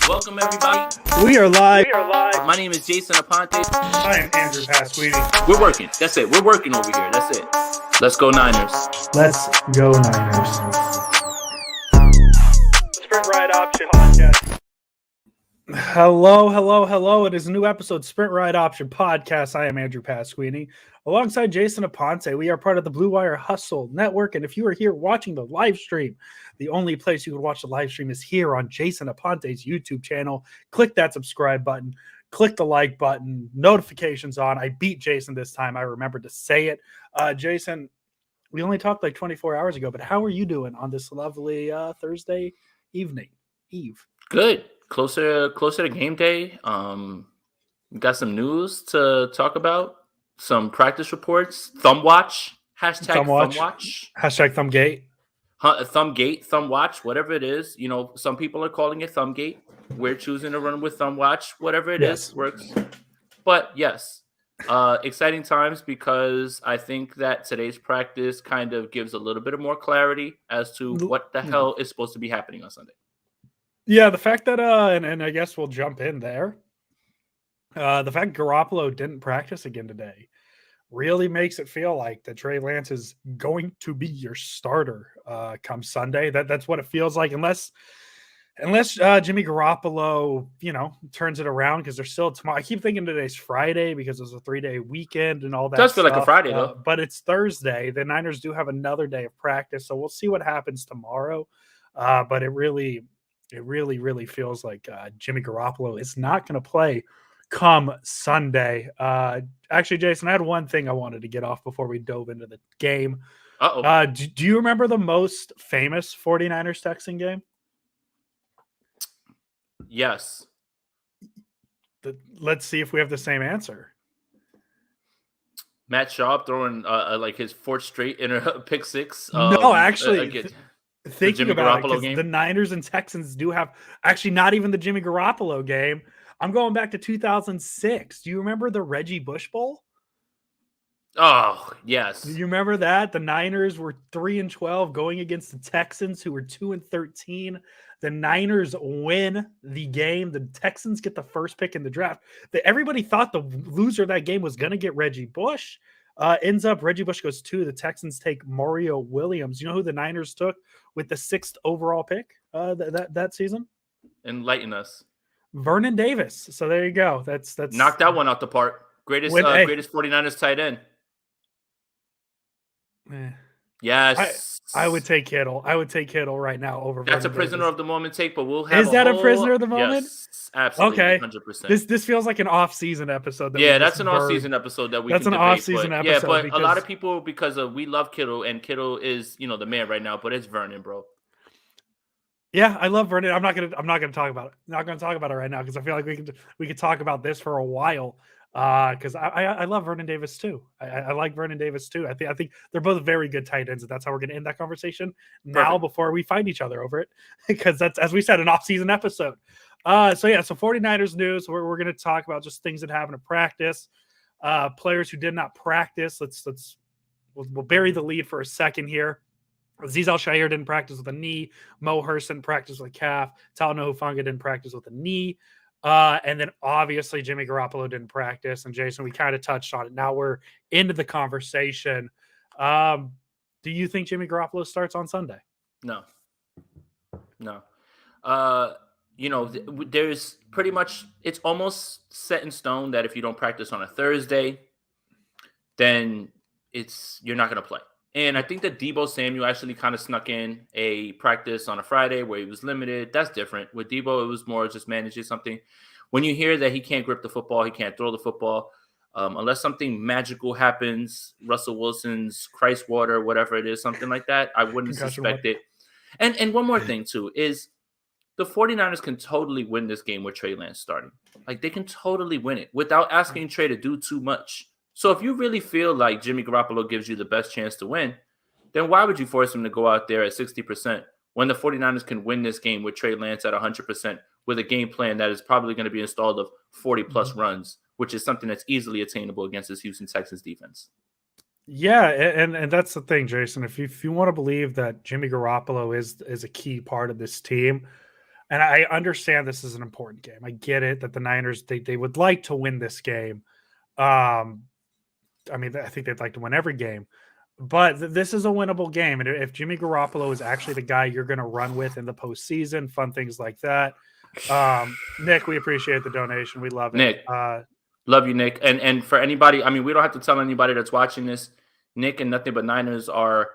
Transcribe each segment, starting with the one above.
Welcome, everybody. We are live. My name is Jason Aponte. I am Andrew Pasquini. We're working. That's it. We're working over here. That's it. Let's go Niners. Let's go Niners. Sprint Ride Option Podcast. Hello. It is a new episode, Sprint Ride Option Podcast. I am Andrew Pasquini. Alongside Jason Aponte, we are part of the Blue Wire Hustle Network. And if you are here watching the live stream, the only place you can watch the live stream is here on Jason Aponte's YouTube channel. Click that subscribe button. Click the like button. Notifications on. I beat Jason this time. I remembered to say it. Jason, we only talked like 24 hours ago, but how are you doing on this lovely Thursday eve? Good. Closer to game day. Got some news to talk about. Some practice reports. Thumb watch. Hashtag thumb watch. Hashtag thumbgate. Thumbgate, thumb watch, whatever it is. You know, some people are calling it thumbgate. We're choosing to run with thumb watch. Whatever it is, works. But yes, exciting times because I think that today's practice kind of gives a little bit of more clarity as to what the hell is supposed to be happening on Sunday. Yeah, the fact that and I guess we'll jump in there. The fact Garoppolo didn't practice again today really makes it feel like that Trent Lance is going to be your starter come Sunday. That's what it feels like, unless Jimmy Garoppolo, turns it around, because they're still tomorrow. I keep thinking today's Friday because it's a 3-day weekend and all that. It does feel like a Friday though, but it's Thursday. The Niners do have another day of practice, so we'll see what happens tomorrow. But it really feels like Jimmy Garoppolo is not going to play come Sunday. Actually, Jason, I had one thing I wanted to get off before we dove into the game. Do you remember the most famous 49ers Texan game? Yes. Let's see if we have the same answer. Matt Schaub throwing like his fourth straight in a pick six. No, actually, thinking about Garoppolo it, game. The Niners and Texans do have actually not even the Jimmy Garoppolo game. I'm going back to 2006. Do you remember the Reggie Bush Bowl? Oh, yes. Do you remember that? The Niners were 3-12 going against the Texans, who were 2-13. The Niners win the game. The Texans get the first pick in the draft. Everybody thought the loser of that game was going to get Reggie Bush. Ends up Reggie Bush goes 2. The Texans take Mario Williams. You know who the Niners took with the 6th overall pick that season? Enlighten us. Vernon Davis. So there you go. That's knocked that one out the park. Greatest 49ers tight end. Yes. I would take Kittle. I would take Kittle right now over That's Vernon a prisoner Davis. of the moment take, but we'll have a prisoner of the moment? Yes, absolutely. Okay. 100%. This feels like an off-season episode. That's an off-season episode that we That's can an debate, off-season but, episode. Yeah, but a lot of people, because we love Kittle, and Kittle is, the man right now, but it's Vernon, bro. Yeah, I love Vernon. I'm not gonna talk about it. Not gonna talk about it right now because I feel like we could talk about this for a while. Because I love Vernon Davis too. I like Vernon Davis too. I think they're both very good tight ends, and that's how we're gonna end that conversation now before we fight each other over it. Because that's, as we said, an off-season episode. So 49ers news. We're gonna talk about just things that happened in practice. Players who did not practice. We'll bury the lead for a second here. Azeez Al-Shaair didn't practice with a knee. Mo Hurst didn't practice with a calf. Talanoa Hufanga didn't practice with a knee. And then obviously Jimmy Garoppolo didn't practice. And Jason, we kind of touched on it. Now we're into the conversation. Do you think Jimmy Garoppolo starts on Sunday? No. There's pretty much, it's almost set in stone that if you don't practice on a Thursday, then you're not going to play. And I think that Deebo Samuel actually kind of snuck in a practice on a Friday where he was limited. That's different. With Deebo, it was more just managing something. When you hear that he can't grip the football, he can't throw the football, unless something magical happens, Russell Wilson's Christ water, whatever it is, something like that, I wouldn't suspect it. And one more thing, too, is the 49ers can totally win this game with Trey Lance starting. Like, they can totally win it without asking Trey to do too much. So if you really feel like Jimmy Garoppolo gives you the best chance to win, then why would you force him to go out there at 60% when the 49ers can win this game with Trey Lance at 100% with a game plan that is probably going to be installed of 40-plus runs, which is something that's easily attainable against this Houston Texans defense? Yeah, and that's the thing, Jason. If you want to believe that Jimmy Garoppolo is a key part of this team, And I understand this is an important game. I get it that the Niners, they would like to win this game. I mean, I think they'd like to win every game, but this is a winnable game. And if Jimmy Garoppolo is actually the guy you're going to run with in the postseason, fun things like that. Nick, we appreciate the donation. We love it. Nick, love you, Nick. And for anybody, I mean, we don't have to tell anybody that's watching this. Nick and Nothing But Niners are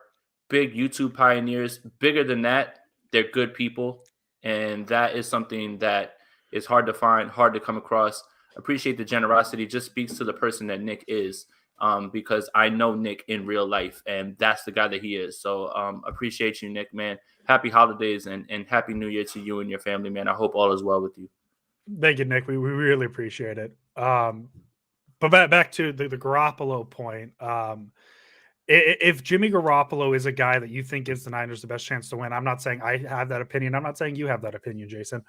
big YouTube pioneers. Bigger than that, they're good people. And that is something that is hard to find, hard to come across. Appreciate the generosity. Just speaks to the person that Nick is, because I know Nick in real life, and that's the guy that he is. So appreciate you, Nick, man. Happy holidays and Happy New Year to you and your family, man. I hope all is well with you. Thank you, Nick. We really appreciate it. But back to the Garoppolo point. If Jimmy Garoppolo is a guy that you think gives the Niners the best chance to win, I'm not saying I have that opinion. I'm not saying you have that opinion, Jason.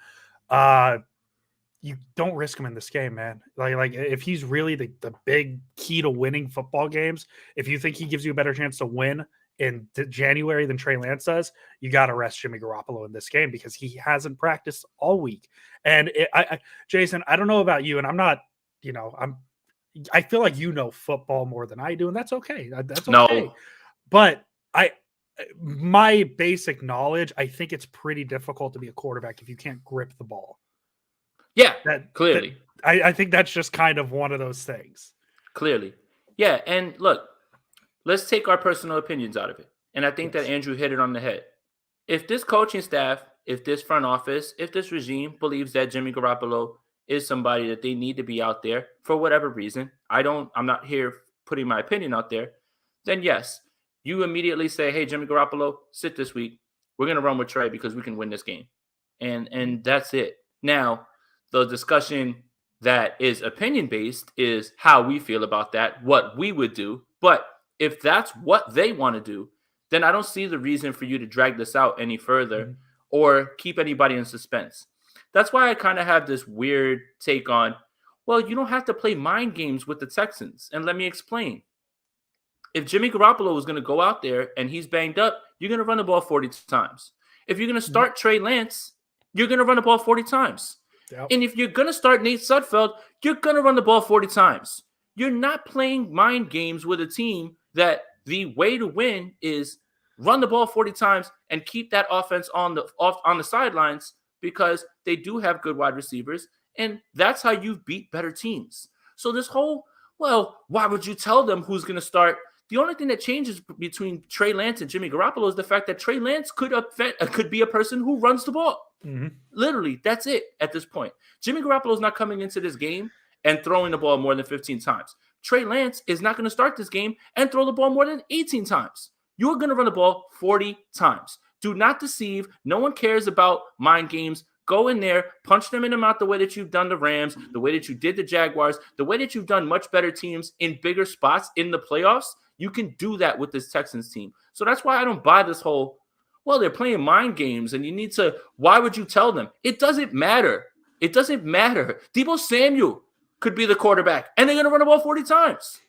You don't risk him in this game, man. Like if he's really the big key to winning football games, if you think he gives you a better chance to win in January than Trey Lance does, you got to rest Jimmy Garoppolo in this game because he hasn't practiced all week. And Jason, I don't know about you, and I'm not, I feel like you know football more than I do, and that's okay. That's okay. No. But my basic knowledge, I think it's pretty difficult to be a quarterback if you can't grip the ball. Yeah, clearly. I think that's just kind of one of those things. Clearly. Yeah, and look, let's take our personal opinions out of it. And I think that Andrew hit it on the head. If this coaching staff, if this front office, if this regime believes that Jimmy Garoppolo is somebody that they need to be out there for whatever reason, I'm not here putting my opinion out there, then yes, you immediately say, hey, Jimmy Garoppolo, sit this week. We're going to run with Trey because we can win this game. And that's it. Now, the discussion that is opinion-based is how we feel about that, what we would do. But if that's what they want to do, then I don't see the reason for you to drag this out any further or keep anybody in suspense. That's why I kind of have this weird take on, well, you don't have to play mind games with the Texans. And let me explain. If Jimmy Garoppolo was going to go out there and he's banged up, you're going to run the ball 40 times. If you're going to start Trey Lance, you're going to run the ball 40 times. Yep. And if you're going to start Nate Sudfeld, you're going to run the ball 40 times. You're not playing mind games with a team that the way to win is run the ball 40 times and keep that offense on the sidelines because they do have good wide receivers, and that's how you beat better teams. So this whole, well, why would you tell them who's going to start? The only thing that changes between Trey Lance and Jimmy Garoppolo is the fact that Trey Lance could be a person who runs the ball. Mm-hmm. Literally, that's it at this point. Jimmy Garoppolo is not coming into this game and throwing the ball more than 15 times. Trey Lance is not going to start this game and throw the ball more than 18 times. You're going to run the ball 40 times. Do not deceive. No one cares about mind games. Go in there, punch them in the mouth the way that you've done the Rams, the way that you did the Jaguars, the way that you've done much better teams in bigger spots in the playoffs. You can do that with this Texans team. So that's why I don't buy this whole, well, they're playing mind games and you need to, why would you tell them? It doesn't matter. It doesn't matter. Deebo Samuel could be the quarterback and they're going to run the ball 40 times.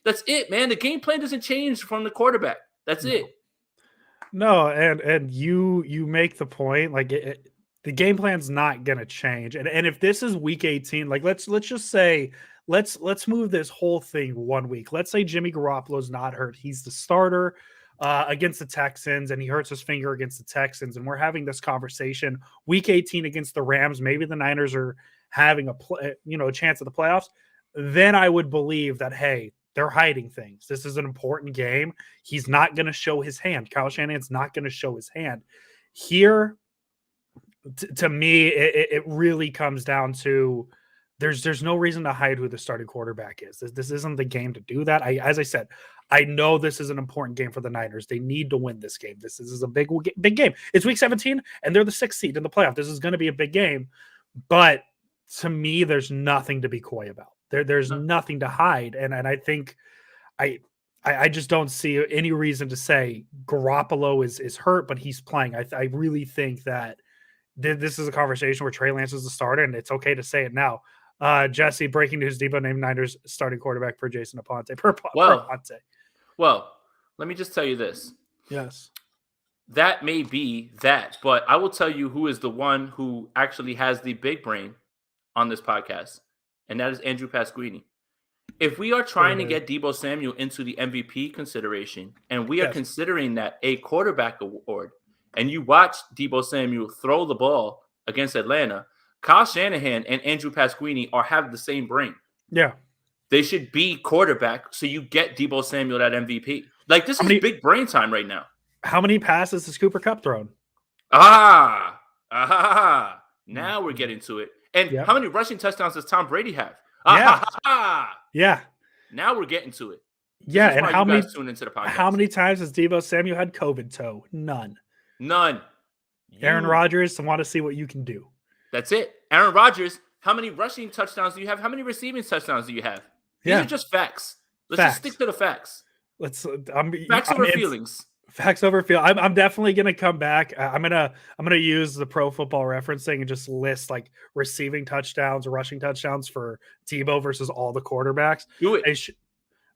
That's it, man. The game plan doesn't change from the quarterback. That's it. No, and you make the point, like the game plan's not going to change. And if this is week 18, like let's just say, let's move this whole thing 1 week. Let's say Jimmy Garoppolo's not hurt. He's the starter against the Texans and he hurts his finger against the Texans. And we're having this conversation week 18 against the Rams. Maybe the Niners are having a chance at the playoffs. Then I would believe that, hey, they're hiding things. This is an important game. He's not going to show his hand. Kyle Shanahan's not going to show his hand. Here, to me, it really comes down to there's no reason to hide who the starting quarterback is. This isn't the game to do that. As I said, I know this is an important game for the Niners. They need to win this game. This is a big game. It's week 17, and they're the 6th seed in the playoff. This is going to be a big game. But to me, there's nothing to be coy about. There's nothing to hide. And I think I just don't see any reason to say Garoppolo is hurt, but he's playing. I really think that this is a conversation where Trey Lance is the starter, and it's okay to say it now. Jesse, breaking news: Deebo named Niners starting quarterback per Jason Aponte. Well, let me just tell you this. Yes. that may be that. But I will tell you who is the one who actually has the big brain on this podcast, and that is Andrew Pasquini. If we are trying to get Deebo Samuel into the MVP consideration, and we are considering that a quarterback award, and you watch Deebo Samuel throw the ball against Atlanta, Kyle Shanahan and Andrew Pasquini have the same brain. Yeah. They should be quarterback, so you get Deebo Samuel that MVP. Like, this is big brain time right now. How many passes has Cooper Kupp thrown? Now we're getting to it. And Yep. how many rushing touchdowns does Tom Brady have? Yeah. Now we're getting to it. Yeah, and how many tune into the podcast? How many times has Deebo Samuel had COVID toe? None. Aaron Rodgers, I want to see what you can do. That's it. Aaron Rodgers, how many rushing touchdowns do you have? How many receiving touchdowns do you have? These are just facts. Let's just stick to the facts. Facts over feelings. Facts over feel. I'm definitely gonna come back. I'm gonna use the Pro Football Referencing and just list like receiving touchdowns, rushing touchdowns for Deebo versus all the quarterbacks. Do it.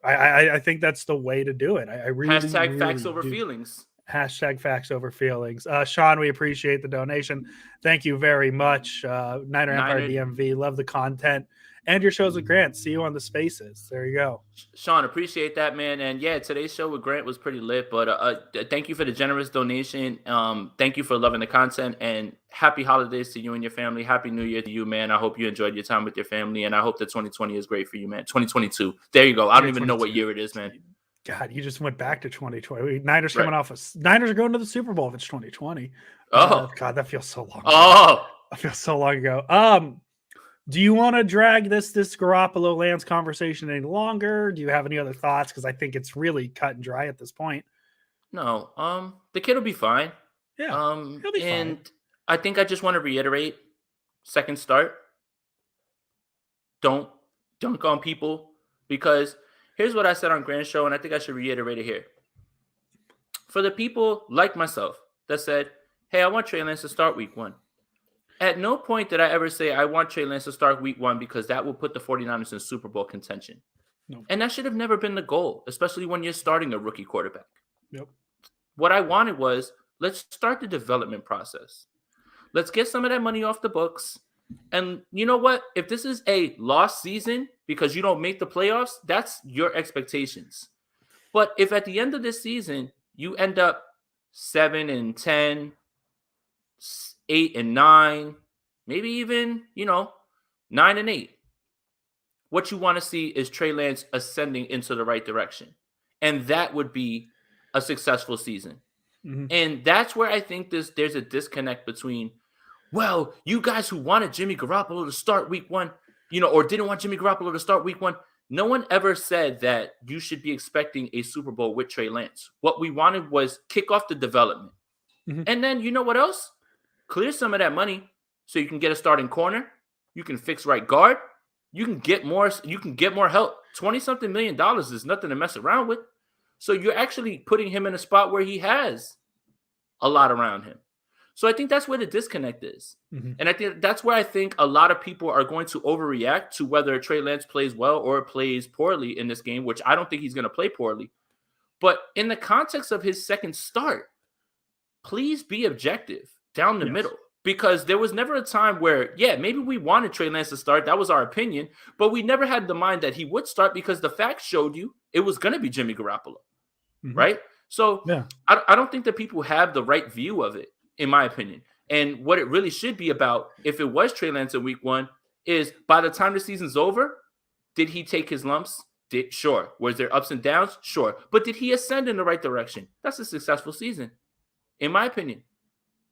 I think that's the way to do it. I really hashtag facts over feelings. Hashtag facts over feelings. Sean, we appreciate the donation. Thank you very much. Niner Empire DMV. Love the content. And your shows with Grant. See you on the spaces. There you go. Sean, appreciate that, man. And yeah, today's show with Grant was pretty lit. But thank you for the generous donation. Thank you for loving the content. And happy holidays to you and your family. Happy New Year to you, man. I hope you enjoyed your time with your family. And I hope that 2020 is great for you, man. 2022. There you go. I don't even know what year it is, man. God, you just went back to 2020. Niners coming off Niners are going to the Super Bowl if it's 2020. Oh, God, that feels so long. Oh, I feel so long ago. Do you want to drag this Garoppolo Lance conversation any longer? Do you have any other thoughts? Because I think it's really cut and dry at this point. No, the kid will be fine. Yeah, he'll be and fine. I think I just want to reiterate: second start. Don't dunk on people, because here's what I said on Grant's show, and I think I should reiterate it here. For the people like myself that said, "Hey, I want Trey Lance to start week 1." At no point did I ever say I want Trey Lance to start week 1 because that will put the 49ers in Super Bowl contention. Nope. And that should have never been the goal, especially when you're starting a rookie quarterback. Yep. What I wanted was, let's start the development process. Let's get some of that money off the books. And you know what? If this is a lost season because you don't make the playoffs, that's your expectations. But if at the end of this season, you end up 7-10, 8-9, maybe even, 9-8. What you want to see is Trey Lance ascending into the right direction. And that would be a successful season. Mm-hmm. And that's where I think there's a disconnect between, well, you guys who wanted Jimmy Garoppolo to start week 1, or didn't want Jimmy Garoppolo to start week 1. No one ever said that you should be expecting a Super Bowl with Trey Lance. What we wanted was kick off the development. Mm-hmm. And then you know what else? Clear some of that money so you can get a starting corner. You can fix right guard. You can get more help. $20-something million is nothing to mess around with. So you're actually putting him in a spot where he has a lot around him. So I think that's where the disconnect is. Mm-hmm. And I think that's where I think a lot of people are going to overreact to whether Trey Lance plays well or plays poorly in this game, which I don't think he's going to play poorly. But in the context of his second start, please be objective down the middle. Because there was never a time where, maybe we wanted Trey Lance to start. That was our opinion. But we never had the mind that he would start because the facts showed you it was going to be Jimmy Garoppolo. Mm-hmm. Right? So I don't think that people have the right view of it, in my opinion. And what it really should be about, if it was Trey Lance in week 1, is by the time the season's over, did he take his lumps? Sure. Was there ups and downs? Sure. But did he ascend in the right direction? That's a successful season, in my opinion.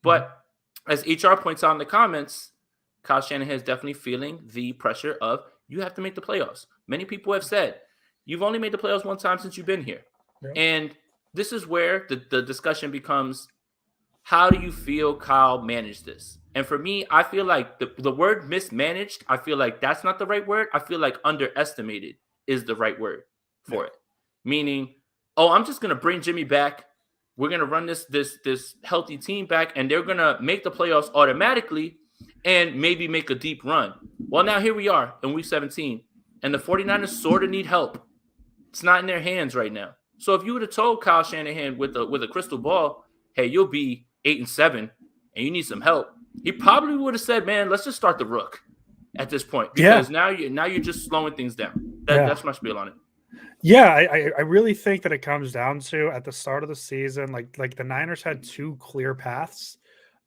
But as HR points out in the comments, Kyle Shanahan is definitely feeling the pressure of you have to make the playoffs. Many people have said, you've only made the playoffs one time since you've been here. Yeah. And this is where the discussion becomes, how do you feel Kyle managed this? And for me, I feel like the word mismanaged, I feel like that's not the right word. I feel like underestimated is the right word for it. Meaning, I'm just going to bring Jimmy back. We're going to run this healthy team back, and they're going to make the playoffs automatically and maybe make a deep run. Well, now here we are in week 17, and the 49ers sort of need help. It's not in their hands right now. So if you would have told Kyle Shanahan with a crystal ball, hey, you'll be 8-7 and you need some help, he probably would have said, man, let's just start the rook at this point, because now you're just slowing things down. That's my spiel on it. Yeah, I really think that it comes down to at the start of the season, like the Niners had two clear paths.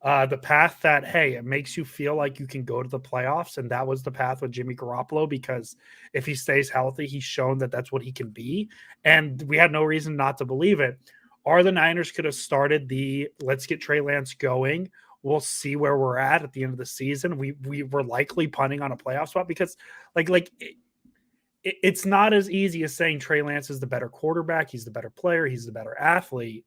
The path that, hey, it makes you feel like you can go to the playoffs, and that was the path with Jimmy Garoppolo, because if he stays healthy, he's shown that that's what he can be, and we had no reason not to believe it. Or the Niners could have started the let's get Trey Lance going. We'll see where we're at the end of the season. We were likely punting on a playoff spot, because it's not as easy as saying Trey Lance is the better quarterback. He's the better player. He's the better athlete.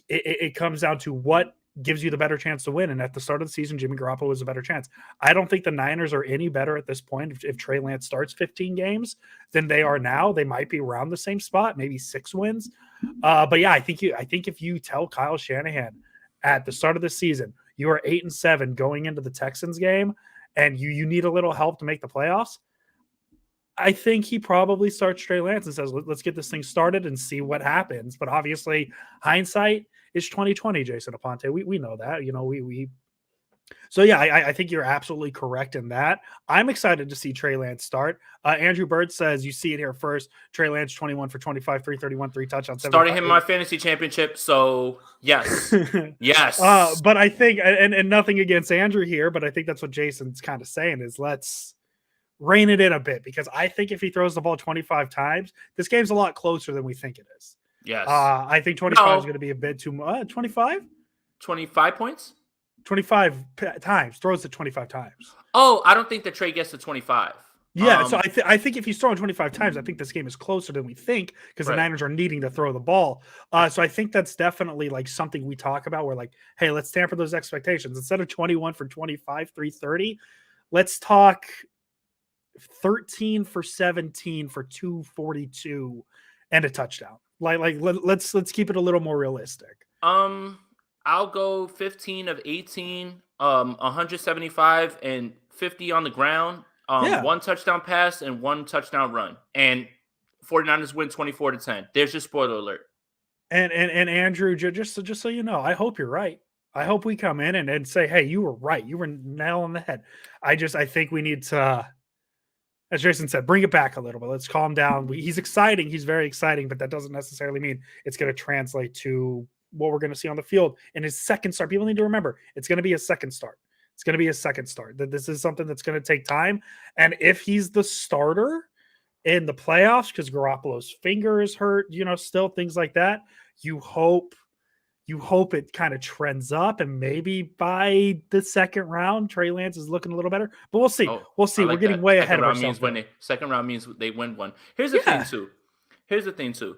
It comes down to what gives you the better chance to win. And at the start of the season, Jimmy Garoppolo was a better chance. I don't think the Niners are any better at this point. If Trey Lance starts 15 games than they are now, they might be around the same spot, maybe 6 wins. But yeah, I think if you tell Kyle Shanahan at the start of the season, you are 8-7 going into the Texans game, and you need a little help to make the playoffs, I think he probably starts Trey Lance and says, let's get this thing started and see what happens. But obviously, hindsight is 2020, Jason Aponte. We know that. So yeah, I think you're absolutely correct in that. I'm excited to see Trey Lance start. Andrew Bird says, you see it here first. Trey Lance, 21 for 25, 331, 3 touchdowns. Starting him in my fantasy championship, so yes. Yes. But I think, and nothing against Andrew here, but I think that's what Jason's kind of saying is let's rein it in a bit, because I think if he throws the ball 25 times, this game's a lot closer than we think it is. Yes. I think 25 is going to be a bit too much. 25? 25 points? 25 times. Throws it 25 times. Oh, I don't think that Trey gets to 25. Yeah, so I think if he's throwing 25 times, I think this game is closer than we think, because the Niners are needing to throw the ball. So I think that's definitely like something we talk about. We're like, hey, let's tamper those expectations. Instead of 21 for 25, 330, let's talk 13 for 17 for 242 and a touchdown. Let's keep it a little more realistic. I'll go 15 of 18, 175 and 50 on the ground, 1 touchdown pass and 1 touchdown run, and 49ers win 24-10. There's your spoiler alert. And Andrew, just so you know, I hope you're right. I hope we come in and say, hey, you were right. You were nail on the head. I think we need to, as Jason said, bring it back a little bit. Let's calm down. He's exciting. He's very exciting, but that doesn't necessarily mean it's going to translate to what we're going to see on the field in his second start. People need to remember, it's going to be a second start. It's going to be a second start. That this is something that's going to take time. And if he's the starter in the playoffs, because Garoppolo's finger is hurt, still things like that, you hope it kind of trends up, and maybe by the second round, Trey Lance is looking a little better. But we'll see. We'll see. We're getting way ahead of ourselves. Second round means they win one. Here's the thing too.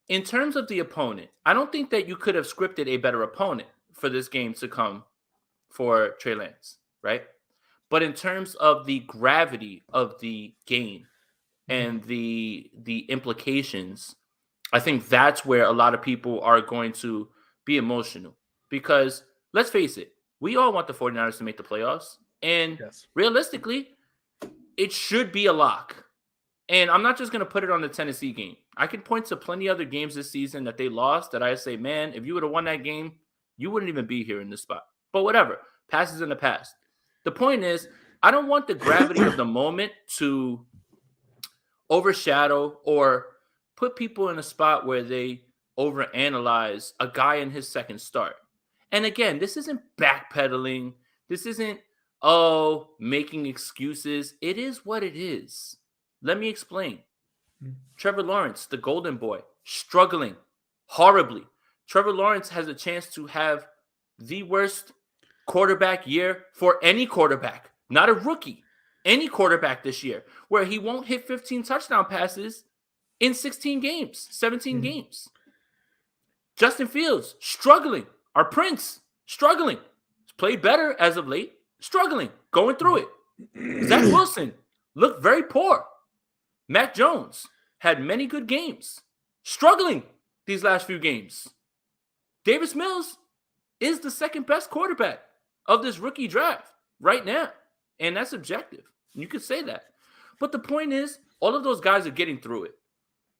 In terms of the opponent, I don't think that you could have scripted a better opponent for this game to come for Trey Lance, right? But in terms of the gravity of the game and the implications, I think that's where a lot of people are going to be emotional, because let's face it, we all want the 49ers to make the playoffs, and realistically, it should be a lock. And I'm not just going to put it on the Tennessee game. I could point to plenty other games this season that they lost that I say, man, if you would have won that game, you wouldn't even be here in this spot. But whatever, past is in the past. The point is, I don't want the gravity of the moment to overshadow or put people in a spot where they overanalyze a guy in his second start. And again, this isn't backpedaling. This isn't, making excuses. It is what it is. Let me explain. Trevor Lawrence, the golden boy, struggling horribly. Trevor Lawrence has a chance to have the worst quarterback year for any quarterback, not a rookie, any quarterback this year, where he won't hit 15 touchdown passes in 16 games, 17 games. Justin Fields, struggling. Our Prince, struggling. He's played better as of late, struggling, going through it. Zach Wilson looked very poor. Mac Jones had many good games, struggling these last few games. Davis Mills is the second best quarterback of this rookie draft right now, and that's objective. You could say that. But the point is, all of those guys are getting through it.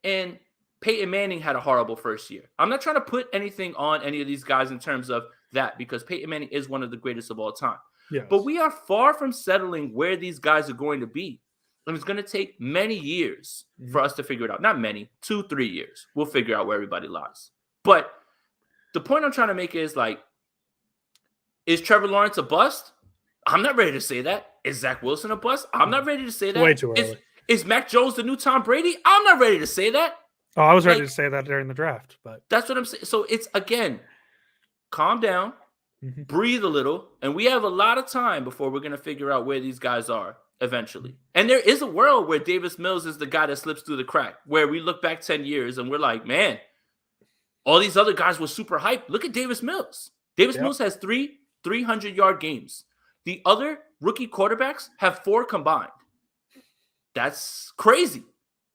And Peyton Manning had a horrible first year. I'm not trying to put anything on any of these guys in terms of that because Peyton Manning is one of the greatest of all time. Yes. But we are far from settling where these guys are going to be. And it's going to take many years for us to figure it out. Not many, 2-3 years. We'll figure out where everybody lies. But the point I'm trying to make is like, is Trevor Lawrence a bust? I'm not ready to say that. Is Zach Wilson a bust? I'm not ready to say that. Way too early. Is Mac Jones the new Tom Brady? I'm not ready to say that. Oh, I was ready to say that during the draft, but that's what I'm saying. So it's, again, calm down, breathe a little, and we have a lot of time before we're going to figure out where these guys are eventually. And there is a world where Davis Mills is the guy that slips through the crack, where we look back 10 years and we're like, man, all these other guys were super hyped. Look at Davis Mills. Davis Mills has 300-yard games. The other rookie quarterbacks have 4 combined. That's crazy.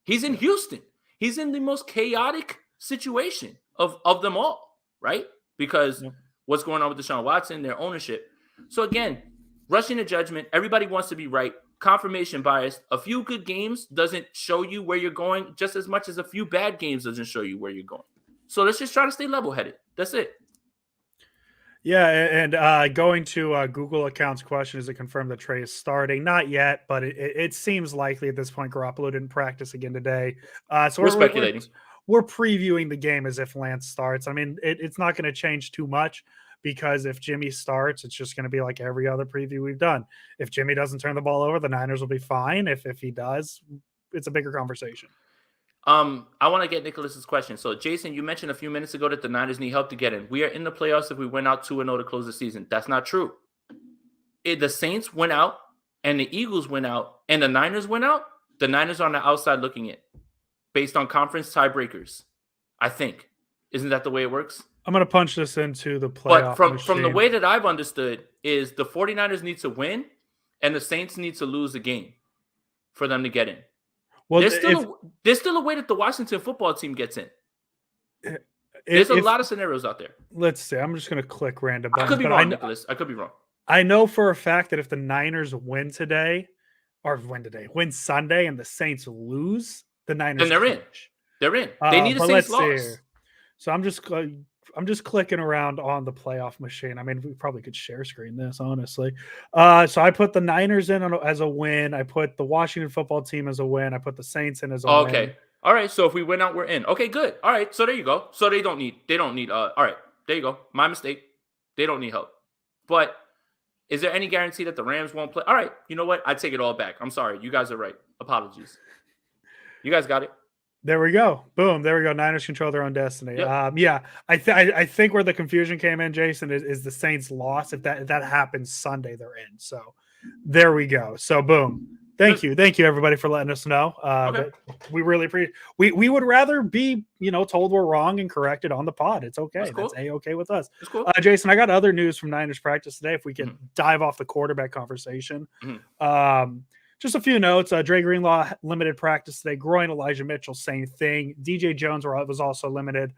He's in Houston. He's in the most chaotic situation of them all, right? Because what's going on with Deshaun Watson, their ownership. So again, rushing to judgment, everybody wants to be right. Confirmation bias. A few good games doesn't show you where you're going just as much as a few bad games doesn't show you where you're going. So let's just try to stay level-headed. That's it. Yeah, and going to Google accounts question, is it confirmed that Trey is starting? Not yet, but it seems likely at this point. Garoppolo didn't practice again today. So we're speculating. We're previewing the game as if Lance starts. I mean, it's not going to change too much because if Jimmy starts, it's just going to be like every other preview we've done. If Jimmy doesn't turn the ball over, the Niners will be fine. If he does, it's a bigger conversation. I want to get Nicholas's question. So, Jason, you mentioned a few minutes ago that the Niners need help to get in. We are in the playoffs if we went out 2-0 to close the season. That's not true. The Saints went out, and the Eagles went out, and the Niners went out. The Niners are on the outside looking in, based on conference tiebreakers, I think. Isn't that the way it works? I'm going to punch this into the playoff But from the way that I've understood is the 49ers need to win, and the Saints need to lose a game for them to get in. Well, there's still a way that the Washington football team gets in. There's a lot of scenarios out there. Let's see. I'm just going to click random. I could be wrong, Nicholas. I could be wrong. I know for a fact that if the Niners win Sunday, and the Saints lose, the Niners then they're in. They're in. They need a Saints loss. So I'm just clicking around on the playoff machine. I mean, we probably could share screen this, honestly. So I put the Niners in as a win. I put the Washington football team as a win. I put the Saints in as a win. Okay. All right. So if we win out, we're in. Okay, good. All right. So there you go. So they don't need, all right. There you go. My mistake. They don't need help. But is there any guarantee that the Rams won't play? All right. You know what? I take it all back. I'm sorry. You guys are right. Apologies. You guys got it. There we go. Boom. There we go. Niners control their own destiny. Yep. I think where the confusion came in, Jason, is the Saints loss. If that happens Sunday, they're in. So there we go. So boom. Thank you, everybody, for letting us know. Okay. We really appreciate. We would rather be told we're wrong and corrected on the pod. It's okay. That's cool. That's A-okay with us. That's cool. Jason, I got other news from Niners practice today. If we can dive off the quarterback conversation. Just a few notes. Dre Greenlaw limited practice today. Groin. Elijah Mitchell, same thing. DJ Jones was also limited.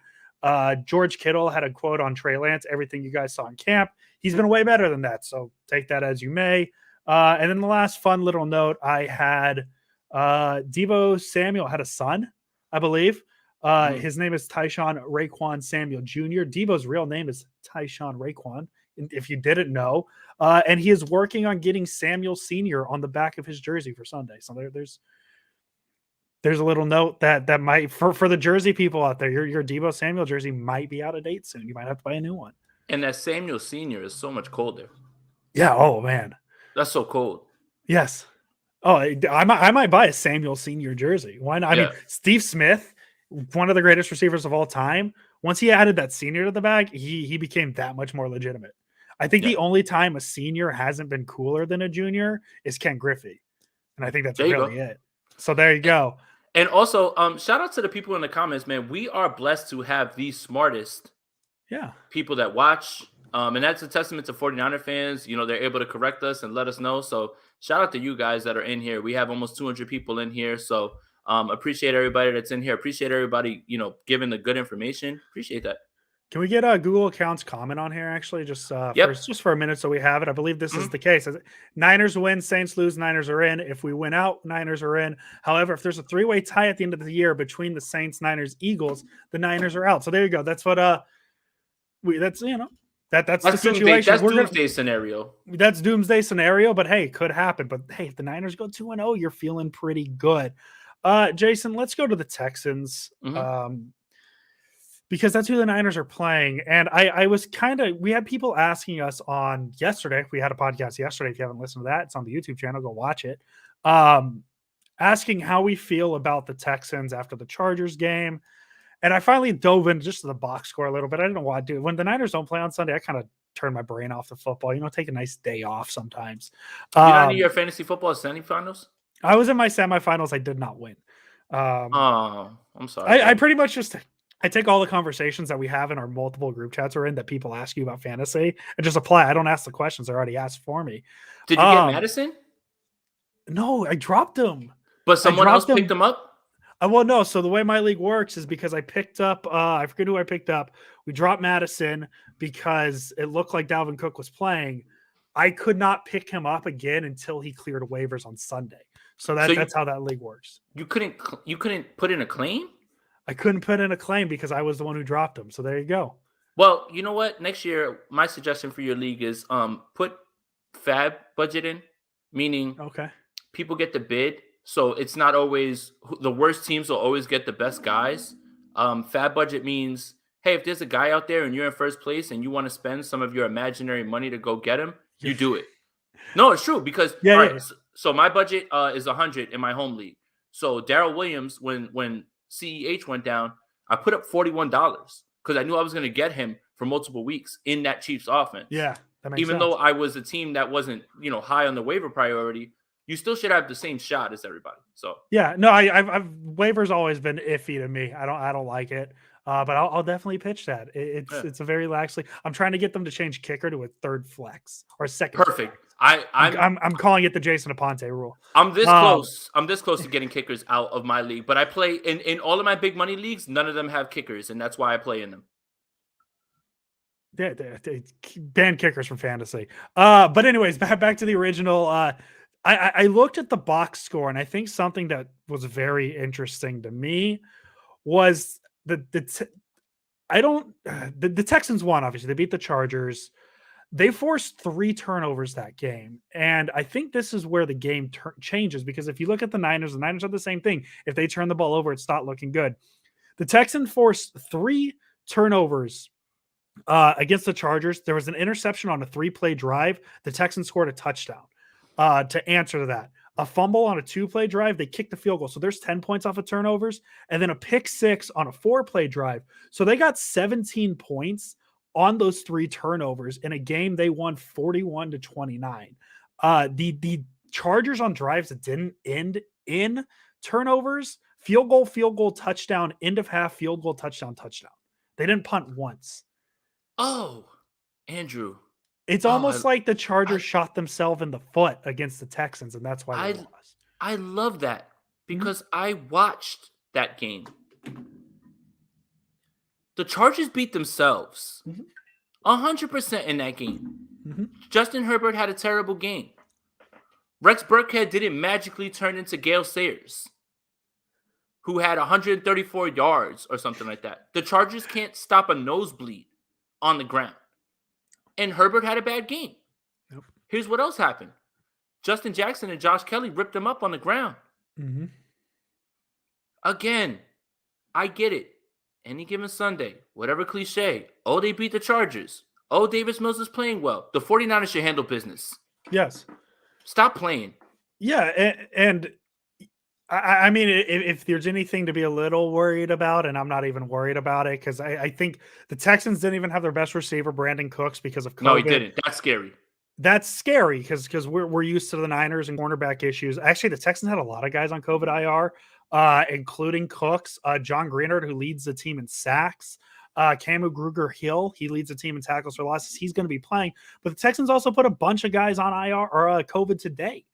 George Kittle had a quote on Trey Lance. Everything you guys saw in camp, he's been way better than that. So take that as you may. And then the last fun little note I had, Deebo Samuel had a son, I believe. His name is Tyshawn Raekwon Samuel Jr. Deebo's real name is Tyshawn Raekwon, if you didn't know. And he is working on getting Samuel Sr. on the back of his jersey for Sunday. So there's a little note that might, for the jersey people out there, your Deebo Samuel jersey might be out of date soon. You might have to buy a new one. And that Samuel Sr. is so much colder. Yeah. Oh, man. That's so cold. Yes. Oh, I might buy a Samuel Sr. jersey. Why not? I mean, Steve Smith, one of the greatest receivers of all time. Once he added that senior to the bag, he became that much more legitimate. I think the only time a senior hasn't been cooler than a junior is Ken Griffey. And I think that's really it. So there you go. And also, shout out to the people in the comments, man. We are blessed to have the smartest people that watch. And that's a testament to 49er fans. They're able to correct us and let us know. So shout out to you guys that are in here. We have almost 200 people in here. So appreciate everybody that's in here. Appreciate everybody, giving the good information. Appreciate that. Can we get a Google accounts comment on here? Actually, just Yep. just for a minute, so we have it. I believe this is Mhm. the case. Niners win, Saints lose, Niners are in. If we win out, Niners are in. However, if there's a 3-way tie at the end of the year between the Saints, Niners, Eagles, the Niners are out. So there you go. That's what that's that's the That's doomsday. situation. That's doomsday scenario. That's doomsday scenario, but hey, could happen. But hey, if the Niners go 2-0, you're feeling pretty good. Jason, let's go to the Texans. Mhm. Because that's who the Niners are playing. And I was we had people asking us on yesterday. We had a podcast yesterday. If you haven't listened to that, it's on the YouTube channel. Go watch it. Asking how we feel about the Texans after the Chargers game. And I finally dove into just the box score a little bit. I didn't know what to do. When the Niners don't play on Sunday, I kind of turn my brain off the football, take a nice day off sometimes. You not in your fantasy football semifinals? I was in my semifinals. I did not win. Oh, I'm sorry. I pretty much just I take all the conversations that we have in our multiple group chats we're in that people ask you about fantasy and just apply. I don't ask the questions; they're already asked for me. Did you get Madison? No, I dropped him. But someone else picked him up? Well, no. So the way my league works is because I picked up, I forget who I picked up. We dropped Madison because it looked like Dalvin Cook was playing. I could not pick him up again until he cleared waivers on Sunday. So that's how that league works. You couldn't put in a claim? I couldn't put in a claim because I was the one who dropped him. So there you go. Well, you know what? Next year, my suggestion for your league is put fab budget in, meaning people get the bid. So it's not always the worst teams will always get the best guys. Fab budget means, hey, if there's a guy out there and you're in first place and you want to spend some of your imaginary money to go get him, you do it. No, it's true because So my budget is 100 in my home league. So Darrell Williams, when CEH went down, I put up $41 because I knew I was going to get him for multiple weeks in that Chiefs offense. Yeah, that makes Even sense. though I was a team that wasn't, high on the waiver priority, you still should have the same shot as everybody. So yeah, no, I've waivers always been iffy to me. I don't like it, but I'll definitely pitch that. It's a very laxly. I'm trying to get them to change kicker to a third flex or second. Perfect. Flex. I'm calling it the Jason Aponte rule. I'm this close. I'm this close to getting kickers out of my league, but I play in all of my big money leagues. None of them have kickers, and that's why I play in them. They ban kickers from fantasy. But anyways, back to the original. I looked at the box score, and I think something that was very interesting to me was the Texans won. Obviously, they beat the Chargers. They forced 3 turnovers that game, and I think this is where the game changes because if you look at the Niners are the same thing. If they turn the ball over, it's not looking good. The Texans forced 3 turnovers against the Chargers. There was an interception on a 3-play drive. The Texans scored a touchdown. To answer that, a fumble on a 2-play drive, they kicked the field goal. So there's 10 points off of turnovers, and then a pick 6 on a 4-play drive. So they got 17 points on those 3 turnovers in a game they won 41-29. The Chargers on drives that didn't end in turnovers, field goal, touchdown, end of half, field goal, touchdown. They didn't punt once. Oh, Andrew. It's almost like the Chargers shot themselves in the foot against the Texans, and that's why they lost. I love that because I watched that game. The Chargers beat themselves 100% in that game. Justin Herbert had a terrible game. Rex Burkhead didn't magically turn into Gale Sayers, who had 134 yards or something like that. The Chargers can't stop a nosebleed on the ground. And Herbert had a bad game. Yep. Here's what else happened. Justin Jackson and Josh Kelly ripped him up on the ground. Again, I get it. Any given Sunday, whatever cliche. Oh, they beat the Chargers. Oh, Davis Mills is playing well. The 49ers should handle business. Yes. Stop playing. Yeah, and I mean, if there's anything to be a little worried about, and I'm not even worried about it, because I think the Texans didn't even have their best receiver, Brandon Cooks, because of COVID. No, he didn't. That's scary. That's scary because we're used to the Niners and cornerback issues. Actually, the Texans had a lot of guys on COVID IR, including Cooks, John Greenard, who leads the team in sacks, Camu Grugier-Hill, he leads the team in tackles for losses. He's going to be playing, but the Texans also put a bunch of guys on IR or COVID today.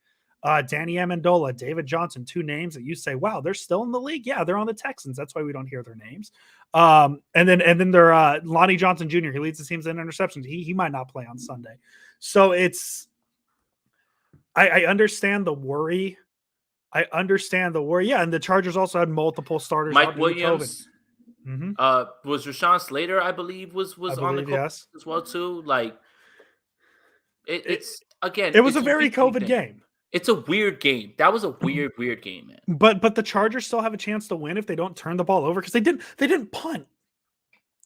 Danny Amendola, David Johnson, 2 names that you say, wow, they're still in the league. Yeah, they're on the Texans. That's why we don't hear their names. And then they're Lonnie Johnson Jr. He leads the teams in interceptions. He might not play on Sunday. So I understand the worry. Yeah, and the Chargers also had multiple starters. Mike Williams. Mm-hmm. Was Rashawn Slater, I believe, was on the COVID yes. as well too. Like it's again, it was a very COVID game. It's a weird game. That was a weird game, man. But the Chargers still have a chance to win if they don't turn the ball over, because they didn't punt.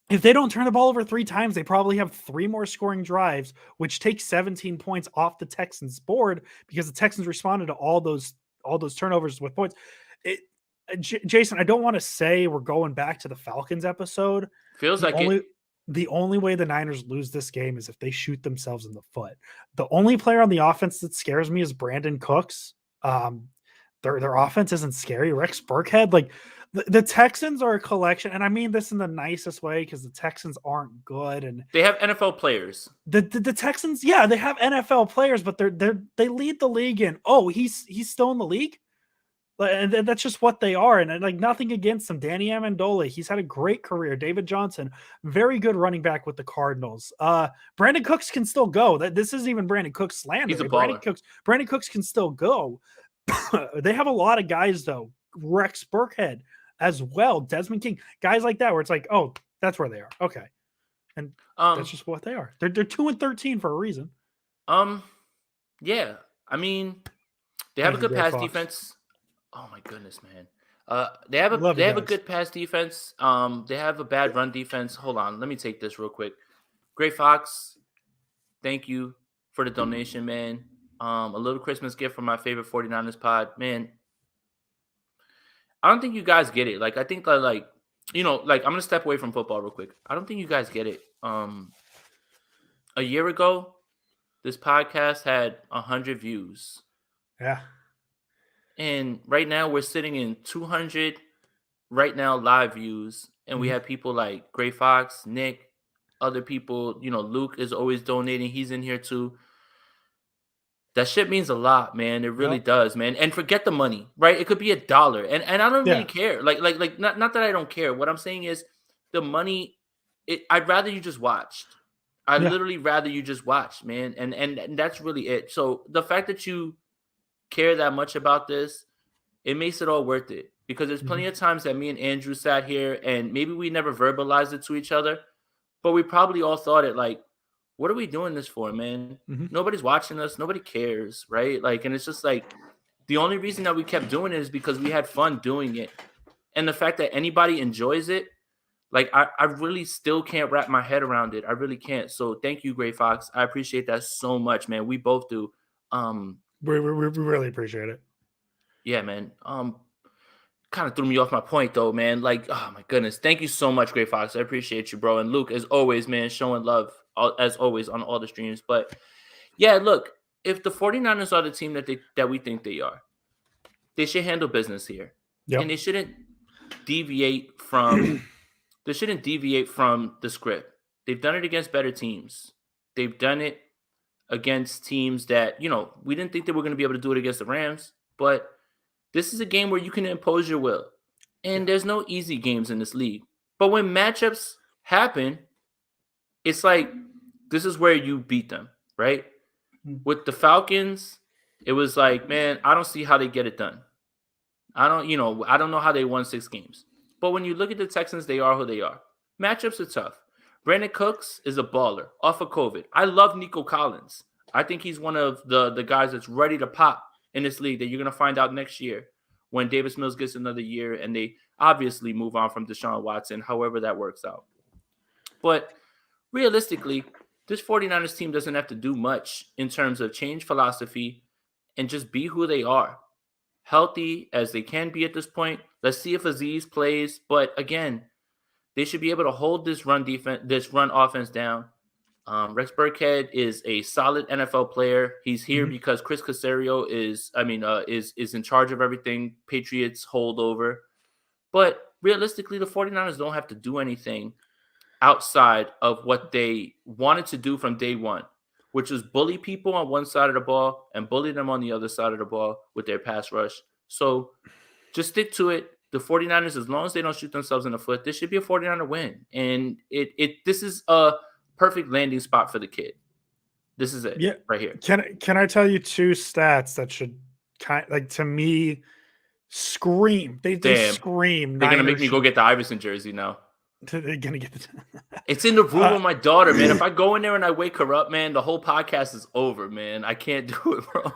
If they don't turn the ball over 3 times, they probably have 3 more scoring drives, which takes 17 points off the Texans' board, because the Texans responded to all those turnovers with points. Jason, I don't want to say we're going back to the Falcons episode. Feels like the only way the Niners lose this game is if they shoot themselves in the foot. The only player on the offense that scares me is Brandon Cooks. Their offense isn't scary. Rex Burkhead, like the Texans are a collection, and I mean this in the nicest way, because the Texans aren't good and they have NFL players. The Texans, yeah, they have NFL players, but they lead the league in, oh, he's still in the league. And that's just what they are. And like, nothing against them. Danny Amendola, he's had a great career. David Johnson, very good running back with the Cardinals. Brandon Cooks can still go. This isn't even Brandon Cooks slander. He's a baller. Brandon Cooks can still go. They have a lot of guys though. Rex Burkhead as well. Desmond King, guys like that, where it's like, oh, that's where they are. Okay. And that's just what they are. They're 2-13 for a reason. Yeah. I mean, they have a good pass defense. Oh my goodness, man. They have a good pass defense. They have a bad run defense. Hold on, let me take this real quick. Gray Fox, thank you for the donation, man. A little Christmas gift from my favorite 49ers pod, man. I don't think you guys get it. Like, I think that, like, you know, like, I'm gonna step away from football real quick. I don't think you guys get it. A year ago, this podcast had 100 views. Yeah. And right now we're sitting in 200 right now live views. And we have people like Gray Fox, Nick, other people, you know, Luke is always donating. He's in here too. That shit means a lot, man. It really does, man. And forget the money, right? It could be $1. And I don't really care. Like not that I don't care. What I'm saying is the money, I'd rather you just watched. I'd literally rather you just watch, man. And that's really it. So the fact that you care that much about this, it makes it all worth it, because there's plenty of times that me and Andrew sat here and maybe we never verbalized it to each other, but we probably all thought it like, what are we doing this for, man? Nobody's watching us, nobody cares, right? Like, and it's just like the only reason that we kept doing it is because we had fun doing it. And the fact that anybody enjoys it, like, I really still can't wrap my head around it. I really can't. So thank you, Gray Fox. I appreciate that so much, man. We both do. We really appreciate it. Yeah, man. Kind of threw me off my point though, man. Like, oh my goodness. Thank you so much, Gray Fox. I appreciate you, bro. And Luke, as always, man, showing love as always on all the streams. But yeah, look, if the 49ers are the team that we think they are, they should handle business here. Yep. And they shouldn't deviate from the script. They've done it against better teams. They've done it against teams that, you know, we didn't think they were going to be able to do it against the Rams, but this is a game where you can impose your will. And there's no easy games in this league. But when matchups happen, it's like, this is where you beat them, right? With the Falcons, it was like, man, I don't see how they get it done. I don't know how they won 6 games. But when you look at the Texans, they are who they are. Matchups are tough. Brandon Cooks is a baller off of COVID. I love Nico Collins. I think he's one of the guys that's ready to pop in this league that you're going to find out next year when Davis Mills gets another year and they obviously move on from Deshaun Watson, however that works out. But realistically, this 49ers team doesn't have to do much in terms of change philosophy and just be who they are. Healthy as they can be at this point. Let's see if Aziz plays. But again, they should be able to hold this run offense down. Rex Burkhead is a solid NFL player. He's here because Chris Caserio is in charge of everything. Patriots hold over. But realistically, the 49ers don't have to do anything outside of what they wanted to do from day one, which was bully people on one side of the ball and bully them on the other side of the ball with their pass rush. So just stick to it. The 49ers, as long as they don't shoot themselves in the foot, this should be a 49er win. And this is a perfect landing spot for the kid. This is it right here. Can I tell you 2 stats that should to me scream? They scream. They're gonna make me go get the Iverson jersey now. They're gonna get It's in the room with my daughter, man. If I go in there and I wake her up, man, the whole podcast is over, man. I can't do it, bro.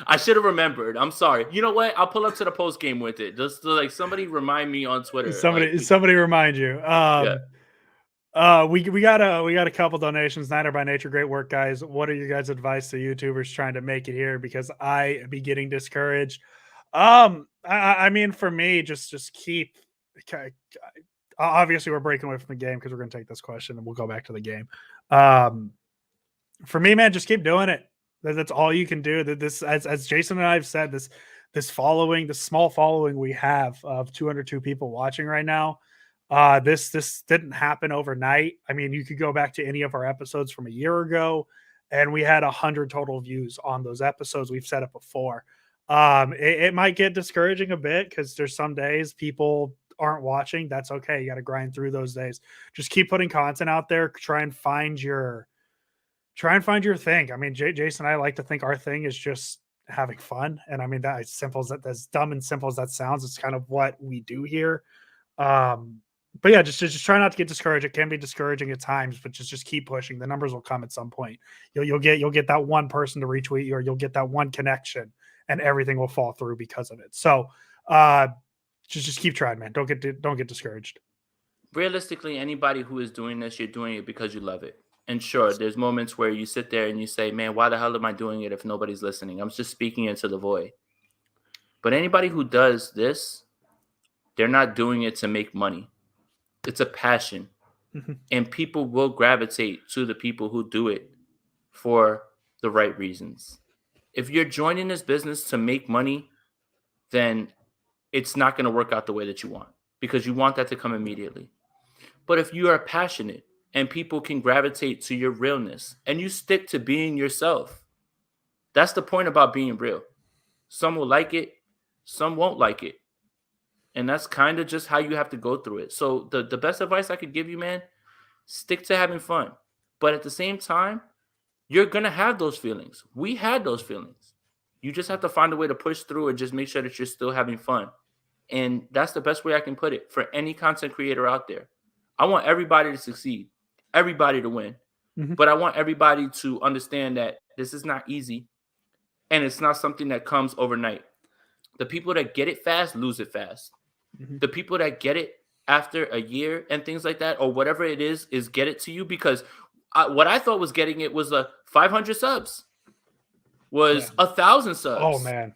I should have remembered. I'm sorry. You know what? I'll pull up to the post game with it. Just to, somebody remind me on Twitter. Somebody remind you. We got a couple donations. Niner by Nature, great work, guys. What are your guys' advice to YouTubers trying to make it here? Because I be getting discouraged. I mean, for me, just keep. Obviously, we're breaking away from the game because we're going to take this question and we'll go back to the game. For me, man, just keep doing it. That's all you can do. This, as Jason and I have said, this following, the small following we have of 202 people watching right now. This didn't happen overnight. I mean, you could go back to any of our episodes from a year ago, and we had 100 total views on those episodes. We've said it before. It might get discouraging a bit because there's some days people aren't watching. That's okay. You got to grind through those days. Just keep putting content out there. Try and find your thing. I mean, Jason and I like to think our thing is just having fun. And I mean, that as simple as that, as dumb and simple as that sounds, it's kind of what we do here. But yeah, just try not to get discouraged. It can be discouraging at times, but just keep pushing. The numbers will come at some point. You'll get that one person to retweet you, or you'll get that one connection, and everything will fall through because of it. So just keep trying, man. Don't get discouraged. Realistically, anybody who is doing this, you're doing it because you love it. And sure, there's moments where you sit there and you say, man, why the hell am I doing it if nobody's listening? I'm just speaking into the void. But anybody who does this, they're not doing it to make money. It's a passion. Mm-hmm. And people will gravitate to the people who do it for the right reasons. If you're joining this business to make money, then it's not going to work out the way that you want, because you want that to come immediately. But if you are passionate and people can gravitate to your realness and you stick to being yourself, that's the point about being real. Some will like it, some won't like it. And that's kind of just how you have to go through it. So the best advice I could give you, man, stick to having fun. But at the same time, you're going to have those feelings. We had those feelings. You just have to find a way to push through and just make sure that you're still having fun. And that's the best way I can put it for any content creator out there. I want everybody to succeed, everybody to win. Mm-hmm. But I want everybody to understand that this is not easy, and it's not something that comes overnight. The people that get it fast lose it fast. Mm-hmm. The people that get it after a year and things like that, or whatever it is get it to you, because what I thought was getting it was 500 subs, was 1,000 subs. Oh, man.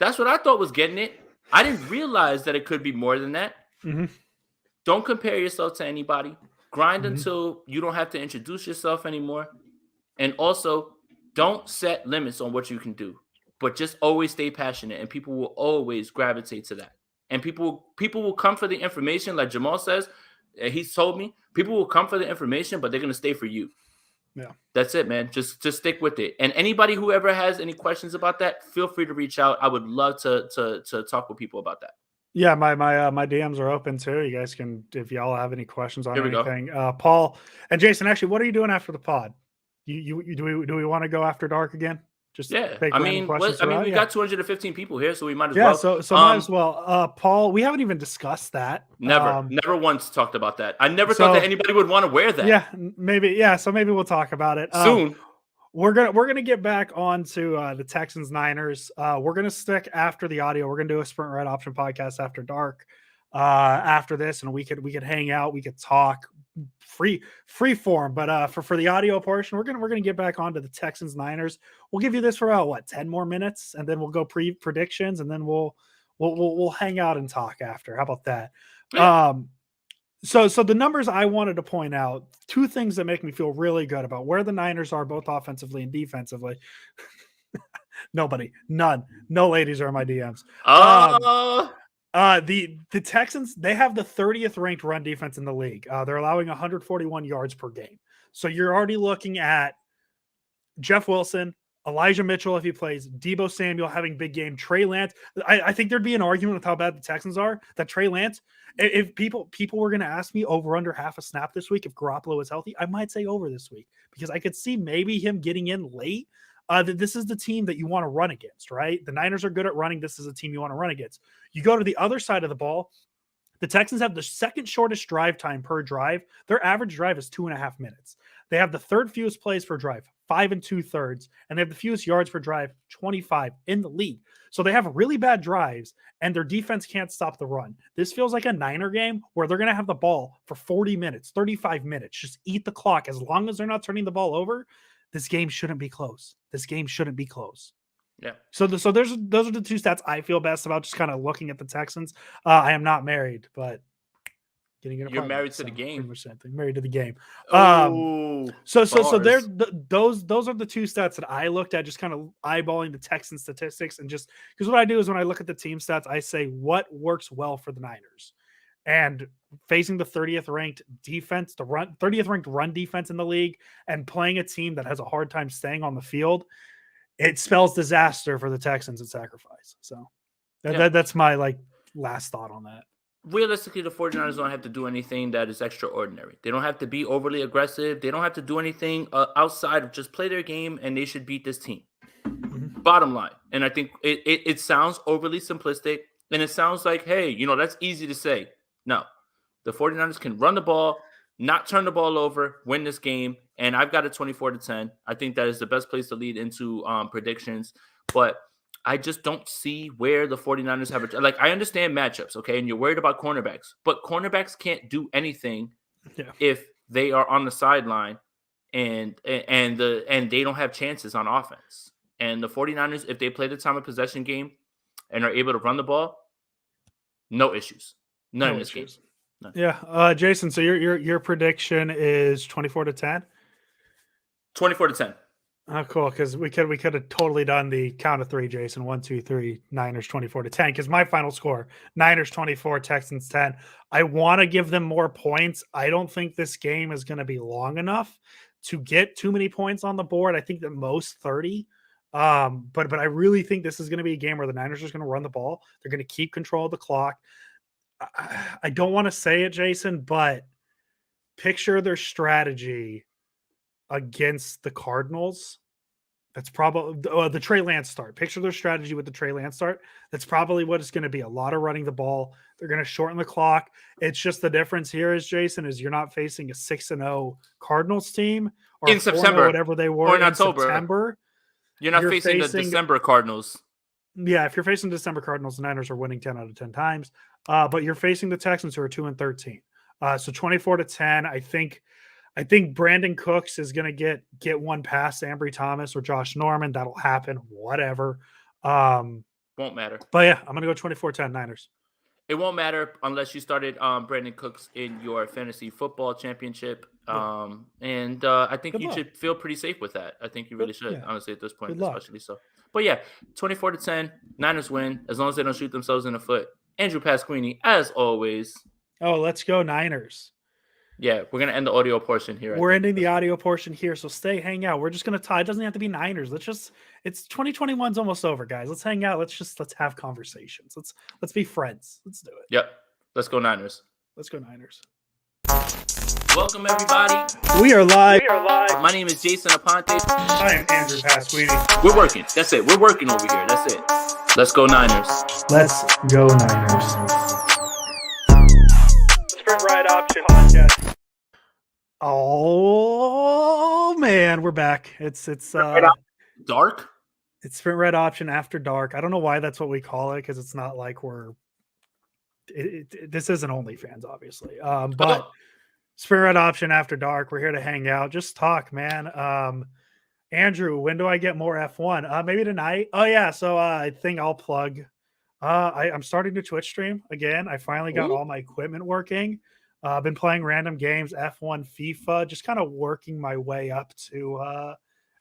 That's what I thought was getting it. I didn't realize that it could be more than that. Mm-hmm. Don't compare yourself to anybody. Grind until you don't have to introduce yourself anymore. And also, don't set limits on what you can do, but just always stay passionate, and people will always gravitate to that. And people will come for the information, like Jamal says. He's told me people will come for the information, but they're going to stay for you. Yeah, that's it, man. Just stick with it. And anybody who ever has any questions about that, feel free to reach out. I would love to talk with people about that. Yeah, my DMs are open too. You guys can, if y'all have any questions on anything. Paul and Jason, actually, what are you doing after the pod? Do we want to go after dark again? Just I mean, we got 215 people here, so we might as well. So might as well. Paul, we haven't even discussed that. Never once talked about that. I never thought that anybody would want to wear that. Yeah, maybe. Yeah, so maybe we'll talk about it soon. We're gonna get back onto the Texans Niners. We're gonna stick after the audio. We're gonna do a Sprint Red Option podcast after dark. After this, and we could hang out. We could talk free form. But for the audio portion, we're gonna get back onto the Texans Niners. We'll give you this for 10 more minutes, and then we'll go predictions, and then we'll hang out and talk after. How about that? Yeah. So the numbers I wanted to point out, 2 things that make me feel really good about where the Niners are, both offensively and defensively. None. No ladies are in my DMs. The Texans, they have the 30th ranked run defense in the league. They're allowing 141 yards per game. So you're already looking at Jeff Wilson, Elijah Mitchell if he plays, Deebo Samuel having big game, Trey Lance. I think there'd be an argument with how bad the Texans are that Trey Lance, if people were going to ask me over under half a snap this week if Garoppolo was healthy, I might say over this week because I could see maybe him getting in late. This is the team that you want to run against, right? The Niners are good at running. This is a team you want to run against. You go to the other side of the ball. The Texans have the second shortest drive time per drive. Their average drive is 2.5 minutes. They have the third fewest plays per drive, 5 2/3, and they have the fewest yards per drive, 25 in the league. So they have really bad drives, and their defense can't stop the run. This feels like a Niner game where they're going to have the ball for 40 minutes, 35 minutes. Just eat the clock. As long as they're not turning the ball over, this game shouldn't be close. This game shouldn't be close. Yeah. So those are the two stats I feel best about just kind of looking at the Texans. I am not married, but getting an You're apartment, married to so the game. pretty much same thing. Married to the game. Oh, So bars. those are the two stats that I looked at, just kind of eyeballing the Texan statistics, and just because what I do is when I look at the team stats, I say what works well for the Niners, and facing the 30th ranked defense, the 30th ranked run defense in the league, and playing a team that has a hard time staying on the field, it spells disaster for the Texans at Sacrifice. So that's my last thought on that. Realistically, the 49ers don't have to do anything that is extraordinary. They don't have to be overly aggressive. They don't have to do anything outside of just play their game, and they should beat this team. Mm-hmm. Bottom line. And I think it sounds overly simplistic, and it sounds like, hey, that's easy to say. No. The 49ers can run the ball, not turn the ball over, win this game, and I've got it 24-10. I think that is the best place to lead into predictions, but I just don't see where the 49ers have I understand matchups, okay, and you're worried about cornerbacks, but cornerbacks can't do anything if they are on the sideline and they don't have chances on offense. And the 49ers, if they play the time of possession game and are able to run the ball, no issues. None in this game. None. Yeah. Jason, so your prediction is 24-10? 24-10. Oh, cool. Because we could have totally done the count of three, Jason. 1, 2, 3, Niners 24-10. Because my final score, Niners 24, Texans 10. I want to give them more points. I don't think this game is going to be long enough to get too many points on the board. I think the most 30. But I really think this is going to be a game where the Niners are going to run the ball. They're going to keep control of the clock. I don't want to say it, Jason, but picture their strategy against the Cardinals. That's probably the Trey Lance start. Picture their strategy with the Trey Lance start. That's probably what it's going to be. A lot of running the ball. They're going to shorten the clock. It's just the difference here is, Jason, is you're not facing a 6-0 Cardinals team or in September, whatever they were or in October. September. You're not facing the December Cardinals. Yeah, if you're facing December Cardinals, the Niners are winning 10 out of 10 times. But you're facing the Texans who are 2-13. So 24-10. I think Brandon Cooks is going to get one past Ambry Thomas or Josh Norman. That'll happen. Whatever. Won't matter. But yeah, I'm going to go 24-10 Niners. It won't matter unless you started Brandon Cooks in your fantasy football championship. And I think you should feel pretty safe with that. I think you really should, honestly, at this point, especially so. But yeah, 24-10, Niners win as long as they don't shoot themselves in the foot. Andrew Pasquini, as always. Oh, let's go Niners. Yeah, we're going to end the audio portion here. We're ending the audio portion here, so hang out. We're just going to tie. It doesn't have to be Niners. It's 2021's almost over, guys. Let's hang out. Let's have conversations. Let's be friends. Let's do it. Yep. Let's go Niners. Let's go Niners. Welcome, everybody. We are live. My name is Jason Aponte. I am Andrew Pasquini. We're working. That's it. We're working over here. That's it. Let's go Niners. Let's go Niners. Sprint Ride Option Podcast. Oh man, we're back. It's dark. It's Sprint Red Option After Dark. I don't know why that's what we call it, because it's not like this isn't OnlyFans, obviously. But Sprint Red Option After Dark. We're here to hang out, just talk, man. Andrew, when do I get more F1? Maybe tonight. Oh yeah, so I think I'll plug. I'm starting to Twitch stream again. I finally got all my equipment working. I've been playing random games, F1, FIFA, just kind of working my way up to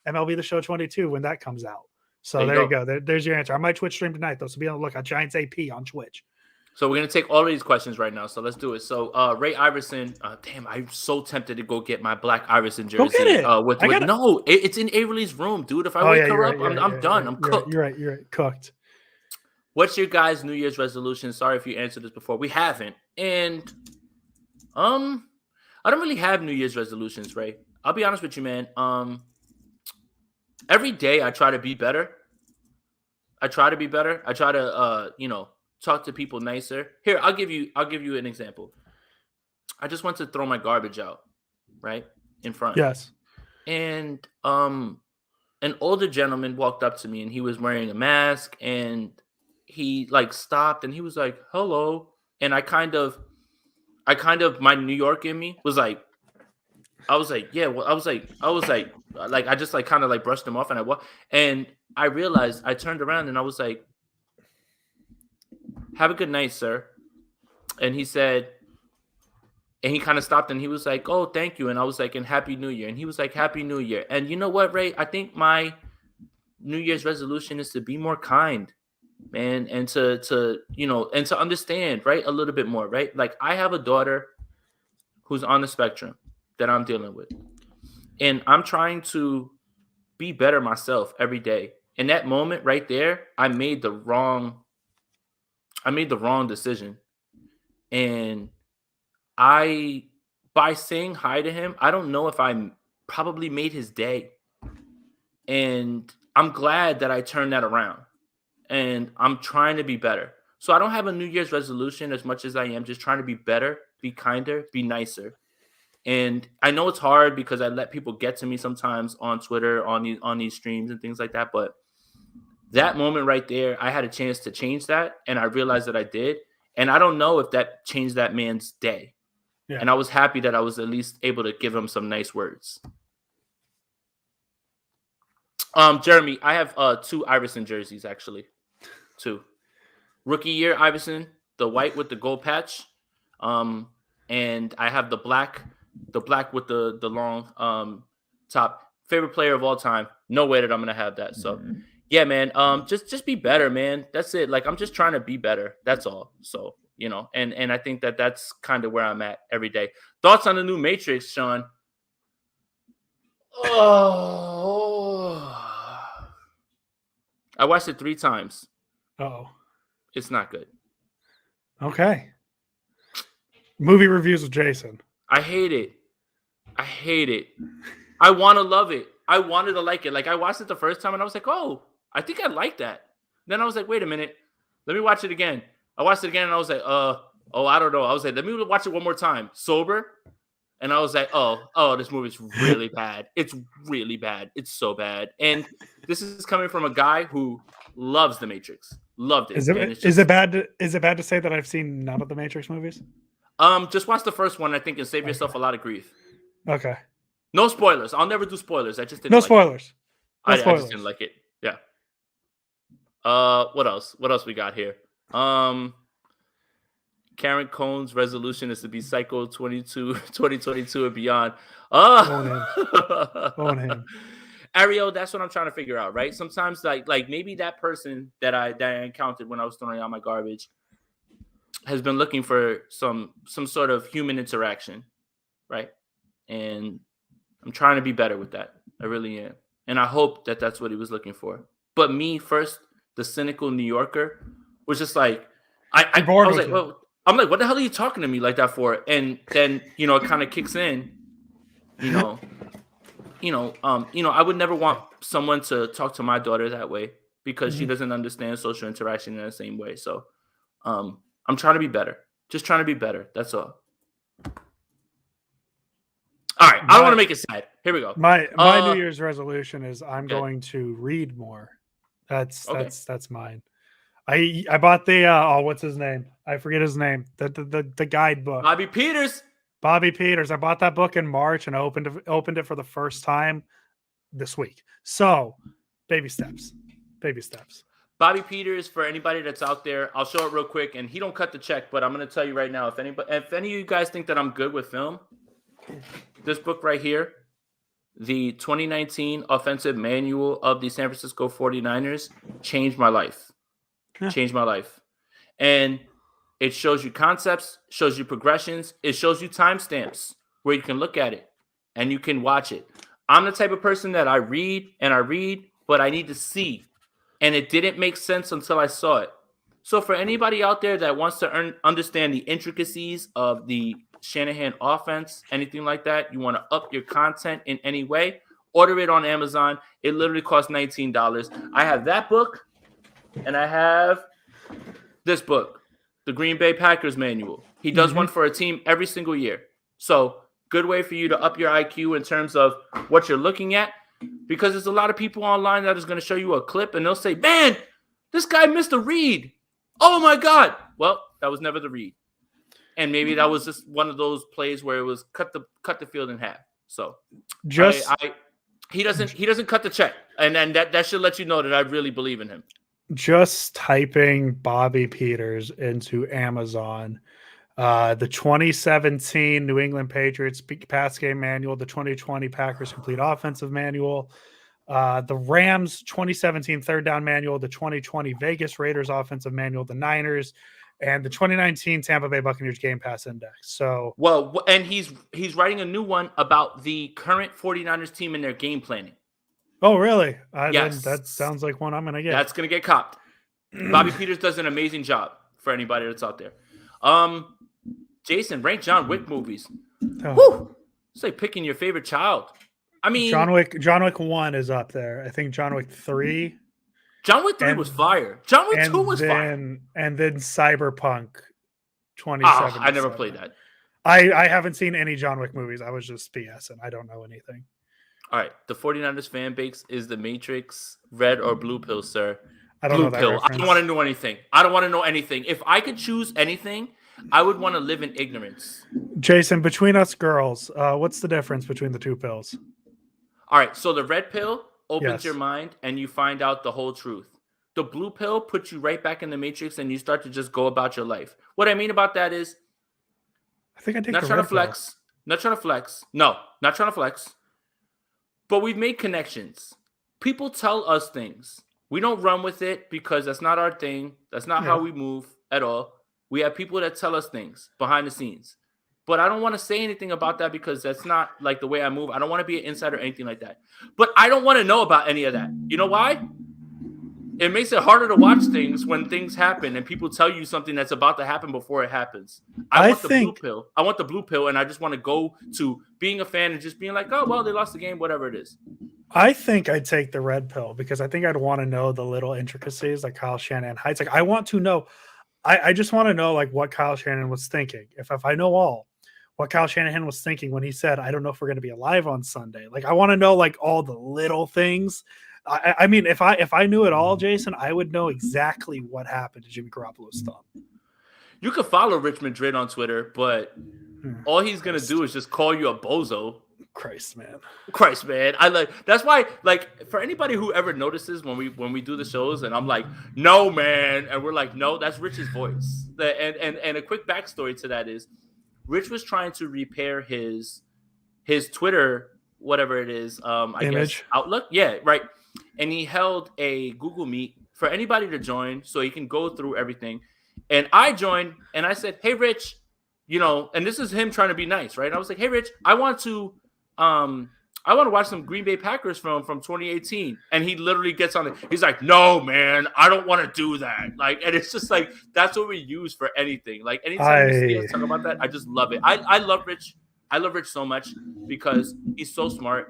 MLB The Show 22 when that comes out. So there you go. There's your answer. I might Twitch stream tonight, though, so be on the lookout. Giants AP on Twitch. So we're gonna take all of these questions right now. So let's do it. So Ray Iverson, damn, I'm so tempted to go get my black Iverson jersey. Go get it. With no, it's in Avery's room, dude. If I wake her up, I'm done. I'm cooked. You're right. Cooked. What's your guys' New Year's resolution? Sorry if you answered this before. We haven't, and I don't really have New Year's resolutions, Ray. I'll be honest with you, man. Every day I try to be better. I try to, talk to people nicer. Here, I'll give you an example. I just went to throw my garbage out, right? In front. Yes. And an older gentleman walked up to me and he was wearing a mask and he like stopped and he was like, "Hello." And I kind of my New York in me was like, I was like, yeah, well, I was like, I just like kind of like brushed him off and I realized I turned around and I was like, "Have a good night, sir." And he said, and he kind of stopped and he was like, "Oh, thank you." And I was like, "And Happy New Year." And he was like, "Happy New Year." And you know what, Ray? I think my New Year's resolution is to be more kind, man, and to understand, right, a little bit more, right? Like I have a daughter who's on the spectrum that I'm dealing with, and I'm trying to be better myself every day. In that moment right there, I made the wrong decision. And by saying hi to him, I don't know if I probably made his day. And I'm glad that I turned that around. And I'm trying to be better. So I don't have a New Year's resolution as much as I am just trying to be better, be kinder, be nicer. And I know it's hard because I let people get to me sometimes on Twitter, on these streams and things like that. But that moment right there, I had a chance to change that. And I realized that I did. And I don't know if that changed that man's day. Yeah. And I was happy that I was at least able to give him some nice words. Jeremy, I have 2 Iverson jerseys, actually. 2. Rookie year Iverson, the white with the gold patch. And I have the black with the long top. Favorite player of all time. No way that I'm gonna have that. So yeah, man. Just be better, man. That's it. Like I'm just trying to be better. That's all. So, and I think that that's kind of where I'm at every day. Thoughts on the new Matrix, Sean? Oh, I watched it 3 times. Oh, it's not good. Okay. Movie reviews with Jason. I hate it. I want to love it. I wanted to like it. Like I watched it the first time and I was like, "Oh, I think I like that." Then I was like, "Wait a minute. Let me watch it again." I watched it again and I was like, I don't know." I was like, "Let me watch it one more time, sober." And I was like, oh, this movie's really bad. It's really bad. It's so bad. And this is coming from a guy who loves The Matrix. Loved it. Is it bad to say that I've seen none of the Matrix movies? Just watch the first one, I think, and save yourself a lot of grief. Okay. No spoilers. I'll never do spoilers. I just didn't. No spoilers. I just didn't like it. Yeah. What else? What else we got here? Karen Cohn's resolution is to be Psycho 2022 and beyond. Own him. Ariel, that's what I'm trying to figure out, right? Sometimes like maybe that person that I encountered when I was throwing out my garbage has been looking for some sort of human interaction, right? And I'm trying to be better with that. I really am. And I hope that that's what he was looking for. But me first, the cynical New Yorker, was just like, I was like, well, I'm like, what the hell are you talking to me like that for? And then, it kind of kicks in, I would never want someone to talk to my daughter that way because she doesn't understand social interaction in the same way. So I'm trying to be better. Just trying to be better. That's all. All right. I don't want to make it sad. Here we go. My New Year's resolution is I'm going to read more. That's mine. I bought the what's his name? I forget his name. The guidebook. Bobby Peters. I bought that book in March and I opened it for the first time this week. So, baby steps. Bobby Peters, for anybody that's out there, I'll show it real quick, and he don't cut the check, but I'm going to tell you right now, if any of you guys think that I'm good with film, this book right here, the 2019 Offensive Manual of the San Francisco 49ers, changed my life. And It shows you concepts, shows you progressions. It shows you timestamps where you can look at it and you can watch it. I'm the type of person that I read, but I need to see. And it didn't make sense until I saw it. So for anybody out there that wants to understand the intricacies of the Shanahan offense, anything like that, you want to up your content in any way, order it on Amazon. It literally costs $19. I have that book, and I have this book, the Green Bay Packers Manual. He does one for a team every single year. So good way for you to up your IQ in terms of what you're looking at, because there's a lot of people online that is going to show you a clip, and they'll say, man, this guy missed a read. Oh, my God. Well, that was never the read. And maybe that was just one of those plays where it was cut the field in half. So he doesn't cut the check. And then that should let you know that I really believe in him. Just typing Bobby Peters into Amazon, the 2017 New England Patriots pass game manual, the 2020 Packers complete offensive manual, the Rams 2017 third down manual, the 2020 Vegas Raiders offensive manual, the Niners, and the 2019 Tampa Bay Buccaneers game pass index. So, well, and he's writing a new one about the current 49ers team and their game planning. Oh, really? Yes. That sounds like one I'm going to get. That's going to get copped. Bobby Peters does an amazing job for anybody that's out there. Jason, rank John Wick movies. Oh. Woo! It's like picking your favorite child. I mean, John Wick 1 is up there. I think John Wick 3. John Wick 3 was fire. John Wick 2 was fire. And then Cyberpunk 2077. I never played that. I haven't seen any John Wick movies. I was just BSing. I don't know anything. All right. The 49ers fan base is the Matrix red or blue pill, sir. I don't blue know that pill. reference. I don't want to know anything. I don't want to know anything. If I could choose anything, I would want to live in ignorance. Jason, between us girls, what's the difference between the two pills? All right. So the red pill opens Yes. your mind and you find out the whole truth. The blue pill puts you right back in the Matrix and you start to just go about your life. What I mean about that is, I think I take not the trying red to flex. Not trying to flex. No, not trying to flex. But we've made connections. People tell us things. We don't run with it because that's not our thing. That's not how we move at all. We have people that tell us things behind the scenes. But I don't want to say anything about that because that's not like the way I move. I don't want to be an insider or anything like that. But I don't want to know about any of that. You know why? It makes it harder to watch things when things happen and people tell you something that's about to happen before it happens. I want the blue pill. I want the blue pill, and I just want to go to being a fan and just being like, oh, well, they lost the game, whatever it is. I think I'd take the red pill because I think I'd want to know the little intricacies like Kyle Shanahan heights. Like I want to know, I just want to know like what Kyle Shanahan was thinking. If I know all what Kyle Shanahan was thinking when he said, I don't know if we're going to be alive on Sunday. Like I want to know like all the little things. I mean, if I knew it all, Jason, I would know exactly what happened to Jimmy Garoppolo's thumb. You could follow Rich Madrid on Twitter, but all he's gonna do is just call you a bozo. Christ, man. That's why, like, for anybody who ever notices when we do the shows and I'm like, no, man, and we're like, no, that's Rich's voice. And a quick backstory to that is Rich was trying to repair his Twitter, whatever it is, Image. guess Outlook. Yeah, right. And he held a Google Meet for anybody to join so he can go through everything. And I joined and I said, hey, Rich, and this is him trying to be nice, right? I was like, hey, Rich, I want to watch some Green Bay Packers film from 2018. And he literally gets on it. He's like, no, man, I don't want to do that. Like, and it's just like, that's what we use for anything. Like anytime you see us talk about that, I just love it. I love Rich. I love Rich so much because he's so smart.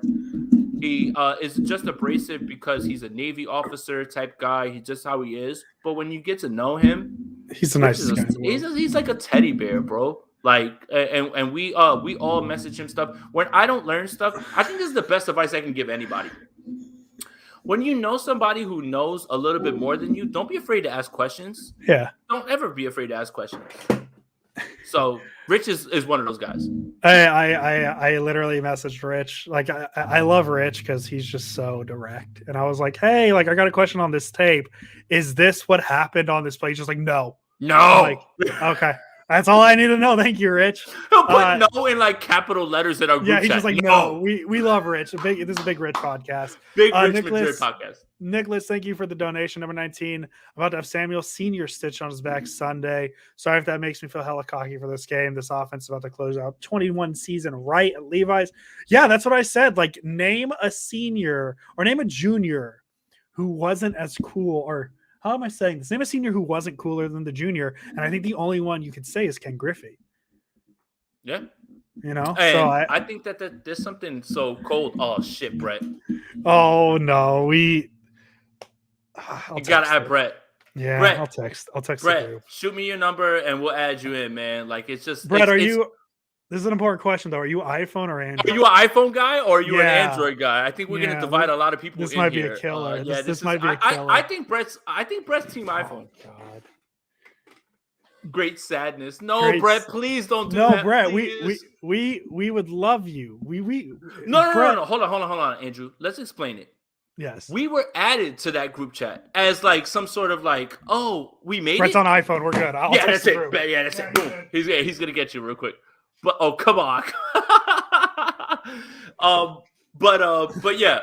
He is just abrasive because he's a Navy officer type guy. He's just how he is. But when you get to know him, he's the nicest guy. He's like a teddy bear, bro. Like, and we all message him stuff. When I don't learn stuff, I think this is the best advice I can give anybody. When you know somebody who knows a little bit more than you, don't be afraid to ask questions. Yeah. Don't ever be afraid to ask questions. So Rich is one of those guys. I literally messaged Rich. Like I love Rich because he's just so direct. And I was like, hey, like I got a question on this tape. Is this what happened on this play? He's just like, no. I'm like, okay. That's all I need to know. Thank you, Rich. He'll put no in like capital letters in our group Yeah, he's chat. just like, no, we love Rich. This is a big Rich podcast. Big Rich Madrid podcast. Nicholas, thank you for the donation. Number 19. About to have Samuel Sr. stitched on his back Sunday. Sorry if that makes me feel hella cocky for this game. This offense is about to close out 21 season right at Levi's. Yeah, that's what I said. Like, name a senior or name a junior who wasn't as cool, or how am I saying this? Name a senior who wasn't cooler than the junior. And I think the only one you could say is Ken Griffey. Yeah. You know? And so I think that there's something so cold. Oh, shit, Brett. Oh, no. You got to add Brett. Yeah, Brett, I'll text Brett, shoot me your number and we'll add you in, man. Like, it's just. Brett, this is an important question, though. Are you iPhone or Android? Are you an iPhone guy or are you an Android guy? I think we're going to divide a lot of people this in might here. Be a killer. This might be a killer. I think Brett's team iPhone. Oh, God. Great sadness. No, Brett, please don't do that. No, Brett, we would love you. No. Hold on, Andrew. Let's explain it. Yes. We were added to that group chat as like some sort of like, oh, we made Brett's it. on iPhone. We're good. That's it. Yeah, that's it. Boom. He's gonna get you real quick. But oh, come on. But yeah.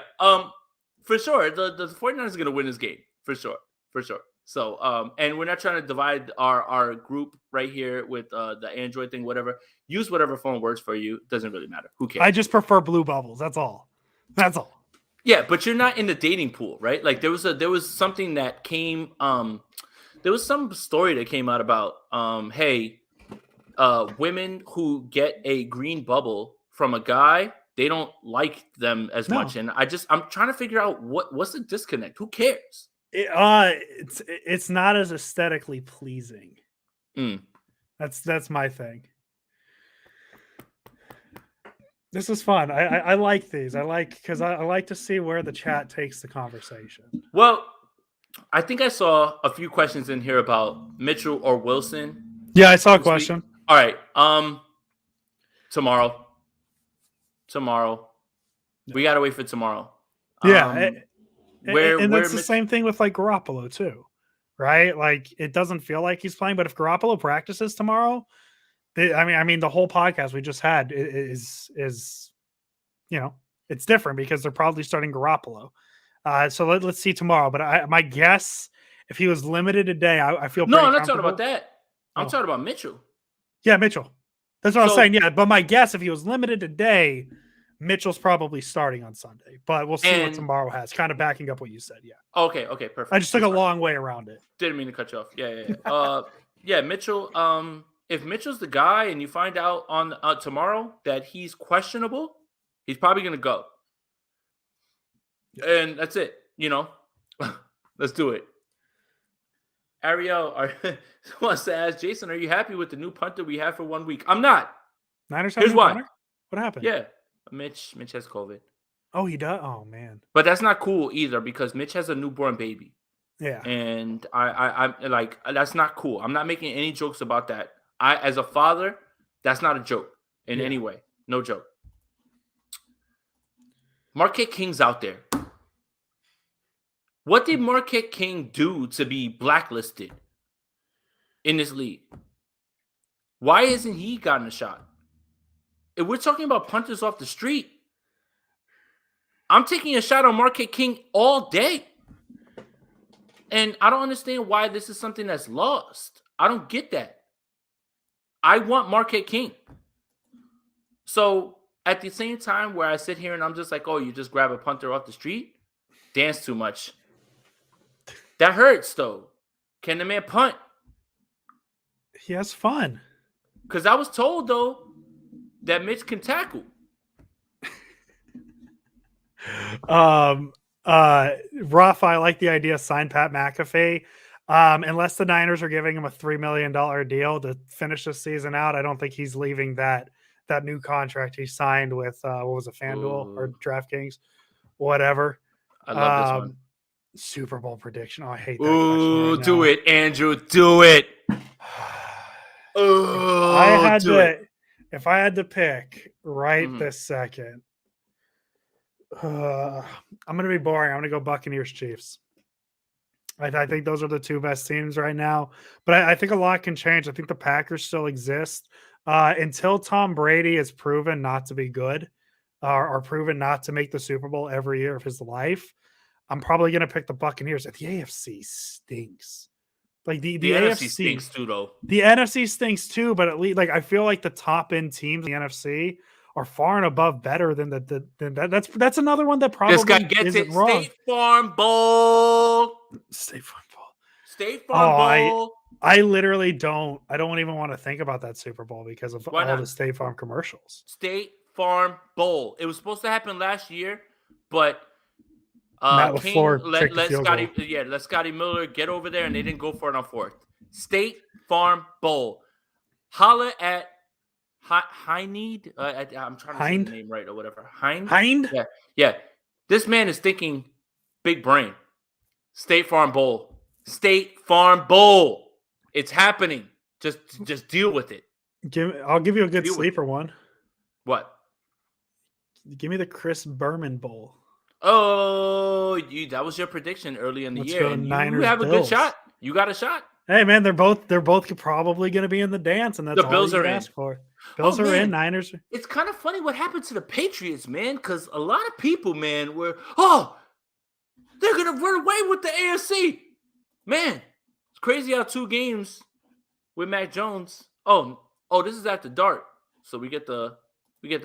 For sure, the 49ers are gonna win this game. For sure. So and we're not trying to divide our group right here with the Android thing, whatever. Use whatever phone works for you. Doesn't really matter. Who cares? I just prefer blue bubbles. That's all. Yeah, but you're not in the dating pool, right? Like there was something that came there was some story that came out about women who get a green bubble from a guy, they don't like them as much. And I'm trying to figure out what's the disconnect. Who cares? It's not as aesthetically pleasing. That's my thing. This is fun. I like these. I like to see where the chat takes the conversation. Well, I think I saw a few questions in here about Mitchell or Wilson. Yeah, I saw a question. All right. Tomorrow. We gotta wait for tomorrow. Yeah. And that's the same thing with like Garoppolo too, right? Like it doesn't feel like he's playing, but if Garoppolo practices tomorrow, I mean, the whole podcast we just had is it's different because they're probably starting Garoppolo. So let's see tomorrow. But my guess, if he was limited today, I feel no. I'm not talking about that. I'm talking about Mitchell. Yeah, Mitchell. That's what I was saying. Yeah, but my guess, if he was limited today, Mitchell's probably starting on Sunday. But we'll see what tomorrow has. Kind of backing up what you said. Yeah. Okay. Perfect. I just took a long way around it. Didn't mean to cut you off. Yeah. Yeah, Mitchell. If Mitchell's the guy and you find out on tomorrow that he's questionable, he's probably going to go. And that's it. Let's do it. Ariel wants to ask Jason, are you happy with the new punter we have for 1 week? I'm not. Niners Here's why. Punter? What happened? Yeah. Mitch has COVID. Oh, he does? Oh, man. But that's not cool either because Mitch has a newborn baby. Yeah. And I'm like, that's not cool. I'm not making any jokes about that. As a father, that's not a joke in any way. No joke. Marquette King's out there. What did Marquette King do to be blacklisted in this league? Why hasn't he gotten a shot? If we're talking about punters off the street, I'm taking a shot on Marquette King all day. And I don't understand why this is something that's lost. I don't get that. I want Marquette King. So at the same time where I sit here and I'm just like, oh, you just grab a punter off the street? Dance too much. That hurts, though. Can the man punt? He has fun. Because I was told, though, that Mitch can tackle. Ruff, I like the idea of sign Pat McAfee. Unless the Niners are giving him a $3 million deal to finish the season out, I don't think he's leaving that new contract he signed with what was it, FanDuel or DraftKings, whatever. I love this one. Super Bowl prediction. Oh, I hate that. Ooh, right do it, Andrew. Do it. If I had to pick this second, I'm going to be boring. I'm going to go Buccaneers Chiefs. I think those are the two best teams right now. But I think a lot can change. I think the Packers still exist until Tom Brady is proven not to be good or proven not to make the Super Bowl every year of his life. I'm probably going to pick the Buccaneers. The AFC stinks. Like the NFC AFC stinks too, though. The NFC stinks too, but at least like I feel like the top end teams in the NFC are far and above better than that. That's another one that probably This guy gets isn't it. wrong. State Farm Bowl. State Farm Bowl. State Farm Bowl. I literally don't. I don't even want to think about that Super Bowl because of all the State Farm commercials. State Farm Bowl. It was supposed to happen last year, but Matt LaFleur let Scotty Miller get over there, and they didn't go for it on fourth. State Farm Bowl. Holla at Hind. I'm trying to say the name right or whatever. Hind. Yeah. This man is thinking big brain. State Farm Bowl. State Farm Bowl. It's happening. Just deal with it. I'll give you a good sleeper one. What? Give me the Chris Berman Bowl. Oh, that was your prediction early in the year. And you have a good shot. You got a shot. Hey man, they're both probably going to be in the dance, and that's the Bills all are you ask for. Bills are in. Niners. It's kind of funny what happened to the Patriots, man, because a lot of people, man, were they're gonna run away with the AFC. Man, it's crazy how 2 games with Mac Jones. Oh, this is after dark, so we get to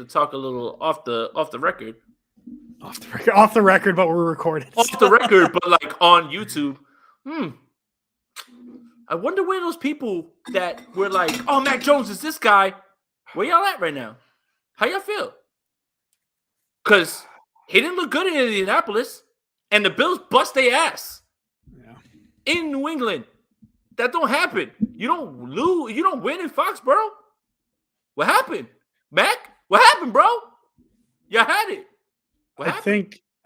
talk a little off the record. Off the record, but we're recorded. Off the record, but like on YouTube. I wonder where those people that were like, "Oh, Mac Jones is this guy." Where y'all at right now? How y'all feel? Because he didn't look good in Indianapolis, and the Bills bust their ass. Yeah. In New England. That don't happen. You don't lose. You don't win in Foxborough. What happened, Mac? What happened, bro? Y'all had it.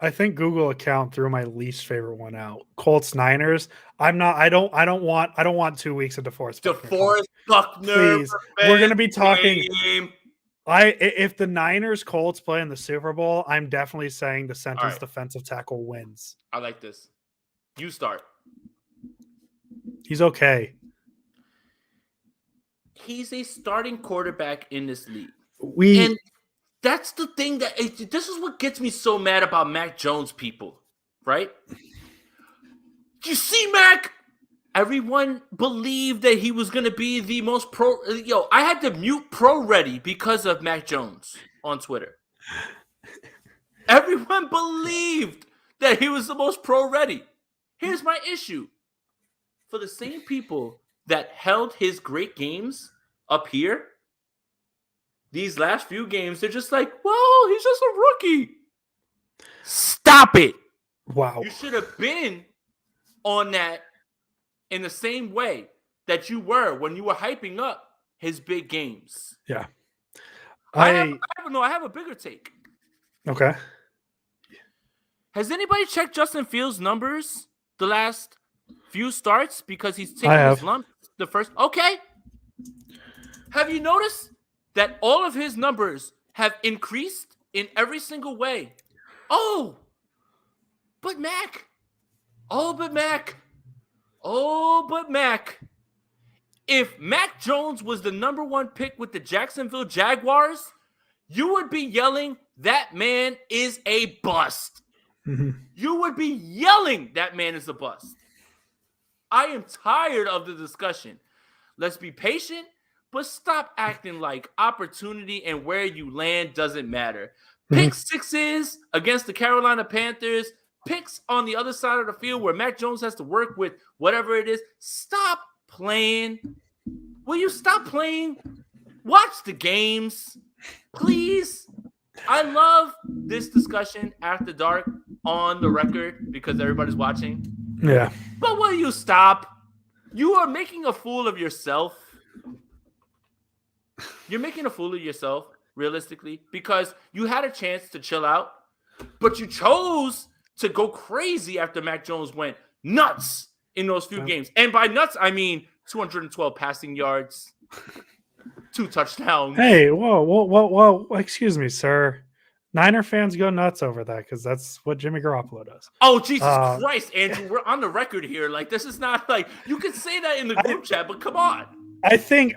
I think Google account threw my least favorite one out. Colts Niners. I don't want 2 weeks of DeForest Buckner. Please. We're going to be talking. If the Niners Colts play in the Super Bowl, I'm definitely saying the Center's defensive tackle wins. I like this. You start. He's okay. He's a starting quarterback in this league. And that's the thing this is what gets me so mad about Mac Jones people, right? You see, Mac, everyone believed that he was going to be the most pro. I had to mute pro ready because of Mac Jones on Twitter. Everyone believed that he was the most pro ready. Here's my issue. For the same people that held his great games up here, these last few games, they're just like, well, he's just a rookie. Stop it. Wow. You should have been on that in the same way that you were when you were hyping up his big games. Yeah. I have a bigger take. Okay. Has anybody checked Justin Fields' numbers the last few starts because he's taking his lump the first? Okay. Have you noticed that all of his numbers have increased in every single way? But Mac. If Mac Jones was the number 1 pick with the Jacksonville Jaguars, you would be yelling, that man is a bust. Mm-hmm. You would be yelling, that man is a bust. I am tired of the discussion. Let's be patient, but stop acting like opportunity and where you land doesn't matter. Pick sixes against the Carolina Panthers, picks on the other side of the field where Mac Jones has to work with whatever it is. Stop playing. Will you stop playing? Watch the games, please. I love this discussion after dark on the record because everybody's watching. Yeah. But will you stop? You are making a fool of yourself. You're making a fool of yourself, realistically, because you had a chance to chill out, but you chose to go crazy after Mac Jones went nuts in those few games. And by nuts, I mean 212 passing yards, 2 touchdowns. Hey, whoa, excuse me, sir. Niner fans go nuts over that because that's what Jimmy Garoppolo does. Oh, Jesus Christ, Andrew. We're on the record here. Like, this is not like you could say that in the group chat, but come on. I think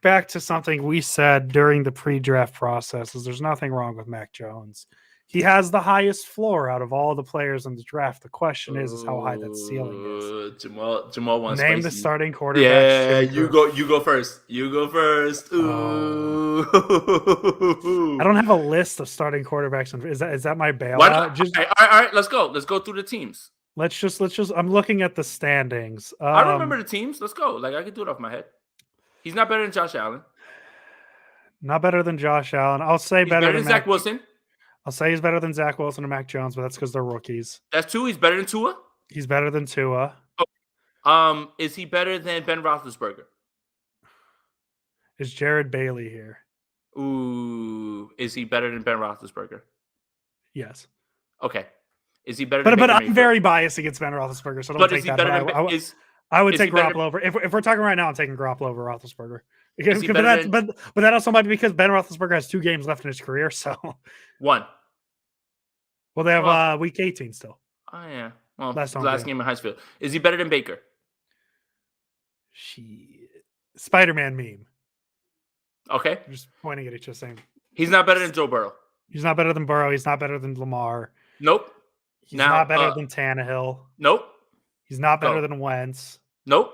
back to something we said during the pre-draft process is there's nothing wrong with Mac Jones. He has the highest floor out of all the players in the draft. The question is how high that ceiling is. Jamal wants Name spicy. the starting quarterback. Yeah, you go first. You go first. Ooh. I don't have a list of starting quarterbacks. Is that my bailout? Why not? All right, let's go. Let's go through the teams. Let's just. I'm looking at the standings. I remember the teams. Let's go. Like I can do it off my head. He's not better than Josh Allen. Not better than Josh Allen. I'll say He's better than Zach Wilson. Wilson. I'll say he's better than Zach Wilson and Mac Jones, but that's because they're rookies. That's two. He's better than Tua. He's better than Tua. Oh. Is he better than Ben Roethlisberger? Is Jared Bailey here? Ooh, is he better than Ben Roethlisberger? Yes. Okay. Is he better? But I'm very biased against Ben Roethlisberger, so don't take that. I would take Garoppolo over. If we're talking right now, I'm taking Garoppolo over Roethlisberger. But that also might be because Ben Roethlisberger has 2 games left in his career. So 1. Well, they have week 18 still. Oh yeah. Well, last game in high school. Is he better than Baker? Spider-Man meme. Okay. I'm just pointing at each other saying he's not better than Joe Burrow. He's not better than Burrow. He's not better than Lamar. Nope. He's not better than Tannehill. Nope. He's not better than Wentz. Nope.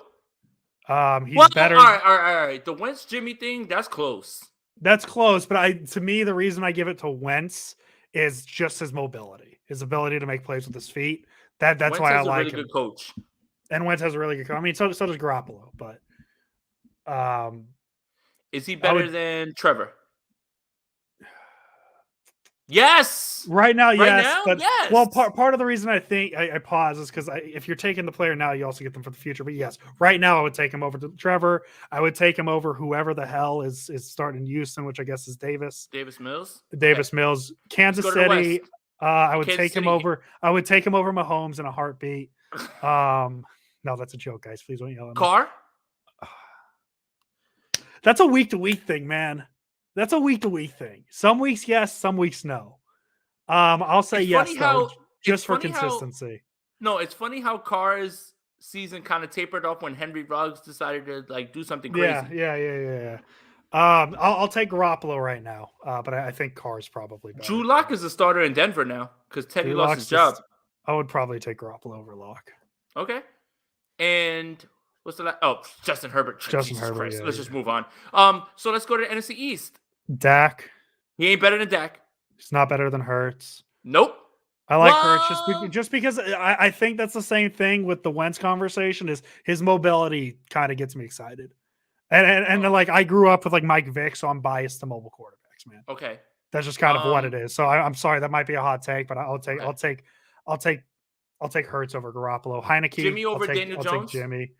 He's better. All right. The Wentz Jimmy thing, that's close. That's close, but to me, the reason I give it to Wentz is just his mobility, his ability to make plays with his feet. That's Wentz why I like him. like Really him. Good coach. And Wentz has a really good coach. I mean, so does Garoppolo, but is he better than Trevor? Yes. Right now, yes. But yes. Well, part of the reason I think I pause is because if you're taking the player now, you also get them for the future. But yes, right now I would take him over to Trevor. I would take him over whoever the hell is starting in Houston, which I guess is Davis. Davis Mills. Mills. Kansas City. I would take him over. I would take him over Mahomes in a heartbeat. No, that's a joke, guys. Please don't yell at me. Carr. That's a week-to-week thing, man. That's a week-to-week thing. Some weeks, yes. Some weeks, no. I'll say yes, though, just for consistency. It's funny how Carr's season kind of tapered off when Henry Ruggs decided to do something crazy. Yeah. I'll take Garoppolo right now, but I think Carr's probably better. Drew Lock is a starter in Denver now because Teddy lost his job. I would probably take Garoppolo over Lock. Okay. And what's the last? Oh, Justin Herbert. Justin Herbert. Yeah, let's just move on. So let's go to the NFC East. Dak. He ain't better than Dak. He's not better than Hurts. Nope. I like Hurts just because I think that's the same thing with the Wentz conversation is his mobility kind of gets me excited. And like I grew up with like Mike Vick, so I'm biased to mobile quarterbacks, man. Okay. That's just kind of what it is. So I'm sorry, that might be a hot take, but I'll take Hurts over Garoppolo. Heineke. Jimmy over Daniel Jones. I'll take Jimmy.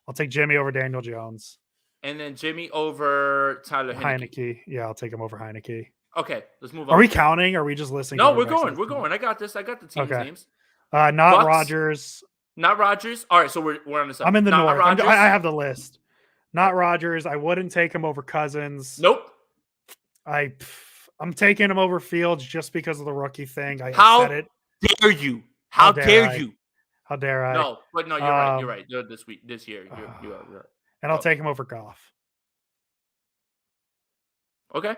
I'll take Jimmy over Daniel Jones. And then Jimmy over Tyler Heineke. Yeah, I'll take him over Heineke. Okay, let's move on. Are we counting? Or are we just listening? No, we're going. We're going. I got this. I got the team's names. Not Rodgers. Not Rodgers. All right, so we're on the side. I'm in the north. I have the list. Not Rodgers. I wouldn't take him over Cousins. Nope. I'm taking him over Fields just because of the rookie thing. How said it. Dare you? How dare you? How dare I? No, but no, you're right. You're right. This year, you're right. And I'll take him over Goff. Okay.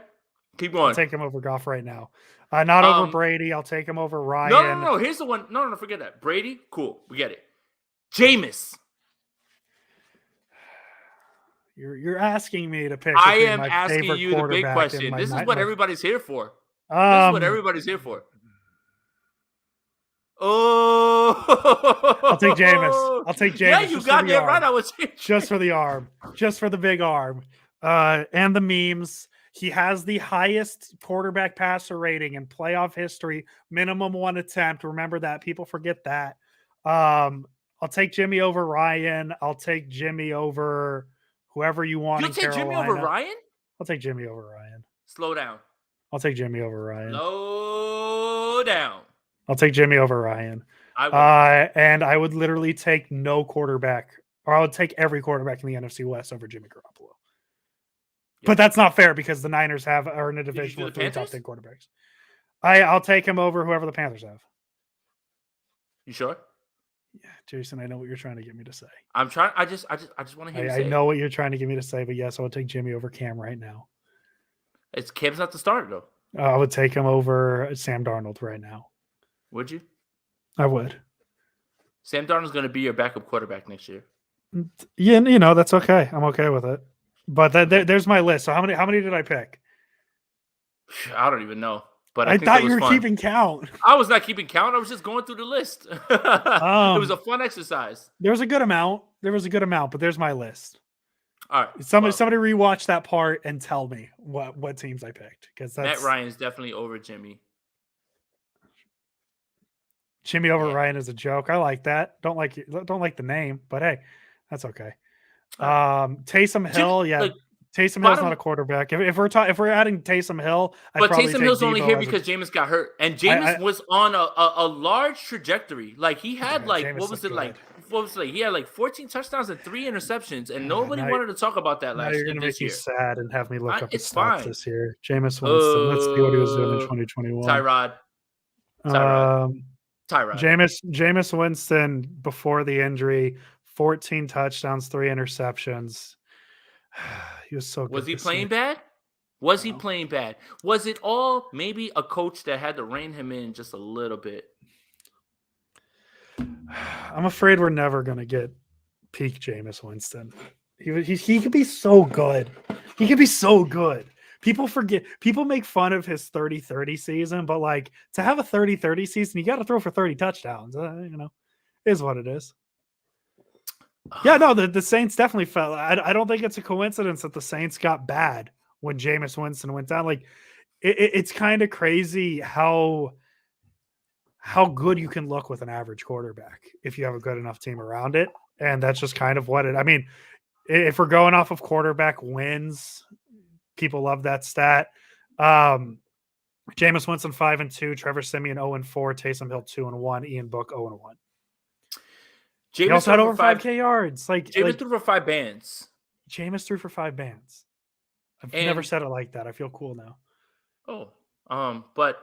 Keep going. I'll take him over Goff right now. Not over Brady. I'll take him over Ryan. No. Here's the one. No, forget that. Brady, cool. We get it. Jameis. You're asking me to pick. I am asking you the big question. This is what everybody's here for. This is what everybody's here for. Oh, I'll take Jameis. Yeah, you got that right. I was just for the arm, just for the big arm, and the memes. He has the highest quarterback passer rating in playoff history, minimum 1 attempt. Remember that. People forget that. I'll take Jimmy over Ryan. I'll take Jimmy over whoever you want. You'll take Jimmy over Ryan? I'll take Jimmy over Ryan. Slow down. I'll take Jimmy over Ryan. Slow down. I'll take Jimmy over Ryan. And I would literally take no quarterback, or I would take every quarterback in the NFC West over Jimmy Garoppolo. But that's not fair because the Niners are in a you division do with the 3 top Panthers? 10 quarterbacks. I'll take him over whoever the Panthers have. You sure? Yeah, Jason, I know what you're trying to get me to say. I'm trying. I just want to hear you I say know what you're trying to get me to say, but yes, I would take Jimmy over Cam right now. It's Cam's not the starter though. I would take him over Sam Darnold right now. Would you? I would. Sam Darnold's going to be your backup quarterback next year. Yeah, that's okay. I'm okay with it. But there's my list. So how many did I pick? I don't even know. But I think thought it was you were fun. keeping count. I was not keeping count. I was just going through the list. It was a fun exercise. There was a good amount. But there's my list. All right. Somebody rewatch that part and tell me what teams I picked, because Matt Ryan's definitely over Jimmy. Jimmy over Ryan is a joke. I like that. Don't like the name, but hey, that's okay. Taysom Hill, Taysom Hill's not a quarterback. If we're adding Taysom Hill, but Taysom Hill's only here because Jameis got hurt, and Jameis was on a large trajectory. Like he had what was it? He had 14 touchdowns and 3 interceptions, and nobody wanted to talk about that last year. You're gonna make me sad and have me look up his stats fine. this year. Jameis Winston. Let's see what he was doing in 2021. Tyrod. Jameis Winston before the injury, 14 touchdowns, 3 interceptions. He was so good. Was he playing bad? Was he playing bad? Was it all maybe a coach that had to rein him in just a little bit? I'm afraid we're never going to get peak Jameis Winston. He could be so good. He could be so good. People forget. People make fun of his 30-30 season, but to have a 30-30 season, you got to throw for 30 touchdowns. Is what it is. Yeah, no, the Saints definitely fell. I don't think it's a coincidence that the Saints got bad when Jameis Winston went down. It's kind of crazy how good you can look with an average quarterback if you have a good enough team around it. And that's just kind of what it. I mean, if we're going off of quarterback wins, people love that stat. Jameis Winston 5-2, Trevor Siemian 0-4, Taysom Hill 2-1, Ian Book 0-1. He also had over 5K yards. Jameis threw for 5 bands. Jameis threw for 5 bands. I've never said it like that. I feel cool now. But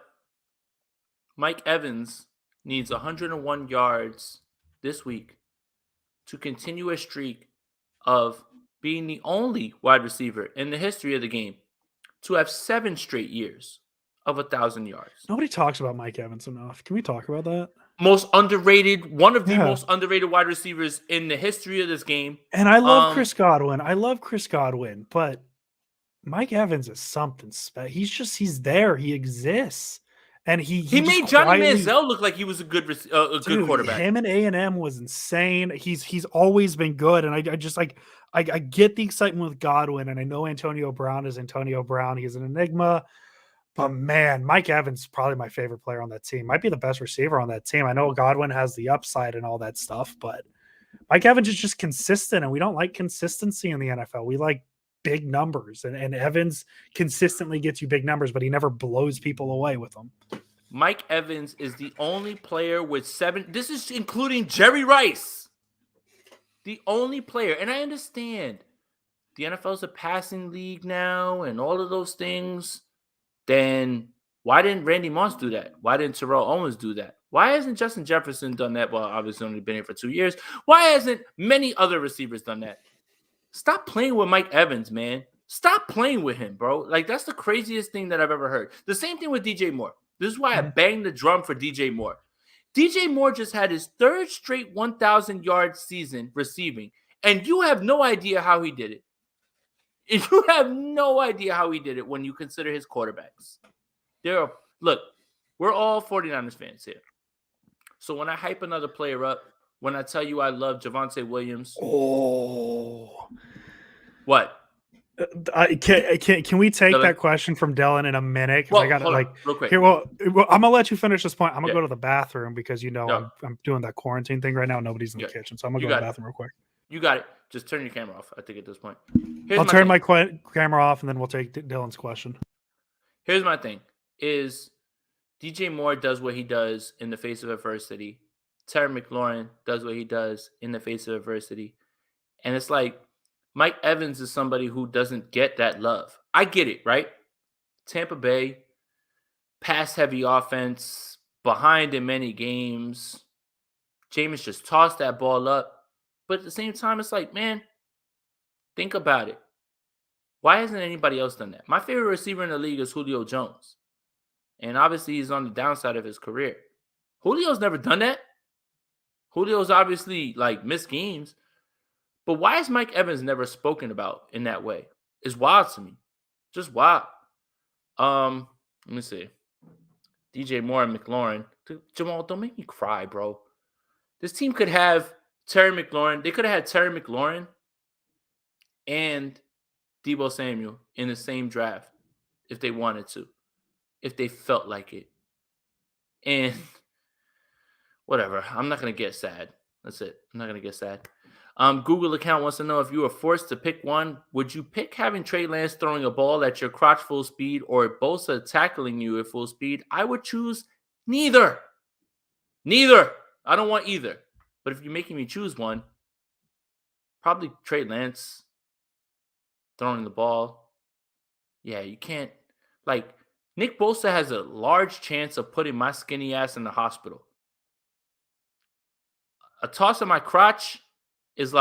Mike Evans needs 101 yards this week to continue a streak of being the only wide receiver in the history of the game to have 7 straight years of 1,000 yards. Nobody talks about Mike Evans enough. Can we talk about that? Most underrated, one of the most underrated wide receivers in the history of this game. And I love Chris Godwin. But Mike Evans is something special. He's there. He exists. And he made Johnny Manziel look like he was a good good quarterback. Him and A&M was insane. He's always been good. And I just I get the excitement with Godwin. And I know Antonio Brown is Antonio Brown. He's an enigma. But man, Mike Evans is probably my favorite player on that team. Might be the best receiver on that team. I know Godwin has the upside and all that stuff, but Mike Evans is just consistent, and we don't like consistency in the NFL. We like big numbers, and Evans consistently gets you big numbers, but he never blows people away with them. Mike Evans is the only player with 7. This is including Jerry Rice. The only player, and I understand the NFL is a passing league now and all of those things. Then why didn't Randy Moss do that? Why didn't Terrell Owens do that? Why hasn't Justin Jefferson done that? Well, obviously only been here for 2 years. Why hasn't many other receivers done that? Stop playing with Mike Evans, man. Stop playing with him, bro. That's the craziest thing that I've ever heard. The same thing with DJ Moore. This is why I banged the drum for DJ Moore. DJ Moore just had his 3rd straight 1,000-yard season receiving, and you have no idea how he did it. You have no idea how he did it when you consider his quarterbacks. Look, we're all 49ers fans here. So when I hype another player up, when I tell you I love Javonte Williams. Oh. What? Can we take that question from Dylan in a minute? Because I got it real quick. Here, well, I'm gonna let you finish this point. I'm gonna go to the bathroom because I'm doing that quarantine thing right now. Nobody's in the kitchen, so I'm gonna go to the bathroom real quick. You got it. Just turn your camera off, I think, at this point. I'll turn my camera off, and then we'll take Dylan's question. Here's my thing. Is DJ Moore does what he does in the face of adversity. Terry McLaurin does what he does in the face of adversity. And it's like Mike Evans is somebody who doesn't get that love. I get it, right? Tampa Bay, pass-heavy offense, behind in many games. Jameis just tossed that ball up. But at the same time, it's like, man, think about it. Why hasn't anybody else done that? My favorite receiver in the league is Julio Jones. And obviously, he's on the downside of his career. Julio's never done that. Julio's obviously, missed games. But why is Mike Evans never spoken about in that way? It's wild to me. Just wild. Let me see. DJ Moore and McLaurin. Jamal, don't make me cry, bro. This team could have Terry McLaurin. They could have had Terry McLaurin and Deebo Samuel in the same draft if they wanted to, if they felt like it. And whatever. I'm not going to get sad. That's it. I'm not going to get sad. Google account wants to know if you were forced to pick one, would you pick having Trey Lance throwing a ball at your crotch full speed or Bosa tackling you at full speed? I would choose neither. Neither. I don't want either. But if you're making me choose one, probably Trey Lance throwing the ball. Yeah, you can't. Nick Bosa has a large chance of putting my skinny ass in the hospital. A toss of my crotch is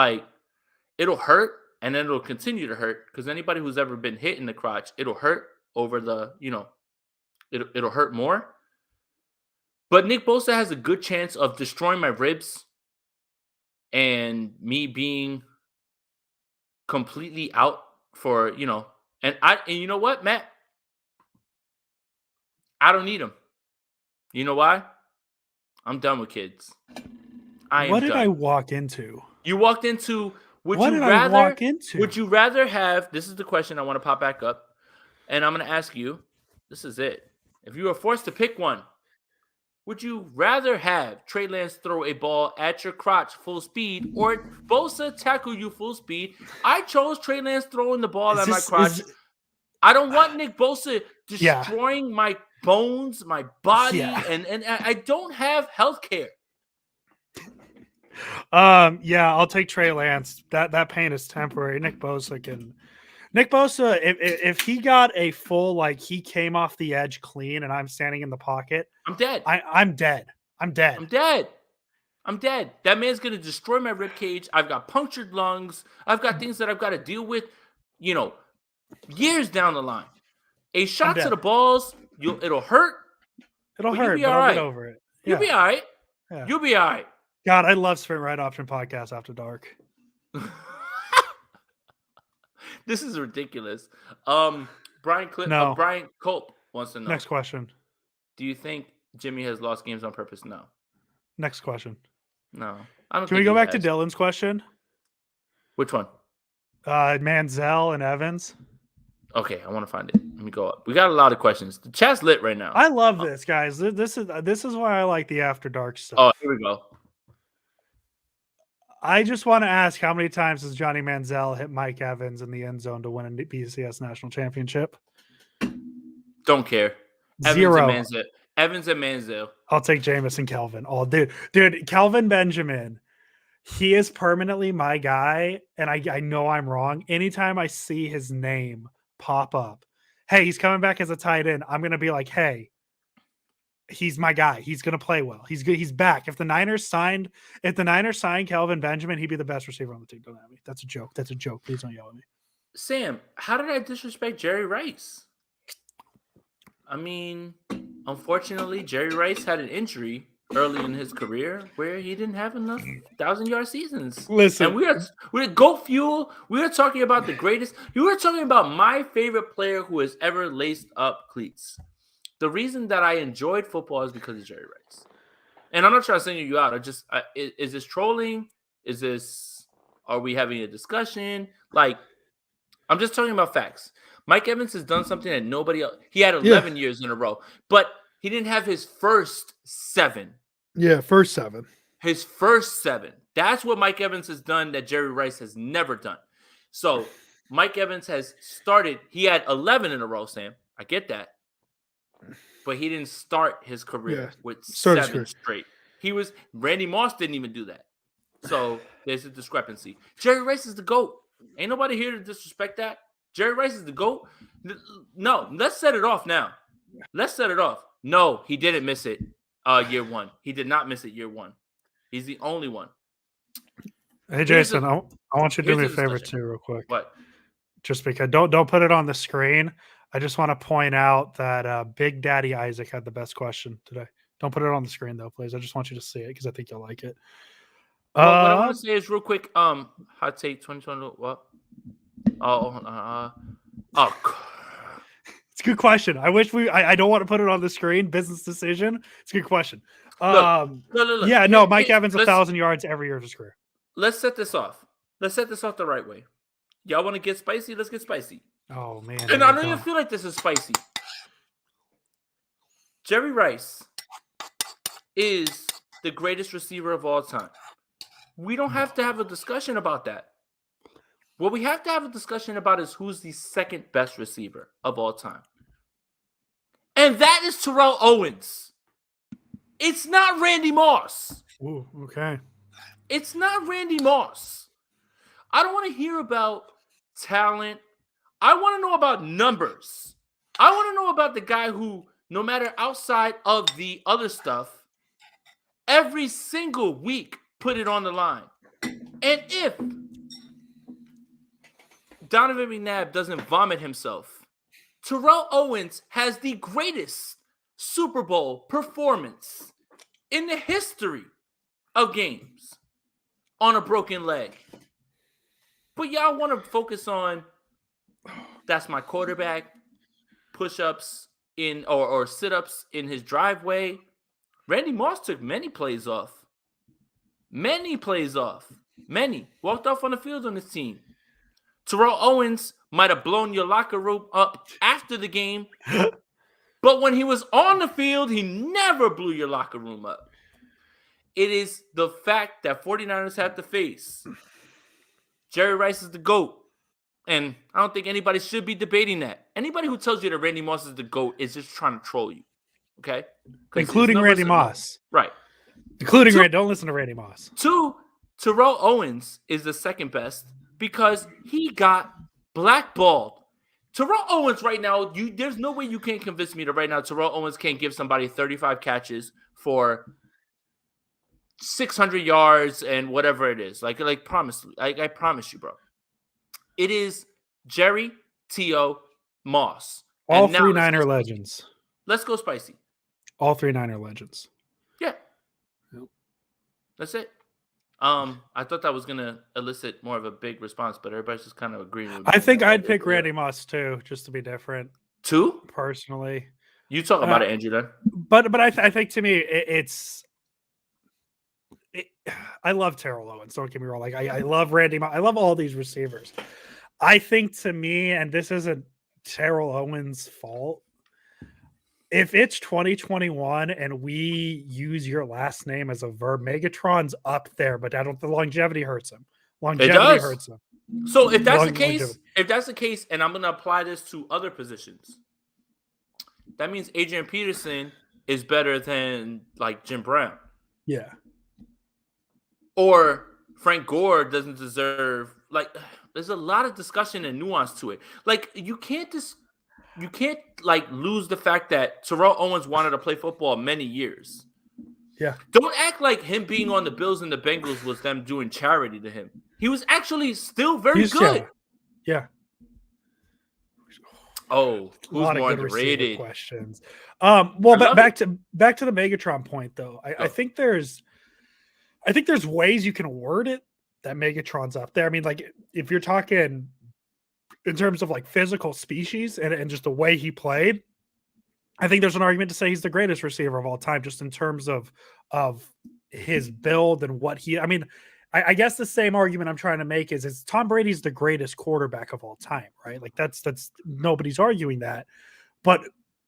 it'll hurt and then it'll continue to hurt because anybody who's ever been hit in the crotch, it'll hurt over the, it'll hurt more. But Nick Bosa has a good chance of destroying my ribs and me being completely out for, and you know what, Matt? I don't need him. You know why? I'm done with kids. What did I walk into? You walked into. Would what you did rather? I walk into? Would you rather have? This is the question I want to pop back up, and I'm going to ask you. This is it. If you were forced to pick one, would you rather have Trey Lance throw a ball at your crotch full speed or Bosa tackle you full speed? I chose Trey Lance throwing the ball at my crotch. I don't want Nick Bosa destroying my bones, my body, and I don't have health care. I'll take Trey Lance. That pain is temporary. Nick Bosa, if he got a full, he came off the edge clean and I'm standing in the pocket, I'm dead. I'm dead. I'm dead. That man's going to destroy my rib cage. I've got punctured lungs. I've got things that I've got to deal with, years down the line. A shot to the balls, it'll hurt. It'll hurt, but I'll get over it. You'll be all right. Yeah. You'll be all right. God, I love Sprint Right Option Podcast After Dark. This is ridiculous. Brian Culp wants to know. Next question. Do you think Jimmy has lost games on purpose? No. Next question. No. I don't. Can we go back to Dylan's question? Which one? Manziel and Evans. Okay, I want to find it. Let me go up. We got a lot of questions. The chat's lit right now. I love this, guys. This is why I like the After Dark stuff. Oh, here we go. I just want to ask, how many times has Johnny Manziel hit Mike Evans in the end zone to win a BCS national championship? Don't care. 0. Evans and Manziel. I'll take Jameis and Kelvin. Oh, dude, Kelvin Benjamin. He is permanently my guy, and I know I'm wrong. Anytime I see his name pop up, hey, he's coming back as a tight end, I'm gonna be like, hey, he's my guy. He's gonna play well. He's good. He's back. If the Niners signed Kelvin Benjamin, he'd be the best receiver on the team. Don't at me. That's a joke. Please don't yell at me. Sam, how did I disrespect Jerry Rice? I mean, unfortunately, Jerry Rice had an injury early in his career where he didn't have enough 1,000-yard seasons. Listen, and we're Goat Fuel. We are talking about the greatest. You were talking about my favorite player who has ever laced up cleats. The reason that I enjoyed football is because of Jerry Rice. And I'm not trying to send you out. Is this trolling? Are we having a discussion? I'm just talking about facts. Mike Evans has done something that nobody else. He had 11 years in a row, but he didn't have his first 7. Yeah, first 7. His first 7. That's what Mike Evans has done that Jerry Rice has never done. So Mike Evans has started. He had 11 in a row, Sam. I get that. But he didn't start his career with 7 straight. Randy Moss didn't even do that. So there's a discrepancy. Jerry Rice is the GOAT. Ain't nobody here to disrespect that. Jerry Rice is the GOAT. No, let's set it off now. Let's set it off. No, he didn't miss it year one. He did not miss it year one. He's the only one. Hey, Jason, I want you to do me a favor too, real quick. What? Just because don't put it on the screen. I just want to point out that Big Daddy Isaac had the best question today. Don't put it on the screen though, please. I just want you to see it because I think you'll like it. Well, what I want to say is real quick. Hot take 2020. What? It's a good question. I wish I don't want to put it on the screen. Business decision. It's a good question. Look. Yeah, no. Mike Evans 1,000 yards every year of his career. Let's set this off. Let's set this off the right way. Y'all want to get spicy? Let's get spicy. Oh man! And I don't even feel like this is spicy. Jerry Rice is the greatest receiver of all time. We don't have to have a discussion about that. What we have to have a discussion about is who's the second best receiver of all time. And that is Terrell Owens. It's not Randy Moss. Ooh, okay. It's not Randy Moss. I don't want to hear about talent. I want to know about numbers. I want to know about the guy who, no matter outside of the other stuff, every single week put it on the line. And if Donovan McNabb doesn't vomit himself, Terrell Owens has the greatest Super Bowl performance in the history of games on a broken leg. But y'all want to focus on that's my quarterback, push-ups in or sit-ups in his driveway. Randy Moss took many plays off. Many plays off. Many. Walked off on the field on his team. Terrell Owens might have blown your locker room up after the game, but when he was on the field, he never blew your locker room up. It is the fact that 49ers have to face. Jerry Rice is the GOAT, and I don't think anybody should be debating that. Anybody who tells you that Randy Moss is the GOAT is just trying to troll you, okay? Including Randy Moss. Right. Including Randy. Don't listen to Randy Moss. Terrell Owens is the second best because he got blackballed. Terrell Owens right now, there's no way you can't convince me that right now Terrell Owens can't give somebody 35 catches for 600 yards and whatever it is. Promise. I promise you, bro. It is Jerry, T.O., Moss. All three Niner legends. Let's go spicy. All three Niner legends. Yeah. Yep. That's it. I thought that was gonna elicit more of a big response, but everybody's just kind of agreeing with me. I think I'd pick Randy Moss too, just to be different. Two? Personally. You talk about it, Andrew, then. But I think to me I love Terrell Owens. Don't get me wrong. I love Randy Moss. I love all these receivers. I think to me, and this isn't Terrell Owens' fault, if it's 2021 and we use your last name as a verb, Megatron's up there, but I don't. The longevity hurts him. Longevity hurts him. So if that's the case, and I'm going to apply this to other positions, that means Adrian Peterson is better than like Jim Brown. Yeah. Or Frank Gore doesn't deserve. Like, there's a lot of discussion and nuance to it. Like, you can't like lose the fact that Terrell Owens wanted to play football many years. Yeah. Don't act like him being on the Bills and the Bengals was them doing charity to him. He was actually still very good. Yeah. Oh, who's more underrated? Questions. Well, back to the Megatron point though. I think there's ways you can word it that Megatron's up there. I mean, like if you're talking in terms of like physical species and just the way he played, I think there's an argument to say he's the greatest receiver of all time, just in terms of his build and what he. I mean, I guess the same argument I'm trying to make is Tom Brady's the greatest quarterback of all time, right? Like that's nobody's arguing that, but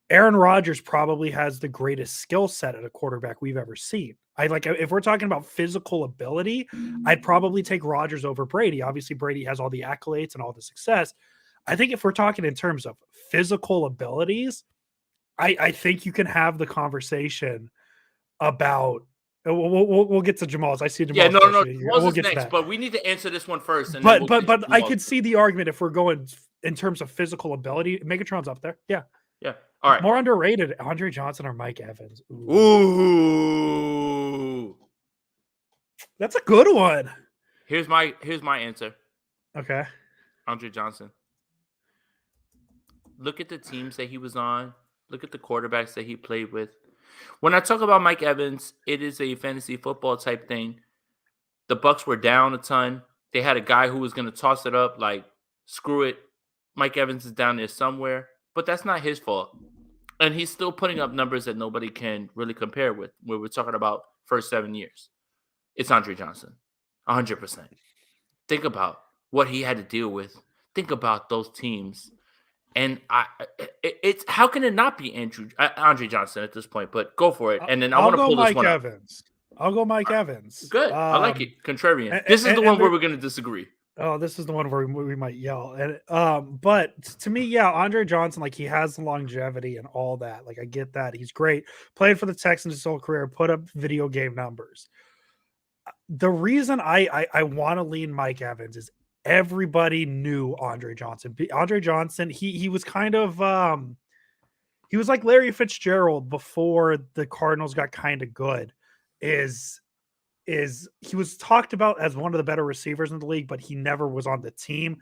Aaron Rodgers probably has the greatest skill set at a quarterback we've ever seen. If we're talking about physical ability, I'd probably take Rodgers over Brady. Obviously, Brady has all the accolades and all the success. I think if we're talking in terms of physical abilities, I think you can have the conversation about We'll get to Jamal's. I see Jamal's. Yeah, no. question here. Jamal's We'll is get to next, that. but we need to answer this one first. And then But we'll get to I Jamal's. could see the argument if we're going in terms of physical ability. Megatron's up there. Yeah. Yeah. All right. More underrated, Andre Johnson or Mike Evans. Ooh. That's a good one. Here's my answer. Okay. Andre Johnson. Look at the teams that he was on. Look at the quarterbacks that he played with. When I talk about Mike Evans, it is a fantasy football type thing. The Bucs were down a ton. They had a guy who was going to toss it up like, screw it. Mike Evans is down there somewhere. But that's not his fault. And he's still putting up numbers that nobody can really compare with when we're talking about first 7 years. It's Andre Johnson. 100%. Think about what he had to deal with. Think about those teams. And it's how can it not be Andre Johnson at this point? But go for it. And then I want to pull this one up. I'll go Mike Evans. Good. I like it. Contrarian. This is the one where we're going to disagree. Oh, this is the one where we might yell. And but to me, yeah, Andre Johnson, like he has the longevity and all that. Like I get that. He's great. Played for the Texans his whole career, put up video game numbers. The reason I want to lean Mike Evans is everybody knew Andre Johnson. Andre Johnson, he was kind of he was like Larry Fitzgerald before the Cardinals got kind of good. Is he was talked about as one of the better receivers in the league, but he never was on the team.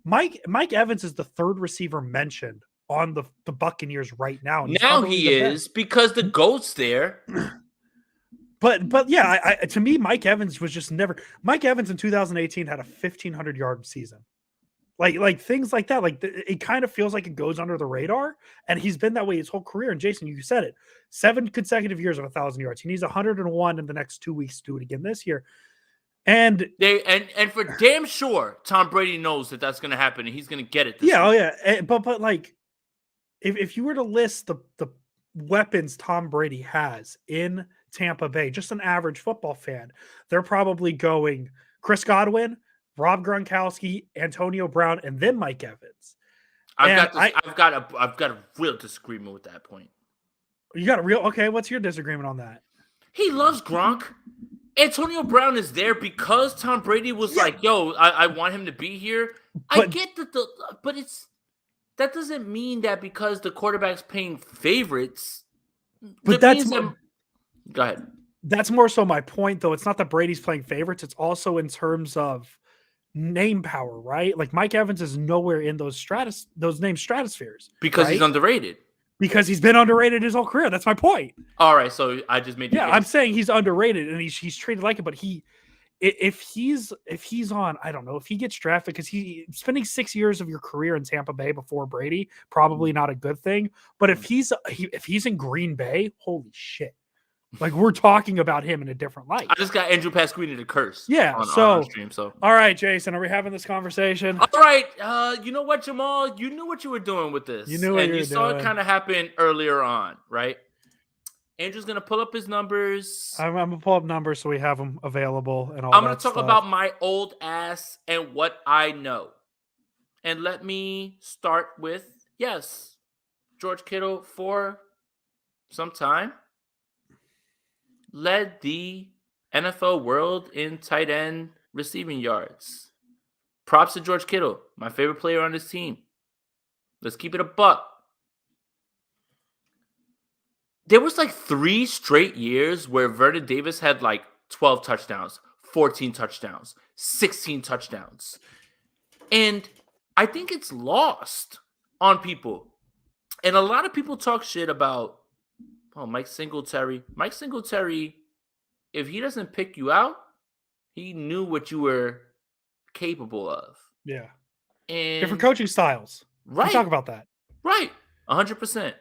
Mike Evans is the third receiver mentioned on the Buccaneers right now. Now he is because the GOAT's there. But yeah, to me, Mike Evans was just never. Mike Evans in 2018 had a 1,500-yard season, like things like that. Like it kind of feels like it goes under the radar, and he's been that way his whole career. And Jason, you said it, 7 consecutive years of 1,000 yards. He needs 101 in the next 2 weeks to do it again this year. And for damn sure, Tom Brady knows that that's going to happen, and he's going to get it. Yeah, oh yeah. But like, if you were to list the weapons Tom Brady has in Tampa Bay, just an average football fan, they're probably going Chris Godwin, Rob Gronkowski, Antonio Brown, and then Mike Evans. I've got a real disagreement with that point. You got a real okay? What's your disagreement on that? He loves Gronk. Antonio Brown is there because Tom Brady was like, "Yo, I want him to be here." I get that, but that doesn't mean that because the quarterback's paying favorites. But Go ahead. That's more so my point, though. It's not that Brady's playing favorites. It's also in terms of name power, right? Like Mike Evans is nowhere in those name stratospheres. Because he's underrated. Because he's been underrated his whole career. That's my point. All right, so I just made you I'm saying he's underrated and he's treated like it, but if he's on, I don't know, if he gets drafted, because he spending 6 years of your career in Tampa Bay before Brady, probably not a good thing. But if he's in Green Bay, holy shit. Like we're talking about him in a different light. I just got Andrew Pasquini to curse. Yeah. On stream. So all right, Jason, are we having this conversation? All right. You know what, Jamal? You knew what you were doing with this. You knew what you saw it kind of happen earlier on, right? Andrew's gonna pull up his numbers. I'm gonna pull up numbers so we have them available and all. I'm gonna talk about my old ass and what I know. And let me start with George Kittle for some time led the NFL world in tight end receiving yards. Props to George Kittle, my favorite player on this team. Let's keep it a buck. There was like 3 straight years where Vernon Davis had like 12 touchdowns, 14 touchdowns, 16 touchdowns. And I think it's lost on people. And a lot of people talk shit about Mike Singletary. Mike Singletary, if he doesn't pick you out, he knew what you were capable of. Yeah. And different coaching styles. Right. We'll talk about that. Right. 100%.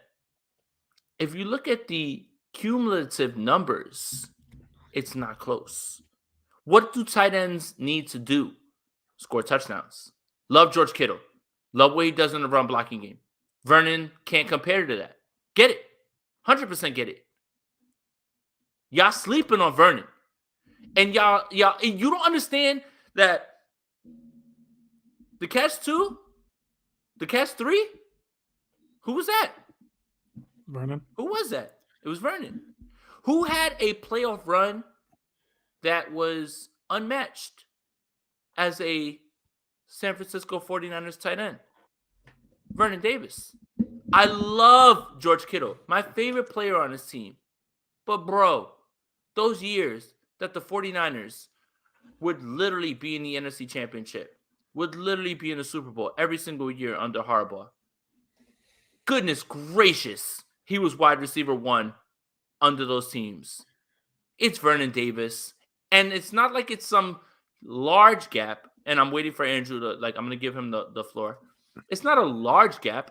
If you look at the cumulative numbers, it's not close. What do tight ends need to do? Score touchdowns. Love George Kittle. Love what he does in the run blocking game. Vernon can't compare to that. Get it. 100% get it. Y'all sleeping on Vernon. And y'all, and you don't understand that the Catch 2, the Catch 3, who was that? Vernon. Who was that? It was Vernon. Who had a playoff run that was unmatched as a San Francisco 49ers tight end? Vernon Davis. I love George Kittle, my favorite player on his team. But, bro, those years that the 49ers would literally be in the NFC Championship, would literally be in the Super Bowl every single year under Harbaugh. Goodness gracious, he was wide receiver 1 under those teams. It's Vernon Davis. And it's not like it's some large gap. And I'm waiting for Andrew to, I'm going to give him the floor. It's not a large gap.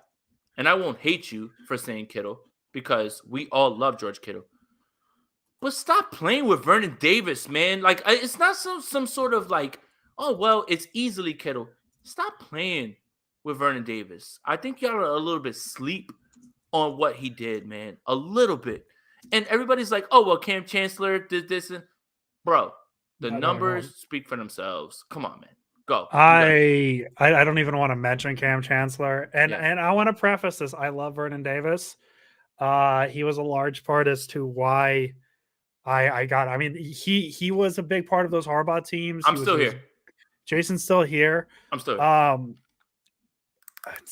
And I won't hate you for saying Kittle because we all love George Kittle. But stop playing with Vernon Davis, man. It's not some sort of it's easily Kittle. Stop playing with Vernon Davis. I think y'all are a little bit sleep on what he did, man. A little bit. And everybody's like, oh, well, Cam Chancellor did this. Bro, the numbers speak for themselves. Come on, man. Go. I don't even want to mention Cam Chancellor. And I want to preface this. I love Vernon Davis. He was a large part as to why he was a big part of those Harbaugh teams. I'm still here. Jason's still here. I'm still here.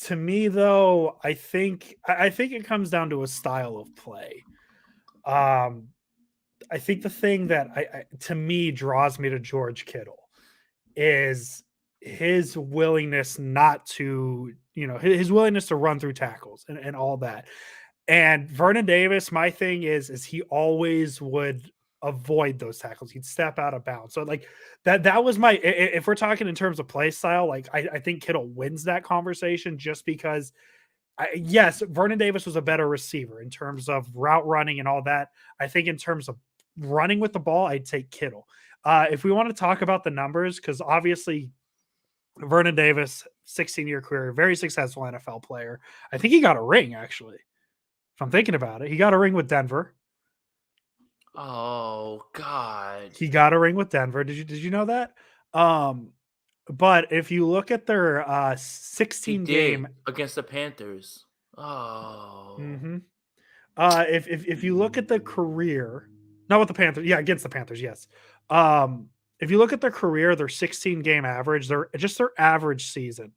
To me, though, I think it comes down to a style of play. I think the thing that to me draws me to George Kittle is his willingness his willingness to run through tackles and all that. And Vernon Davis, my thing is he always would avoid those tackles. He'd step out of bounds. So that was if we're talking in terms of play style, I think Kittle wins that conversation just because yes, Vernon Davis was a better receiver in terms of route running and all that. I think in terms of running with the ball, I'd take Kittle. If we want to talk about the numbers, because obviously Vernon Davis, 16-year career, very successful NFL player. I think he got a ring, actually. If I'm thinking about it, he got a ring with Denver. Oh God, he got a ring with Denver. Did you know that? But if you look at their 16 game against the Panthers, if you look at the career, not with the Panthers, against the Panthers, yes. If you look at their career, their 16 game average, their average season.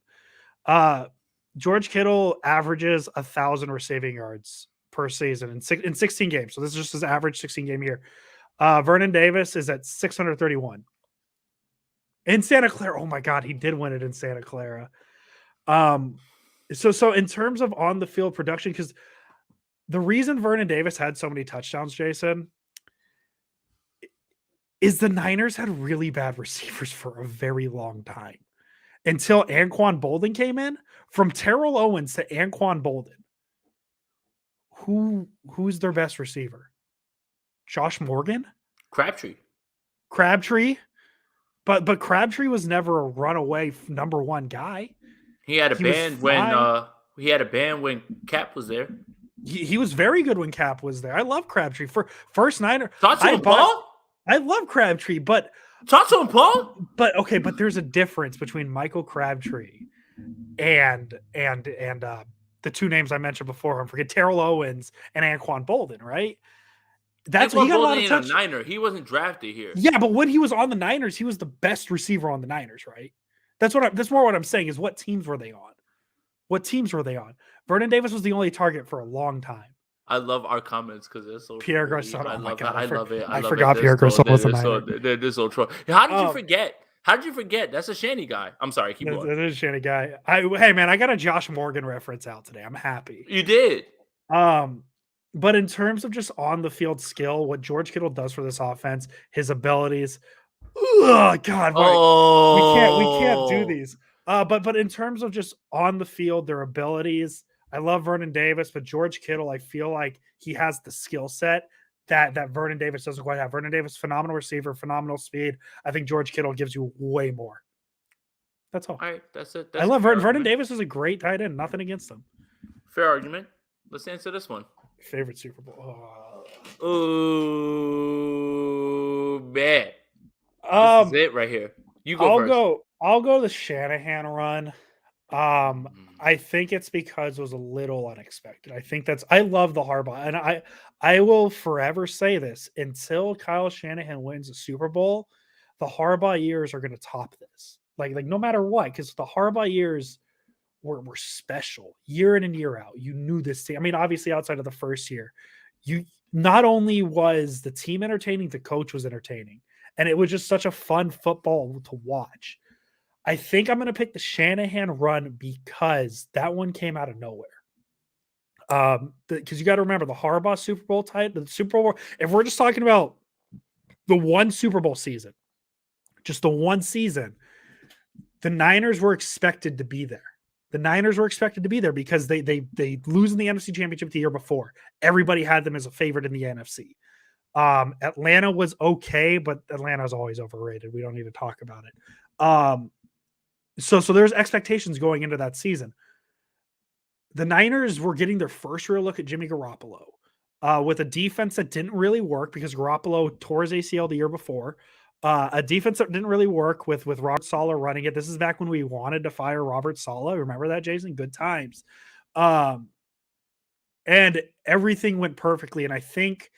George Kittle averages 1,000 receiving yards per season in 16 games. So this is just his average 16 game year. Vernon Davis is at 631 in Santa Clara. Oh my God, he did win it in Santa Clara. So in terms of on the field production, because the reason Vernon Davis had so many touchdowns, Jason, is the Niners had really bad receivers for a very long time until Anquan Bolden came in. From Terrell Owens to Anquan Bolden, who's their best receiver? Josh Morgan? Crabtree. But Crabtree was never a runaway number one guy. He had a band when Cap was there. He was very good when Cap was there. I love Crabtree for first Niner. I love Crabtree, but Tonto and Paul. But okay, but there's a difference between Michael Crabtree and the two names I mentioned before. I forget Terrell Owens and Anquan Bolden, right? That's what he got a lot of touch. Niner. He wasn't drafted here. Yeah, but when he was on the Niners, he was the best receiver on the Niners, right? That's more what I'm saying is what teams were they on? Vernon Davis was the only target for a long time. I love our comments because they're so Pierre Garçon. Oh my God, I love it. I forgot Pierre Garçon was a Niner. They're so troll. How did you forget? How did you forget? That's a Shanny guy. I'm sorry. Keep going. That is a Shanny guy. Hey man, I got a Josh Morgan reference out today. I'm happy. You did. But in terms of just on the field skill, what George Kittle does for this offense, his abilities. Oh God, we can't do these. But in terms of just on the field, their abilities, I love Vernon Davis, but George Kittle, I feel like he has the skill set that Vernon Davis doesn't quite have. Vernon Davis, phenomenal receiver, phenomenal speed. I think George Kittle gives you way more. That's all. All right, that's it. I love Vernon Davis is a great tight end. Nothing against him. Fair argument. Let's answer this one. Favorite Super Bowl. Oh man. This is it right here. You go first. I'll go the Shanahan run. I think it's because it was a little unexpected. I love the Harbaugh, and I will forever say this until Kyle Shanahan wins a Super Bowl, the Harbaugh years are going to top this. Like no matter what, because the Harbaugh years were special year in and year out. You knew this team. I mean, obviously outside of the first year, you not only was the team entertaining, the coach was entertaining, and it was just such a fun football to watch. I think I'm going to pick the Shanahan run because that one came out of nowhere. Because you got to remember the Harbaugh Super Bowl title, the Super Bowl. If we're just talking about the one Super Bowl season, just the one season, the Niners were expected to be there. The Niners were expected to be there because they lose in the NFC Championship the year before. Everybody had them as a favorite in the NFC. Atlanta was okay, but Atlanta is always overrated. We don't need to talk about it. So there's expectations going into that season. The Niners were getting their first real look at Jimmy Garoppolo with a defense that didn't really work because Garoppolo tore his ACL the year before. A defense that didn't really work with Robert Saleh running it. This is back when we wanted to fire Robert Saleh. Remember that, Jason? Good times. And everything went perfectly. And I think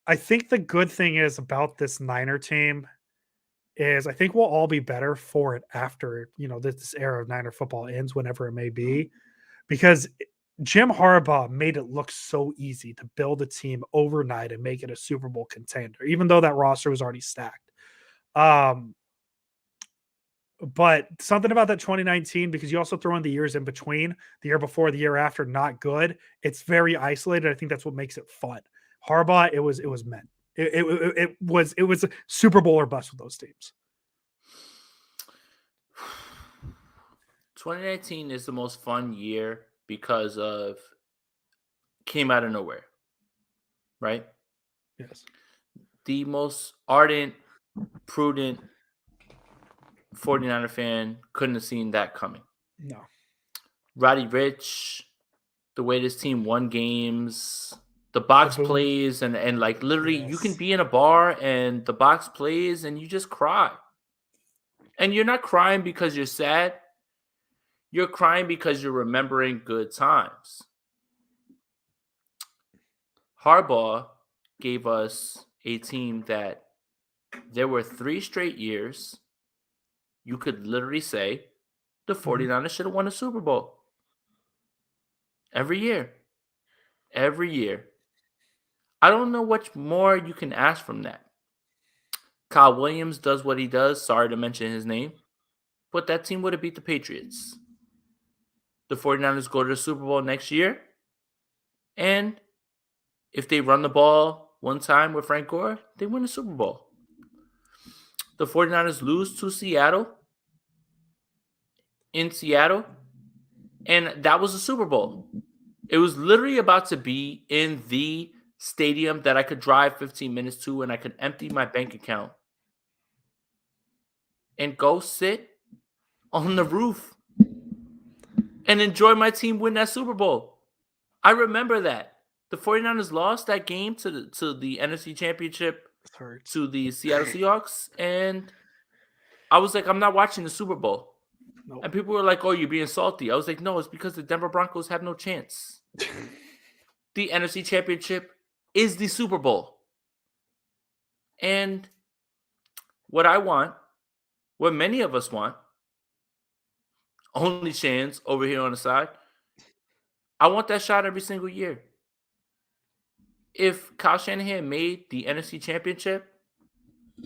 the good thing is about this Niner team is I think we'll all be better for it after, this era of Niner football ends, whenever it may be, because Jim Harbaugh made it look so easy to build a team overnight and make it a Super Bowl contender, even though that roster was already stacked. But something about that 2019, because you also throw in the years in between, the year before, the year after, not good. It's very isolated. I think that's what makes it fun. Harbaugh, it was meant. It was a Super Bowl or bust with those teams. 2019 is the most fun year because of came out of nowhere, right? Yes. The most ardent, prudent 49er fan couldn't have seen that coming. No. Roddy Rich, the way this team won games, the box plays, and like literally you can be in a bar and the box plays and you just cry. And you're not crying because you're sad. You're crying because you're remembering good times. Harbaugh gave us a team that there were 3 straight years you could literally say the 49ers should have won a Super Bowl. Every year. Every year. I don't know what more you can ask from that. Kyle Williams does what he does. Sorry to mention his name. But that team would have beat the Patriots. The 49ers go to the Super Bowl next year. And if they run the ball one time with Frank Gore, they win the Super Bowl. The 49ers lose to Seattle. In Seattle. And that was the Super Bowl. It was literally about to be in the stadium that I could drive 15 minutes to and I could empty my bank account and go sit on the roof and enjoy my team win that Super Bowl. I remember that. The 49ers lost that game to the NFC Championship to the Seattle Seahawks, and I was like, I'm not watching the Super Bowl. Nope. And people were like, oh, you're being salty. I was like, no, it's because the Denver Broncos have no chance. The NFC Championship is the Super Bowl. And what I want, what many of us want, only Shans over here on the side, I want that shot every single year. If Kyle Shanahan made the NFC Championship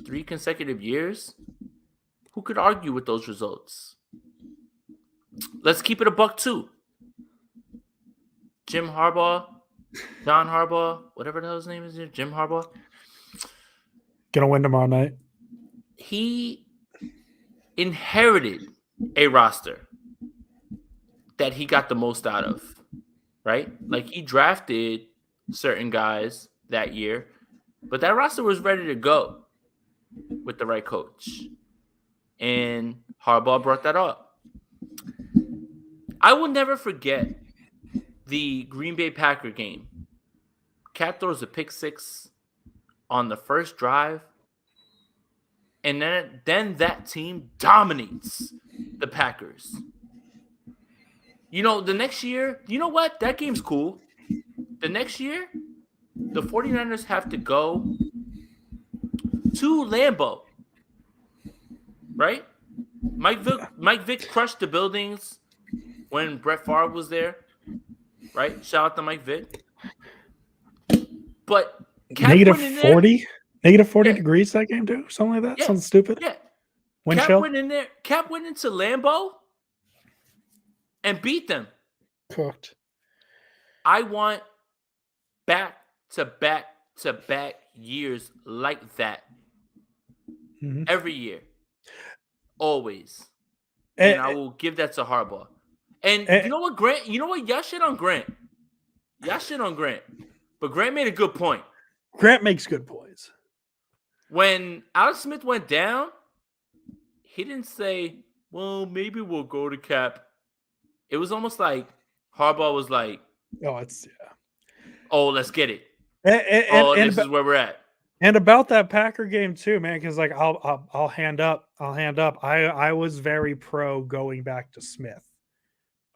3 consecutive years, who could argue with those results? Let's keep it a buck too. Jim Harbaugh, John Harbaugh, whatever the hell his name is here, Jim Harbaugh. Gonna win tomorrow night. He inherited a roster that he got the most out of, right? Like he drafted certain guys that year, but that roster was ready to go with the right coach. And Harbaugh brought that up. I will never forget the Green Bay Packer game. Cat throws a pick 6 on the first drive, and then that team dominates the Packers. The next year, you know what? That game's cool. The next year, the 49ers have to go to Lambeau, right? Mike Vick crushed the buildings when Brett Favre was there, right? Shout out to Mike Vick. But Cap negative went in there. 40, negative 40 Yeah. degrees that game too, something like that. Yeah. Something stupid. Yeah. Wind Cap chill. went in there. Cap went into Lambeau and beat them. Cooked. I want back to back years like that. Mhm. Every year. Always. And I will give that to Harbaugh. And you know what, Grant? You know what? Y'all shit on Grant. But Grant made a good point. Grant makes good points. When Alex Smith went down, he didn't say, well, maybe we'll go to Cap. It was almost like Harbaugh was like, oh, let's get it. This is where we're at. And about that Packer game too, man, because like I'll hand up. I was very pro going back to Smith.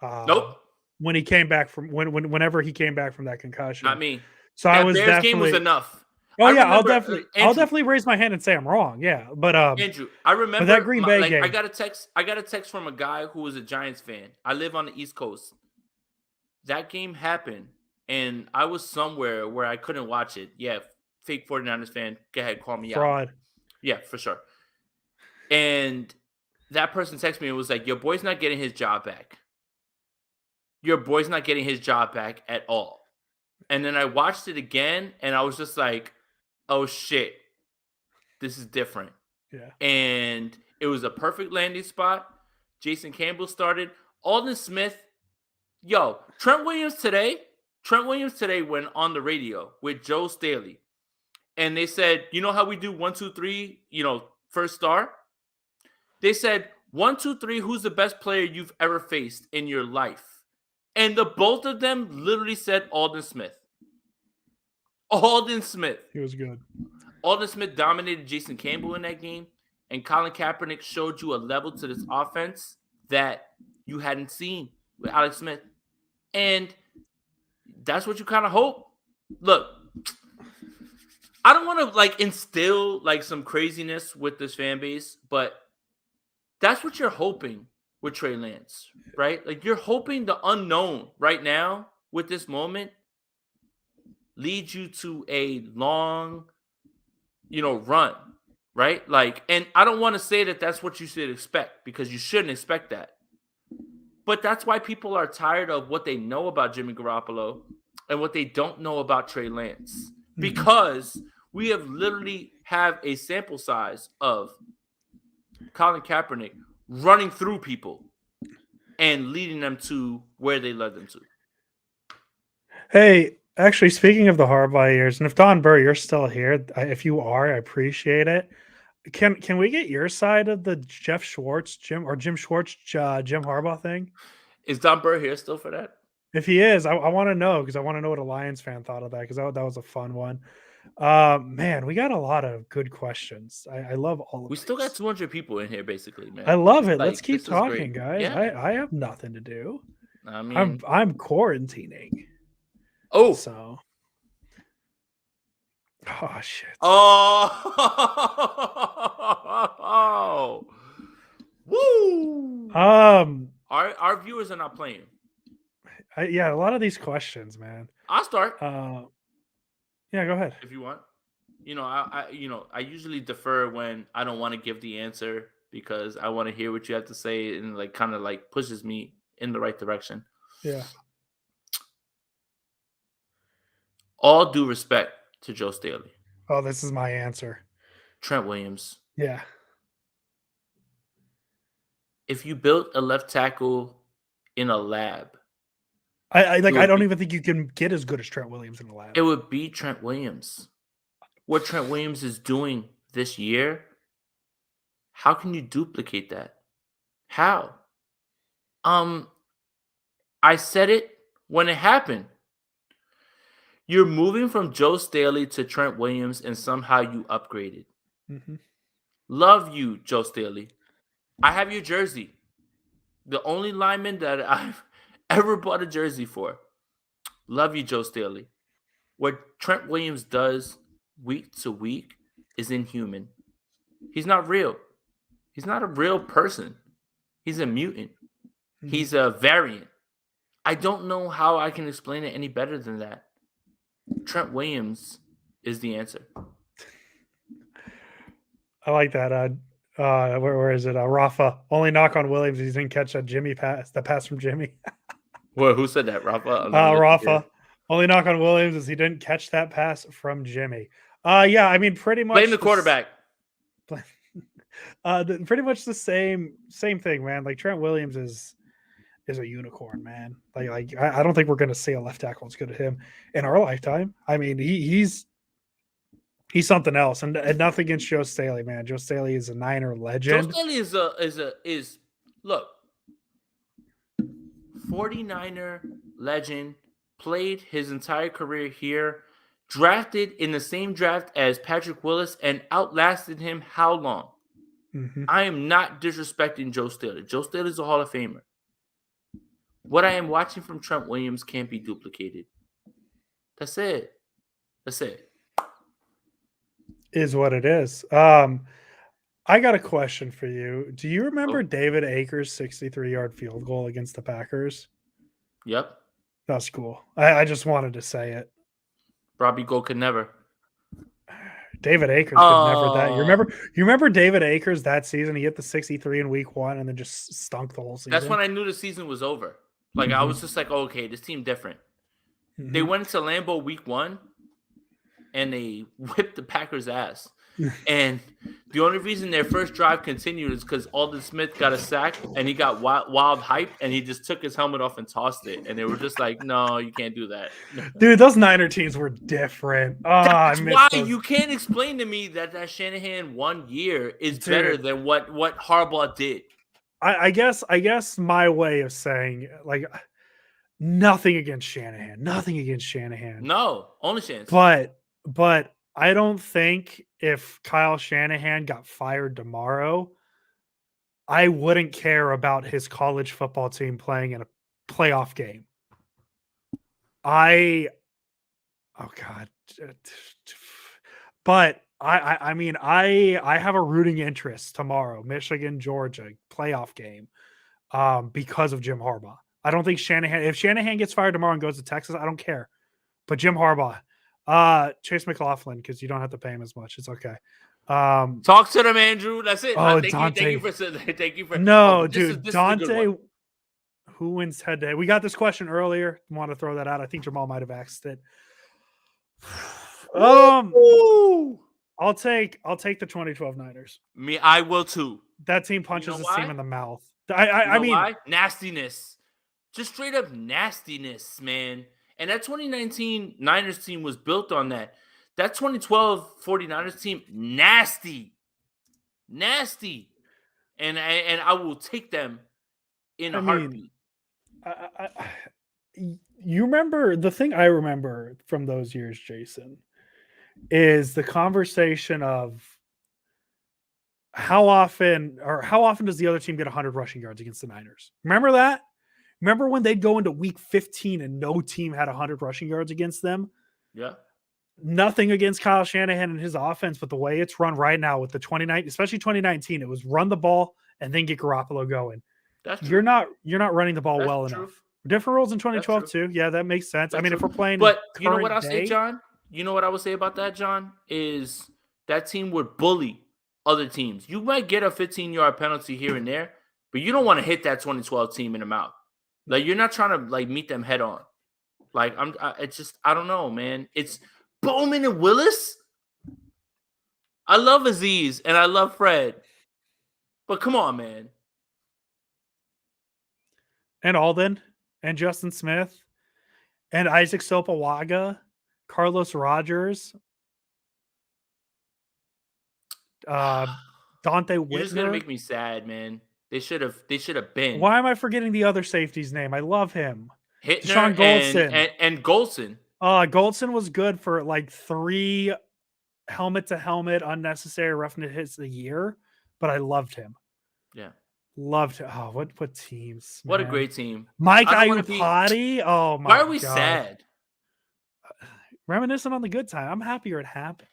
Nope. When he came back from whenever he came back from that concussion. Not me. So that I was Bears definitely game was enough. Oh yeah, I'll definitely raise my hand and say I'm wrong. Yeah, but Andrew, I remember that Green Bay game. I got a text from a guy who was a Giants fan. I live on the East Coast. That game happened, and I was somewhere where I couldn't watch it. Yeah, fake 49ers fan. Go ahead, call me fraud. out. Yeah, for sure. And that person texted me and was like, "Your boy's not getting his job back. Your boy's not getting his job back at all." And then I watched it again, and I was just like, oh shit, this is different. Yeah. And it was a perfect landing spot. Jason Campbell started. Aldon Smith. Yo, Trent Williams today went on the radio with Joe Staley. And they said, you know how we do 1, 2, 3, first star? They said, 1, 2, 3, who's the best player you've ever faced in your life? And the both of them literally said Aldon Smith. Aldon Smith. He was good. Aldon Smith dominated Jason Campbell in that game, and Colin Kaepernick showed you a level to this offense that you hadn't seen with Alex Smith. And that's what you kind of hope. Look, I don't want to instill some craziness with this fan base, but that's what you're hoping with Trey Lance, right? Like you're hoping the unknown right now with this moment leads you to a long, run, right? And I don't want to say that that's what you should expect because you shouldn't expect that. But that's why people are tired of what they know about Jimmy Garoppolo and what they don't know about Trey Lance. Because we have literally have a sample size of Colin Kaepernick running through people and leading them to where they led them to. Hey, actually, speaking of the Harbaugh years, and if Don Burr, you're still here, if you are, I appreciate it. Can we get your side of the Jim Schwartz, Jim Harbaugh thing? Is Don Burr here still for that? If he is, I want to know because I want to know what a Lions fan thought of that because that was a fun one. Man, we got a lot of good questions. I love all of We these. Still got 200 people in here, basically, man. I love it. Let's keep talking, guys. Yeah. I have nothing to do. I mean, I'm quarantining. Oh, so. Oh shit. Oh. Woo. Our viewers are not playing. Yeah, a lot of these questions, man. I'll start. Yeah, go ahead. If you want. I usually defer when I don't want to give the answer because I want to hear what you have to say and kind of pushes me in the right direction. Yeah. All due respect to Joe Staley. Oh, this is my answer. Trent Williams. Yeah. If you built a left tackle in a lab, I don't even think you can get as good as Trent Williams in the lab. It would be Trent Williams. What Trent Williams is doing this year, how can you duplicate that? How? I said it when it happened. You're moving from Joe Staley to Trent Williams, and somehow you upgraded. Mm-hmm. Love you, Joe Staley. I have your jersey. The only lineman that I've ever bought a jersey for. Love you, Joe Staley. What Trent Williams does week to week is inhuman. He's not real. He's not a real person. He's a mutant. He's a variant. I don't know how I can explain it any better than that. Trent Williams is the answer. I like that. Where is it? Rafa. Only knock on Williams. He didn't catch that Jimmy pass. The pass from Jimmy. Well, who said that, Rafa? Rafa. Only knock on Williams is he didn't catch that pass from Jimmy. Yeah, I mean, pretty much blame the quarterback. Pretty much the same thing, man. Like Trent Williams is a unicorn, man. Like I don't think we're gonna see a left tackle as good as him in our lifetime. I mean, he's something else, and nothing against Joe Staley, man. Joe Staley is a Niner legend. Joe Staley is look, 49er legend, played his entire career here, drafted in the same draft as Patrick Willis, and outlasted him how long? Mm-hmm. I am not disrespecting Joe Staley. Joe Staley is a Hall of Famer. What I am watching from Trent Williams can't be duplicated. That's it. Is what it is. I got a question for you. Do you remember David Akers' 63-yard field goal against the Packers? Yep. That's cool. I just wanted to say it. Robbie Gold could never. David Akers could never that. You remember David Akers that season? He hit the 63 in week 1 and then just stunk the whole season. That's when I knew the season was over. Like, I was just like, oh, okay, this team different. Mm-hmm. They went into Lambeau week 1 and they whipped the Packers' ass. And the only reason their first drive continued is because Aldon Smith got a sack and he got wild hype and he just took his helmet off and tossed it. And they were just like, no, you can't do that. Dude, those Niner teams were different. That's why you can't explain to me that Shanahan 1 year is better than what Harbaugh did. I guess my way of saying, like, nothing against Shanahan. No, only Shanahan. But I don't think if Kyle Shanahan got fired tomorrow, I wouldn't care about his college football team playing in a playoff game. But I mean, I have a rooting interest tomorrow, Michigan, Georgia, playoff game, because of Jim Harbaugh. I don't think if Shanahan gets fired tomorrow and goes to Texas, I don't care. But Jim Harbaugh, Chase McLaughlin, because you don't have to pay him as much. It's okay. Talk to them, Andrew. That's it. Thank you for Dante. Who wins head to head? We got this question earlier. Want to throw that out? I think Jamal might have asked it. I'll take the 2012 Niners. I will too. That team punches his team in the mouth. I mean, why? Nastiness. Just straight up nastiness, man. And that 2019 Niners team was built on that. That 2012 49ers team, nasty. And I will take them in a heartbeat. You remember, the thing I remember from those years, Jason, is the conversation of how often does the other team get 100 rushing yards against the Niners? Remember that? Remember when they'd go into week 15 and no team had 100 rushing yards against them? Yeah. Nothing against Kyle Shanahan and his offense, but the way it's run right now with the 2019, especially 2019, it was run the ball and then get Garoppolo going. That's true. You're not running the ball enough. Different rules in 2012 too. Yeah, that makes sense. That's I mean, true. If we're playing, but you know what I'll say, John? You know what I would say about that, John? Is that team would bully other teams. You might get a 15-yard penalty here and there, but you don't want to hit that 2012 team in the mouth. Like, you're not trying to like meet them head on. Like, I don't know, man. It's Bowman and Willis. I love Aziz and I love Fred, but come on, man. And Alden and Justin Smith and Isaac Sopawaga, Carlos Rogers, Dante Whitner. You're just gonna make me sad, man. They should have been. Why am I forgetting the other safety's name? I love him. Hittner and Golson. Goldson was good for like 3 helmet to helmet unnecessary roughness hits a year, but I loved him. Yeah. Love to. Oh, what teams? What a man. great team. Mike I don't wanna be- Iupati. Oh my Why are we God. sad? Reminiscing on the good time. I'm happier it happened.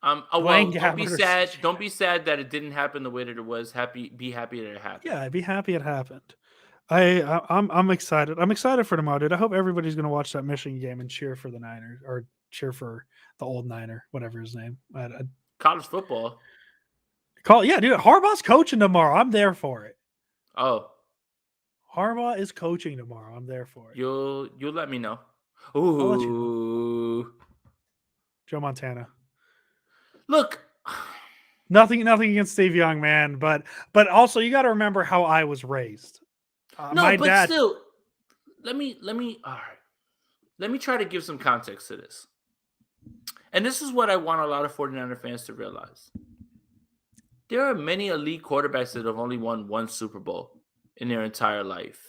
Well, Blaine don't be Gabbert or sad. CJ. Don't be sad that it didn't happen the way that it was. Be happy that it happened. Yeah, I'd be happy it happened. I'm excited. I'm excited for tomorrow, dude. I hope everybody's gonna watch that Michigan game and cheer for the Niners or cheer for the old Niner, whatever his name. College football. Yeah, dude. Harbaugh's coaching tomorrow. I'm there for it. Oh, Harbaugh is coaching tomorrow. I'm there for it. you'll let me know. let you Ooh. Joe Montana. Look, Nothing against Steve Young, man, but also you got to remember how I was raised. no, my but dad. still, let me. All right, let me try to give some context to this. And this is what I want a lot of 49er fans to realize. There are many elite quarterbacks that have only won one Super Bowl in their entire life,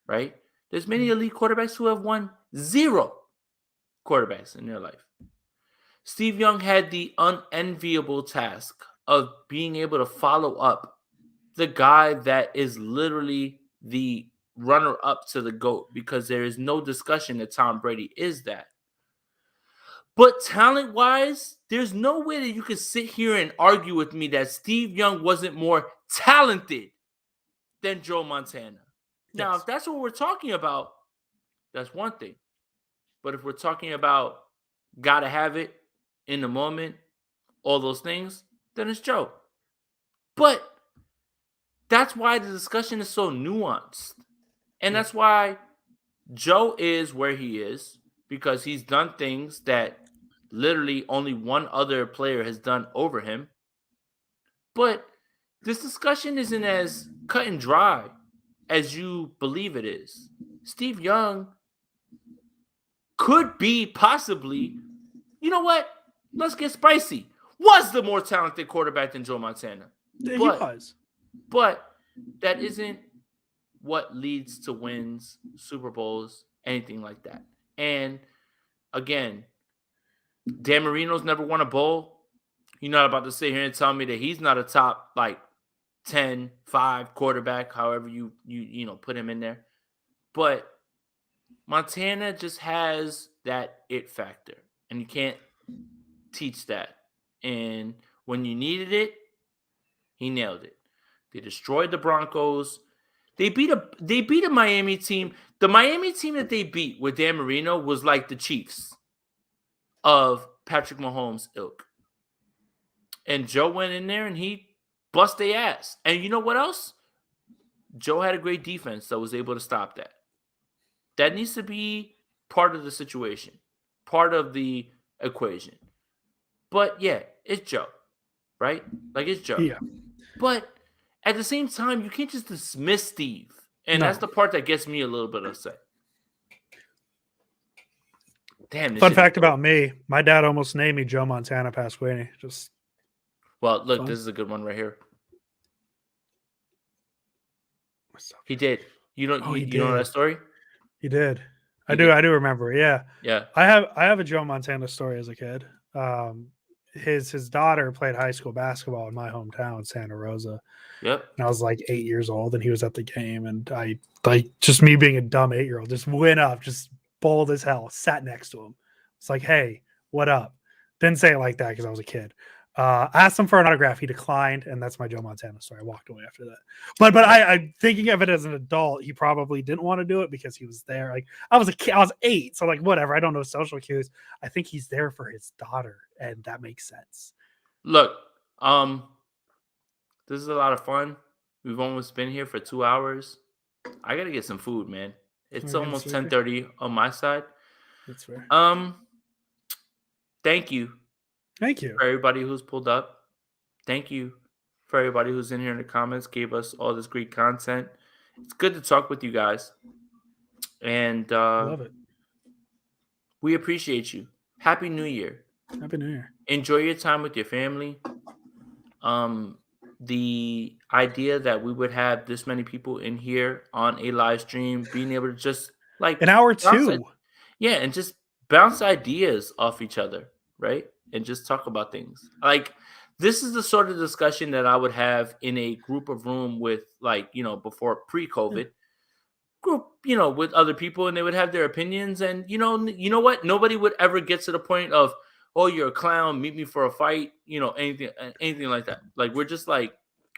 right? There's many elite quarterbacks who have won 0 quarterbacks in their life. Steve Young had the unenviable task of being able to follow up the guy that is literally the runner-up to the GOAT, because there is no discussion that Tom Brady is that. But talent-wise, there's no way that you can sit here and argue with me that Steve Young wasn't more talented than Joe Montana. Now, Yes. if that's what we're talking about, that's one thing. But if we're talking about gotta have it in the moment, all those things, then it's Joe. But that's why the discussion is so nuanced. And that's why Joe is where he is, because he's done things that literally only one other player has done over him. But this discussion isn't as cut and dry as you believe it is. Steve Young could be possibly, you know what? Let's get spicy. Was the more talented quarterback than Joe Montana. Yeah, he was. But that isn't what leads to wins, Super Bowls, anything like that. And again, Dan Marino's never won a bowl. You're not about to sit here and tell me that he's not a top 10, 5 quarterback, however you put him in there. But Montana just has that it factor, and you can't teach that. And when you needed it, he nailed it. They destroyed the Broncos. They beat a Miami team. The Miami team that they beat with Dan Marino was like the Chiefs of Patrick Mahomes' ilk. And Joe went in there and he bust their ass. And you know what else? Joe had a great defense that was able to stop that. That needs to be part of the situation, part of the equation. But yeah, it's Joe, right? Like, it's Joe. Yeah. But at the same time, you can't just dismiss Steve. And No. that's the part that gets me a little bit upset. Damn. Fun fact about me: my dad almost named me Joe Montana Pasquini. Just Well, look, fun. this is a good one right here. He did. You don't. Oh, you he know did. that story? He did. I He do. did. I do remember. Yeah. Yeah. I have a Joe Montana story as a kid. His daughter played high school basketball in my hometown, Santa Rosa. Yep. And I was like 8 years old, and he was at the game, and I just me being a dumb 8-year-old, just went up, just bold as hell, sat next to him. It's like, hey, what up? Didn't say it like that because I was a kid. Asked him for an autograph. He declined, and that's my Joe Montana story. I walked away after that. But I thinking of it as an adult, he probably didn't want to do it because he was there. Like, I was a kid, I was 8, so like whatever. I don't know social cues. I think he's there for his daughter, and that makes sense. Look, this is a lot of fun. We've almost been here for 2 hours. I gotta get some food, man. It's Okay, almost that's fair. 10:30 on my side. That's fair. Thank you Thank you. for everybody who's pulled up. Thank you for everybody who's in here in the comments, gave us all this great content. It's good to talk with you guys. And Love it. we appreciate you. Happy New Year. Happy New Year. Enjoy your time with your family. The idea that we would have this many people in here on a live stream, being able to just like An hour bounce two. yeah, and just bounce ideas off each other, right? And just talk about things. Like, this is the sort of discussion that I would have in a group of room with like, before pre-COVID, group, with other people, and they would have their opinions. And, you know what? Nobody would ever get to the point of, oh, you're a clown, meet me for a fight, anything like that. Like, we're just like,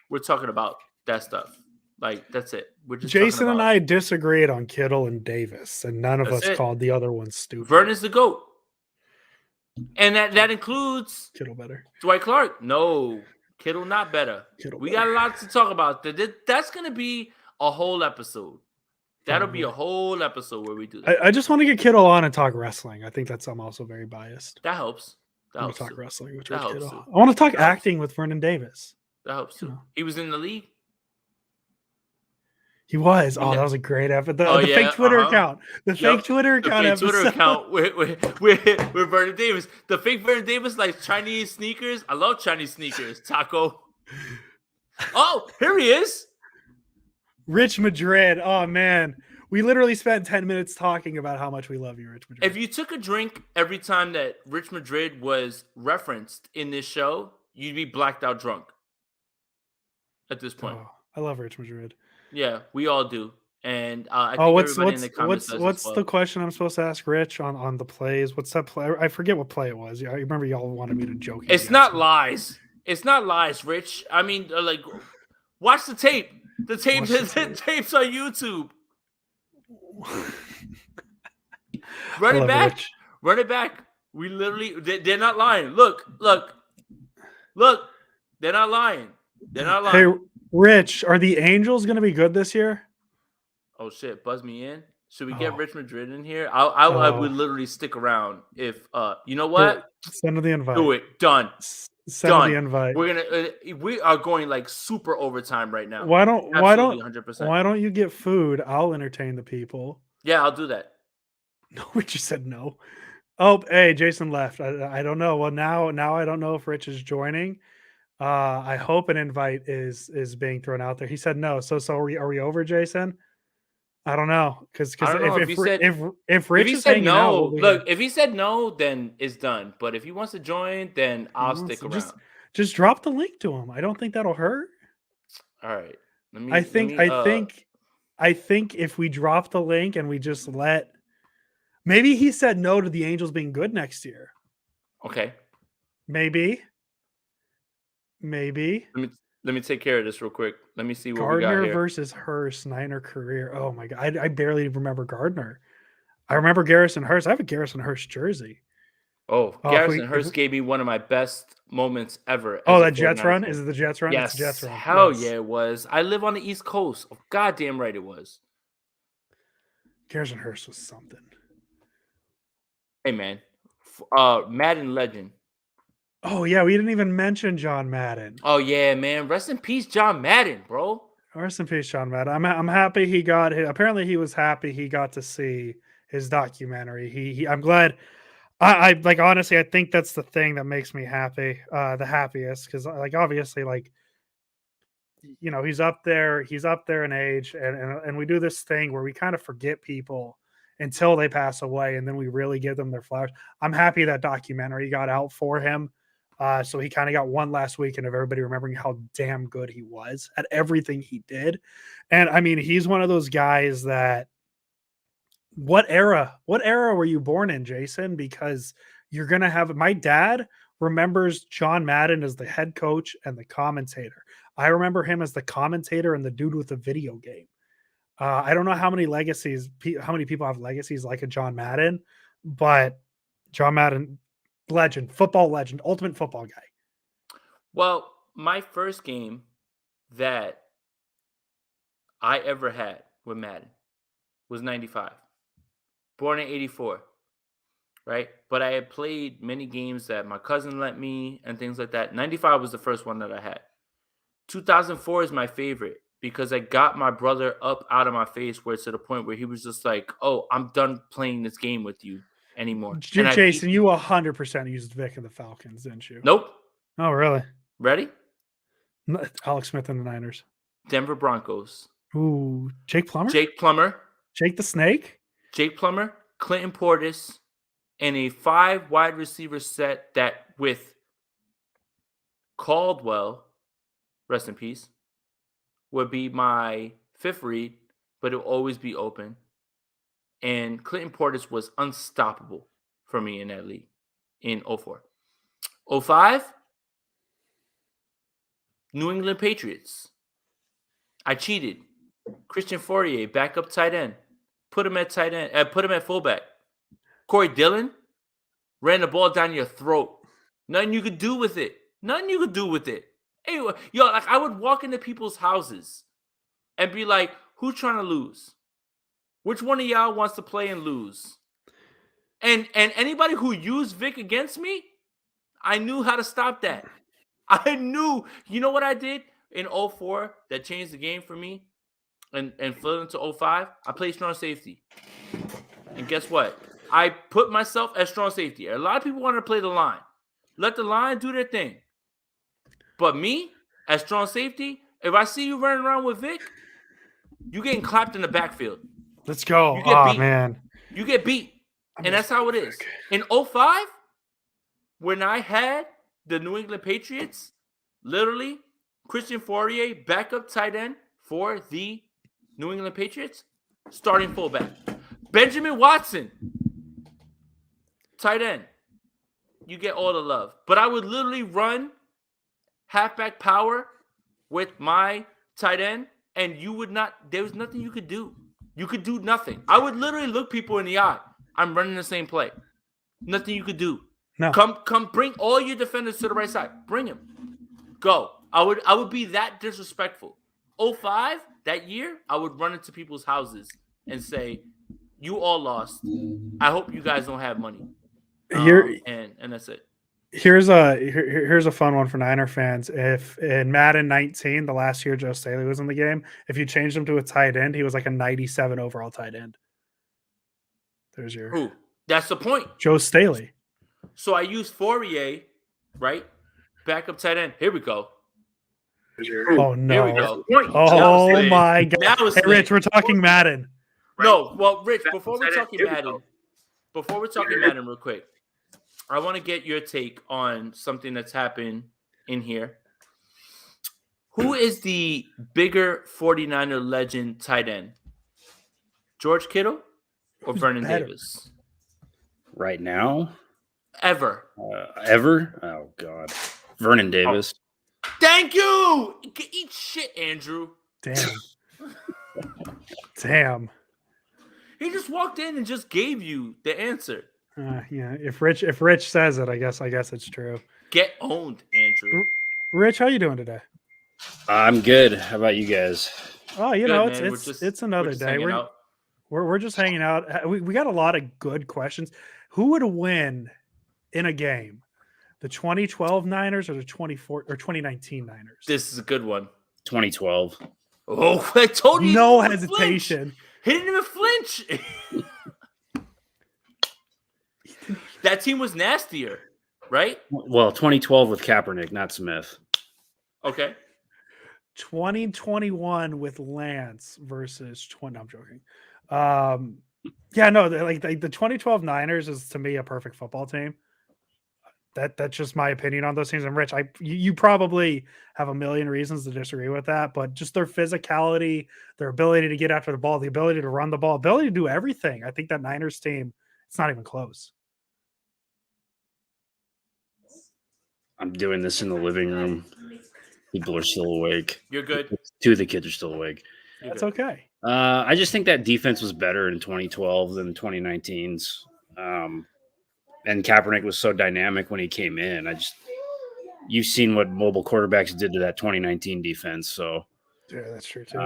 we're talking about that stuff. Like, that's it. We're just Jason talking and about, I disagreed on Kittle and Davis, and none of that's us it. called the other one stupid. Vernon's the GOAT. And that includes Kittle better. Dwight Clark. No, Kittle not better. Kittle We better. got a lot to talk about. That's going to be a whole episode. That'll be a whole episode where we do that. I just want to get Kittle on and talk wrestling. I think I'm also very biased. That helps. I want to talk wrestling with That George helps Kittle. too. I want to talk That helps. acting with Vernon Davis. That helps too. No. He was in the league. He was. Yeah. Oh, that was a great episode. The Yeah, fake Twitter account. The fake Twitter The account fake episode. Twitter account with Vernon Davis. The fake Vernon Davis likes Chinese sneakers. I love Chinese sneakers. Taco. Oh, here he is. Rich Madrid. Oh man, we literally spent 10 minutes talking about how much we love you, Rich Madrid. If you took a drink every time that Rich Madrid was referenced in this show, you'd be blacked out drunk at this point. Oh, I love Rich Madrid. Yeah, we all do. And I think everybody in the comments does what's as well. the question I'm supposed to ask Rich on the plays? What's that play? I forget what play it was. Yeah, I remember y'all wanted me to joke. It's not lies. It's not lies, Rich. I mean, like, watch the tape. The tape, tape's on YouTube. Run it back. Rich. Run it back. We literally, they're not lying. Look. They're not lying. They're not lying. Hey, Rich, are the Angels going to be good this year? Oh shit! Buzz me in. Should we get Rich Madrid in here? I would literally stick around if you know what? Send him the invite. Do it. Done. Send him the invite. We're gonna. We are going like super overtime right now. Why don't 100%. Why don't you get food? I'll entertain the people. Yeah, I'll do that. No, Rich just said no. Oh, hey, Jason left. I don't know. Well, now I don't know if Rich is joining. I hope an invite is being thrown out there. He said no. So are we over, Jason? I don't know because if Rich is said hanging no, out, look, if he said no, then it's done. But if he wants to join, then I'll stick around. Just drop the link to him. I don't think that'll hurt. All right. I think if we drop the link and we just maybe he said no to the Angels being good next year. Okay. Maybe. Let me take care of this real quick. Let me see what we got Gardner here. versus Hurst, Niner career. Oh my god, I barely remember Gardner. I remember Garrison Hurst. I have a Garrison Hurst jersey. Oh, Garrison Hurst gave me one of my best moments ever. Oh, that Jets run? Is it the Jets run? Yes. It's the Jets run. Hell yeah, it was. I live on the East Coast. Oh, goddamn right it was. Garrison Hurst was something. Hey man, Madden legend. Oh yeah, we didn't even mention John Madden. Oh yeah, man. Rest in peace, John Madden, bro. Rest in peace, John Madden. I'm happy he got it. Apparently he was happy he got to see his documentary. I'm glad. I like honestly, I think that's the thing that makes me happy, the happiest, because like obviously, like he's up there in age, and we do this thing where we kind of forget people until they pass away, and then we really give them their flowers. I'm happy that documentary got out for him. So he kind of got one last weekend of everybody remembering how damn good he was at everything he did. And I mean, he's one of those guys that what era were you born in, Jason? Because you're going to have, my dad remembers John Madden as the head coach and the commentator. I remember him as the commentator and the dude with the video game. I don't know how many people have legacies like a John Madden, but John Madden, legend, football legend, ultimate football guy. Well, my first game that I ever had with Madden was 95. Born in 84, right? But I had played many games that my cousin let me and things like that. 95 was the first one that I had. 2004 is my favorite because I got my brother up out of my face where it's to the point where he was just like, oh, I'm done playing this game with you anymore. Jason, you 100% used Vic and the Falcons, didn't you? Nope. Oh, really? Ready? Alex Smith and the Niners. Denver Broncos. Ooh, Jake Plummer? Jake the Snake? Jake Plummer, Clinton Portis, and a 5 wide receiver set that with Caldwell, rest in peace, would be my fifth read, but it will always be open. And Clinton Portis was unstoppable for me in that league in 04. 05, New England Patriots. I cheated. Christian Fourier, backup tight end. Put him at tight end. Put him at fullback. Corey Dillon ran the ball down your throat. Nothing you could do with it. Anyway, like I would walk into people's houses and be like, "Who's trying to lose? Which one of y'all wants to play and lose?" And anybody who used Vic against me, I knew how to stop that. I knew. You know what I did in 04 that changed the game for me and flowed into 05? I played strong safety. And guess what? I put myself as strong safety. A lot of people want to play the line. Let the line do their thing. But me, as strong safety, if I see you running around with Vic, you getting clapped in the backfield. Let's go. You get Oh, beat. man. You get beat. And that's how it is. In 05, when I had the New England Patriots, literally, Christian Fourier, backup tight end for the New England Patriots, starting fullback. Benjamin Watson, tight end. You get all the love. But I would literally run halfback power with my tight end, and there was nothing you could do. You could do nothing. I would literally look people in the eye. I'm running the same play. Nothing you could do. No. Come bring all your defenders to the right side. Bring them. Go. I would be that disrespectful. 05, that year, I would run into people's houses and say, "You all lost. I hope you guys don't have money." And that's it. Here's a fun one for Niner fans. If in Madden 19, the last year Joe Staley was in the game, if you changed him to a tight end, he was like a 97 overall tight end. There's your Who? That's the point. Joe Staley. So I used Fourier, right? Backup tight end. Here we go. Oh no! Here we go. Oh my god! That was Hey, Rich, we're talking Madden. No, well, Rich, before we're talking Madden real quick, I want to get your take on something that's happened in here. Who is the bigger 49er legend tight end? George Kittle or Vernon Davis? Right now? Ever? Ever? Oh, God. Vernon Davis. Thank you! Eat shit, Andrew. Damn. He just walked in and just gave you the answer. Yeah. If Rich says it, I guess it's true. Get owned, Andrew. Rich, how you doing today? I'm good. How about you guys? Oh, Good, know, man. it's another just day. hanging out. We're just hanging out. We got a lot of good questions. Who would win in a game? The 2012 Niners or the 2019 Niners? This is a good one. 2012. Oh, I told you. No hesitation. He didn't even flinch. That team was nastier, right? Well, 2012 with Kaepernick, not Smith. Okay. 2021 with Lance versus 20. I'm joking. Yeah, no, like the 2012 Niners is to me a perfect football team. That's just my opinion on those teams. And Rich, you probably have a million reasons to disagree with that, but just their physicality, their ability to get after the ball, the ability to run the ball, ability to do everything. I think that Niners team, it's not even close. I'm doing this in the living room. People are still awake. You're good. Two of the kids are still awake. That's okay. I just think that defense was better in 2012 than 2019's. And Kaepernick was so dynamic when he came in. You've seen what mobile quarterbacks did to that 2019 defense. So yeah, that's true too.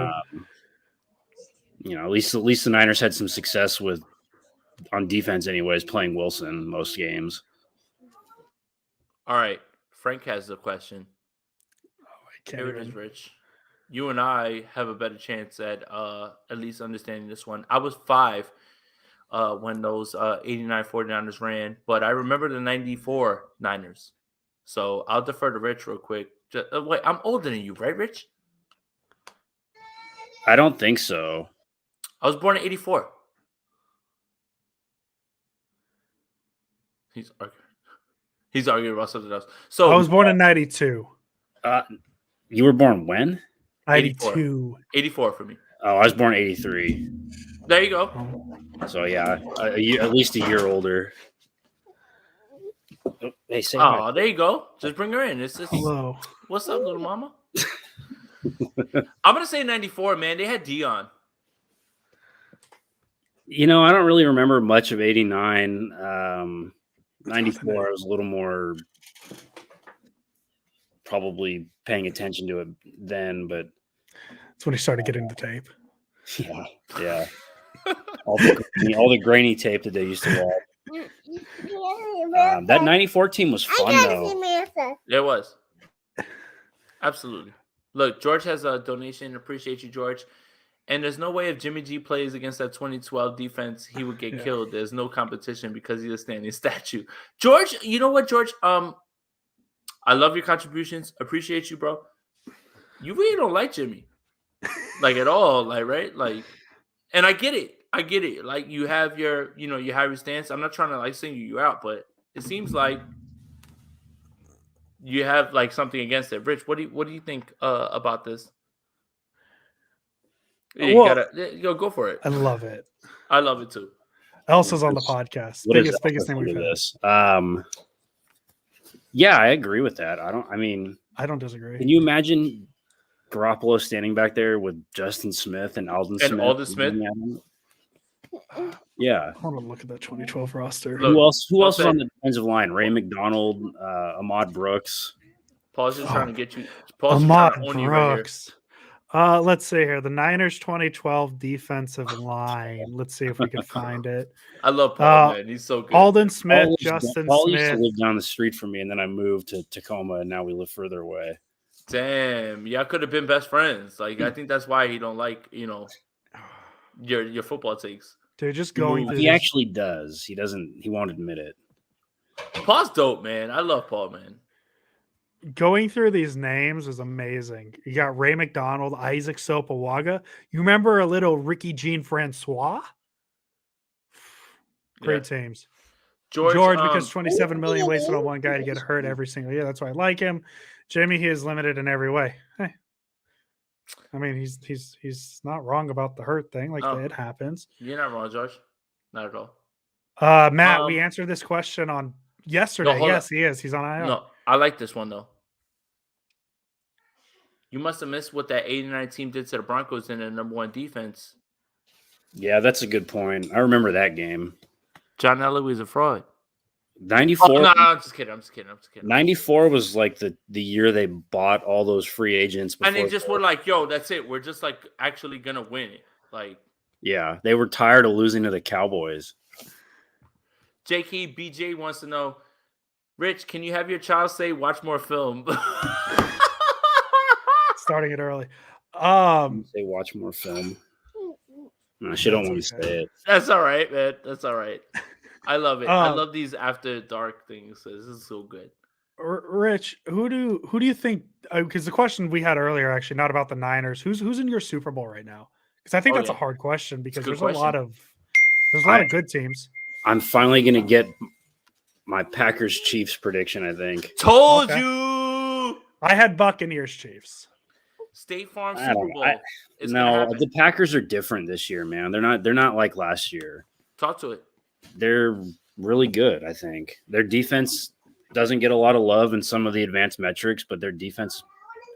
At least the Niners had some success on defense anyways, playing Wilson most games. All right. Frank has a question. Here it is, Rich. You and I have a better chance at least understanding this one. I was 5 when those 89 49ers ran, but I remember the 94 Niners. So I'll defer to Rich real quick. Wait, I'm older than you, right, Rich? I don't think so. I was born in 84. He's arguing about something else. So I was born in 92. You were born when? 92. 84 for me. Oh, I was born 83. There you go. So yeah, at least a year older. Oh, hey, say Oh, hi. there you go. Just bring her in. It's Hello. what's up, little mama? I'm gonna say 94, man. They had Dion. I don't really remember much of 89. 94, I was a little more probably paying attention to it then, but That's when he started getting the tape. yeah. all the grainy tape that they used to watch. That 94 team was fun, though. It was. Absolutely. Look, George has a donation. Appreciate you, George. And there's no way if Jimmy G plays against that 2012 defense, he would get killed. There's no competition because he's a standing statue. George, you know what, George? I love your contributions. Appreciate you, bro. You really don't like Jimmy. Like at all. Like, right? Like, and I get it. Like you have your stance. I'm not trying to like single you out, but it seems like you have like something against it. Rich, what do you think about this? Go for it. I love it. I love it too. Elsa's on the podcast. Biggest thing we've had. This. Yeah, I agree with that. I don't disagree. Can you imagine Garoppolo standing back there with Justin Smith and Alden Smith? Yeah. I want to look at that 2012 roster. Who else is on the defensive line? Ray McDonald, Ahmad Brooks. Paul's just trying to get you. Ahmad Brooks. Let's see here. The Niners 2012 defensive line. Let's see if we can find it. I love Paul, man. He's so good. Alden Smith, Justin Paul Smith. used to live down the street from me, and then I moved to Tacoma, and now we live further away. Damn. Y'all could have been best friends. Like, I think that's why he don't like, your football takes. Dude, just going through He actually does. He won't admit it. Paul's dope, man. I love Paul, man. Going through these names is amazing. You got Ray McDonald, Isaac Sopawaga. You remember a little Ricky Jean Francois? Great teams. George, because 27 million wasted on one guy to get hurt every single year. That's why I like him. Jimmy, he is limited in every way. Hey. I mean, he's not wrong about the hurt thing. Like it happens. You're not wrong, George. Not at all. Matt, we answered this question on yesterday. Yes, he is. He's on IR. No, I like this one though. You must have missed what that 89 team did to the Broncos in the number one defense. Yeah, that's a good point. I remember that game. John Elway is a fraud. 94. Oh, no, I'm just kidding. 94 was like the year they bought all those free agents. And they just were like, yo, that's it. We're just like actually going to win it. Like, yeah, they were tired of losing to the Cowboys. JK BJ wants to know, Rich, can you have your child say watch more film? Starting it early. Say watch more film. No, she don't want to say it. That's all right, man. That's all right. I love it. I love these after dark things. This is so good. Rich, who do you think? Because the question we had earlier, actually, not about the Niners. Who's in your Super Bowl right now? Because I think that's a hard question because there's a lot of good teams. I'm finally gonna get my Packers Chiefs prediction. I think. Told you. I had Buccaneers Chiefs. State Farm Super Bowl. No, the Packers are different this year, man. They're not like last year. Talk to it. They're really good, I think. Their defense doesn't get a lot of love in some of the advanced metrics, but their defense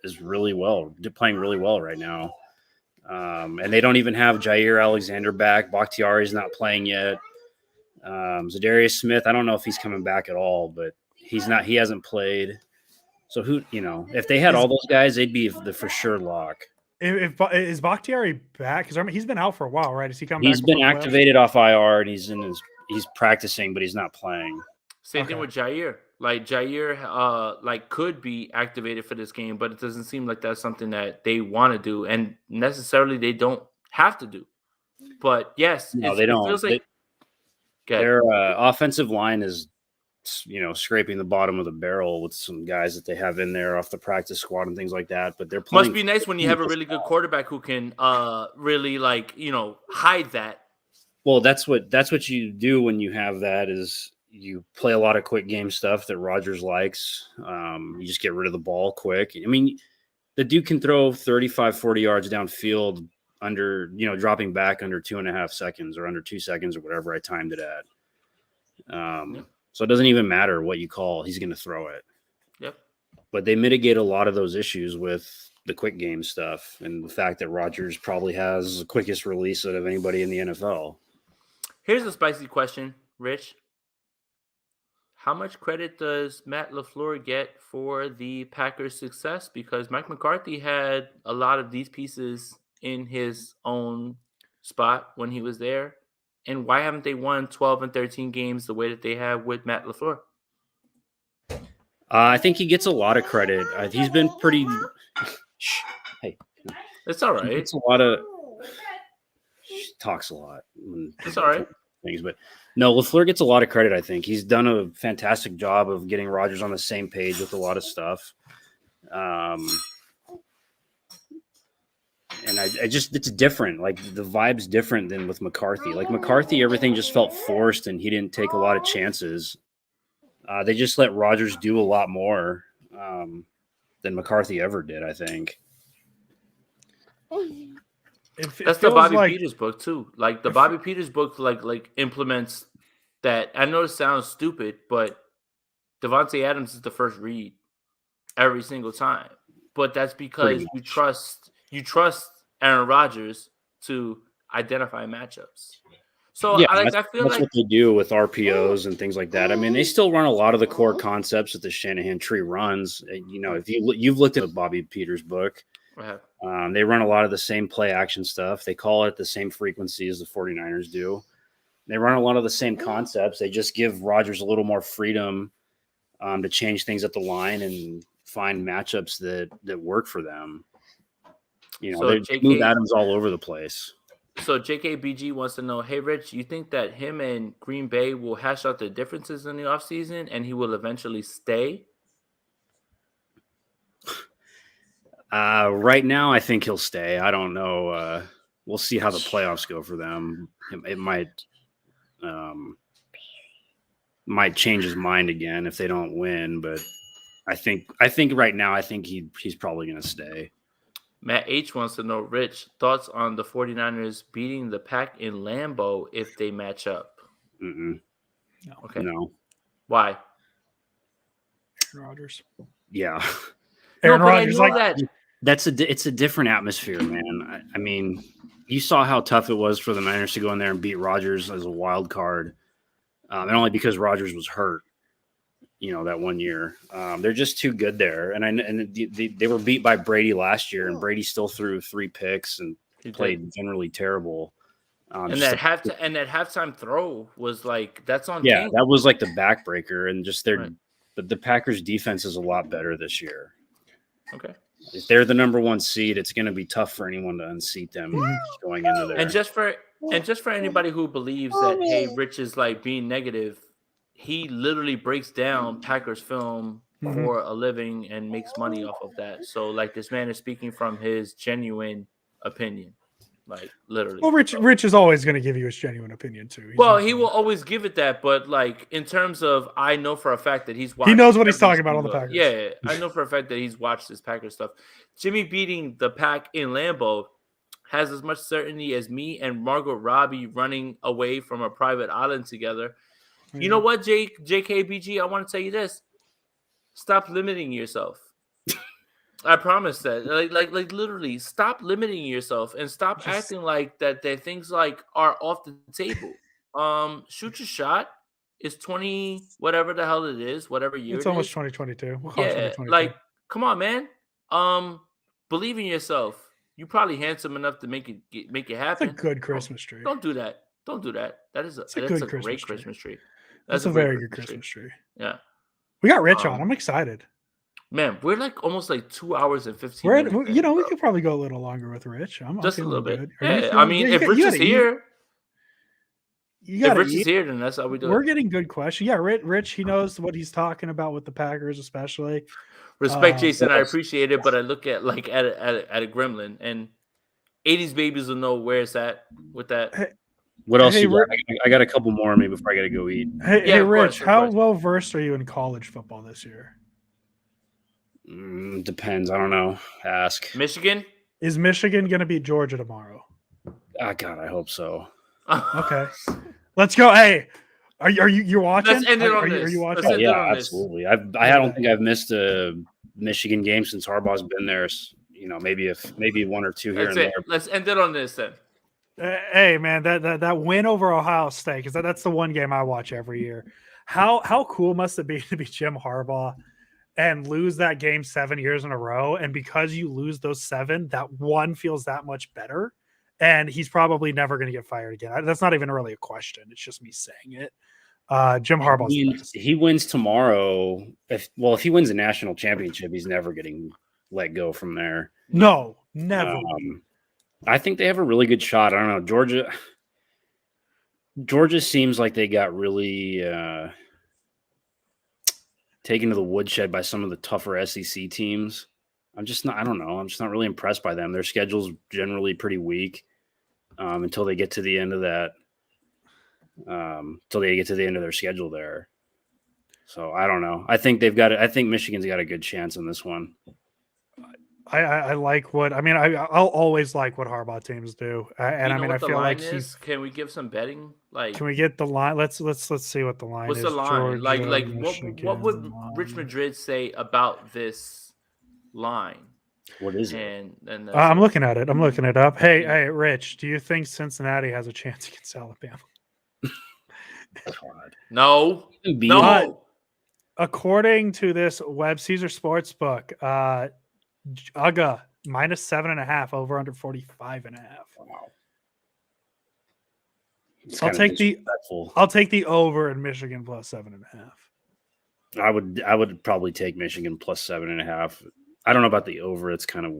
is they're playing really well right now. And they don't even have Jair Alexander back. Bakhtiari's not playing yet. Zadarius Smith, I don't know if he's coming back at all, but he hasn't played. So if they had all those guys, they'd be the for sure lock. Is Bakhtiari back? Because he's been out for a while, right? Is he coming back? He's been activated off IR and he's practicing, but he's not playing. Same thing with Jair. Like Jair, could be activated for this game, but it doesn't seem like that's something that they want to do, and necessarily they don't have to do. But yes, no, they don't. It feels like their offensive line is, scraping the bottom of the barrel with some guys that they have in there off the practice squad and things like that. But they're playing. Must be nice when you have a really good quarterback who can really hide that. Well, that's what you do when you have that is you play a lot of quick game stuff that Rodgers likes. You just get rid of the ball quick. I mean, the dude can throw 35, 40 yards downfield under, dropping back under 2.5 seconds or under 2 seconds or whatever I timed it at. So it doesn't even matter what you call, he's going to throw it. Yep. But they mitigate a lot of those issues with the quick game stuff and the fact that Rodgers probably has the quickest release out of anybody in the NFL. Here's a spicy question, Rich. How much credit does Matt LaFleur get for the Packers' success? Because Mike McCarthy had a lot of these pieces in his own spot when he was there. And why haven't they won 12 and 13 games the way that they have with Matt LaFleur? I think he gets a lot of credit. He's been pretty. Hey, It's all right. It's a lot of. She talks a lot. It's all right. Things, but no, LaFleur gets a lot of credit. I think he's done a fantastic job of getting Rodgers on the same page with a lot of stuff. And I just, it's different. Like the vibe's different than with McCarthy. Like McCarthy, everything just felt forced and he didn't take a lot of chances. They just let Rodgers do a lot more than McCarthy ever did, I think. That's the Bobby Peters book too. Like the Bobby Peters book, like implements that. I know it sounds stupid, but Devontae Adams is the first read every single time. But that's because you trust Aaron Rodgers to identify matchups. So yeah, I feel that's like what they do with RPOs and things like that. I mean, they still run a lot of the core concepts that the Shanahan tree runs. If you've looked at Bobby Peters' book, they run a lot of the same play action stuff. They call it the same frequency as the 49ers do. They run a lot of the same concepts. They just give Rodgers a little more freedom to change things at the line and find matchups that work for them. They move Adams all over the place. So JKBG wants to know, hey, Rich, you think that him and Green Bay will hash out the differences in the offseason and he will eventually stay? Right now, I think he'll stay. I don't know. We'll see how the playoffs go for them. It might change his mind again if they don't win. But I think right now, I think he's probably going to stay. Matt H wants to know, Rich, thoughts on the 49ers beating the Pack in Lambeau if they match up? No. Okay. No. Why? Rodgers. Yeah. Aaron Rodgers, it's a different atmosphere, man. I mean, you saw how tough it was for the Niners to go in there and beat Rodgers as a wild card, and only because Rodgers was hurt. That one year, they're just too good there. And they were beat by Brady last year, and Brady still threw 3 picks and played generally terrible. And that halftime throw was like, that's on. Yeah, game. That was like the backbreaker, and just but the Packers defense is a lot better this year. Okay. If they're the number 1 seed, it's going to be tough for anyone to unseat them going into there. And just for anybody who believes that, hey, Rich is like being negative, he literally breaks down Packers film for a living and makes money off of that. So like this man is speaking from his genuine opinion, like literally. Well, Rich is always going to give you his genuine opinion too. He will always give it that, but like in terms of, I know for a fact that he's watched. He knows what he's talking about on the Packers. Yeah, I know for a fact that he's watched this Packers stuff. Jimmy beating the Pack in Lambeau has as much certainty as me and Margot Robbie running away from a private island together. You know what, JKBG? I want to tell you this. Stop limiting yourself. I promise that. Like literally, stop limiting yourself and stop acting like that things like are off the table. Shoot your shot. It's 20, whatever the hell it is, whatever year. It's almost 2022. We'll call it 2022. Like, come on, man. Believe in yourself. You're probably handsome enough to make it happen. It's a good Christmas tree. Don't do that. That's a great Christmas tree. That's a very good Christmas tree. Yeah. We got Rich on. I'm excited. Man, we're like almost like 2 hours and 15 minutes. We could probably go a little longer with Rich. Just a little bit. Good. Yeah, I mean, if Rich is here, then that's how we do it. We're getting good questions. Yeah, Rich, he knows what he's talking about with the Packers, especially. Respect, Jason. I appreciate it, but I look at a gremlin, and 80s babies will know where it's at with that. What else you got? I got a couple more maybe before I got to go eat. Hey, Rich, how well versed are you in college football this year? Depends. I don't know. Ask. Michigan. Is Michigan going to beat Georgia tomorrow? Oh, God, I hope so. Okay. Let's go. Hey, are you watching? Let's end it on Are this. you watching? Let's end it Yeah, on this. absolutely. I don't think I've missed a Michigan game since Harbaugh's been there. Maybe one or two here That's and it. there. Let's end it on this then. Hey man, that win over Ohio State, because that's the one game I watch every year. How cool must it be to be Jim Harbaugh and lose that game 7 years in a row? And because you lose those 7, that one feels that much better. And he's probably never going to get fired again. That's not even really a question. It's just me saying it. Jim Harbaugh's He wins tomorrow. If he wins a national championship, he's never getting let go from there. No, never. I think they have a really good shot. I don't know. Georgia seems like they got really taken to the woodshed by some of the tougher SEC teams. I don't know. I'm just not really impressed by them. Their schedule's generally pretty weak until they get to the end of that. Until they get to the end of their schedule there. So I don't know. I think Michigan's got a good chance in this one. I like what I'll always like what Harbaugh teams do, and I feel like Can we give some betting? Like, can we get the line? Let's see what the line what's is. the line? Georgia, what would line. Rich Madrid say about this line? What is it? And I'm looking at it. I'm looking it up. Hey, Rich, do you think Cincinnati has a chance against Alabama? No. According to this Web Caesar Sportsbook, UGA minus 7.5 over under 45.5. Wow. I'll take the over in Michigan plus 7.5. I would probably take Michigan plus 7.5. I don't know about the over. It's kind of.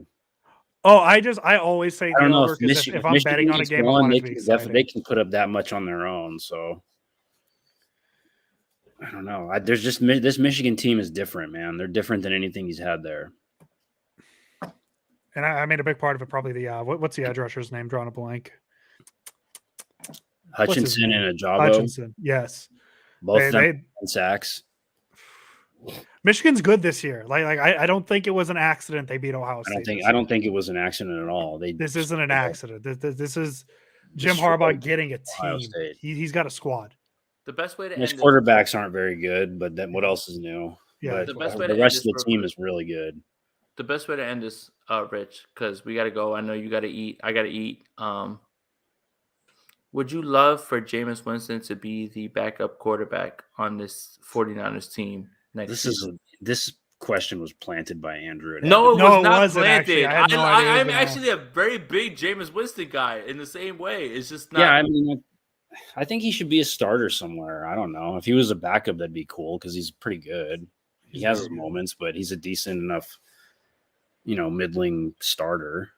Oh, I always say I don't know over because if I'm betting on a game, I want it to be exciting. They can put up that much on their own. So I don't know. There's just this Michigan team is different, man. They're different than anything he's had there. And I made a big part of it probably the what's the edge rusher's name? Drawing a blank. Hutchinson and Ajabo. Hutchinson, yes. Both them sacks. Michigan's good this year. Like I don't think it was an accident they beat Ohio State. I don't think it was an accident at all. This isn't an accident. This is Jim Harbaugh getting a team. He's got a squad. The best way to his quarterbacks aren't very good, but then what else is new? Yeah, the rest of the team is really good. The best way to end this, Rich, because we got to go. I know you got to eat. I got to eat. Would you love for Jameis Winston to be the backup quarterback on this 49ers team next season? This question was planted by Andrew. No, it was not Actually. planted. I had no idea I'm actually a very big Jameis Winston guy in the same way. It's just not. Yeah, I think he should be a starter somewhere. I don't know. If he was a backup, that'd be cool because he's pretty good. He has his moments, but he's a decent enough, middling starter.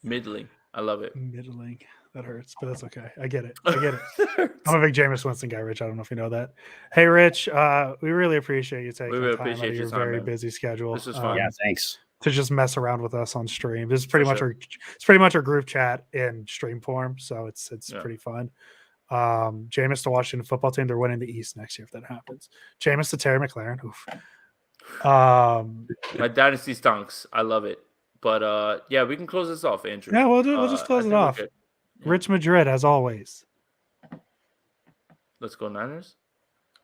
Middling. I love it. Middling. That hurts, but that's okay. I get it. I'm a big Jameis Winston guy, Rich. I don't know if you know that. Hey, Rich, we really appreciate you taking time out of your very busy schedule. This is fun. Yeah, thanks. To just mess around with us on stream. This is pretty much our group chat in stream form, so it's pretty fun. Jameis to Washington football team. They're winning the East next year if that happens. Jameis to Terry McLaren. Oof. My dynasty stunks. I love it. But yeah, we can close this off, Andrew. Yeah, we'll just close it off. Yeah. Rich Madrid, as always. Let's go Niners.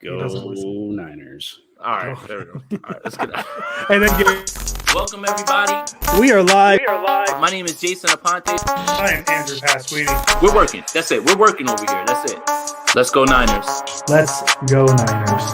Go Niners. All right, there we go. All right, let's get out. And then welcome everybody. We are live. My name is Jason Aponte. I am Andrew Pasquini. We're working. That's it. We're working over here. That's it. Let's go Niners. Let's go Niners.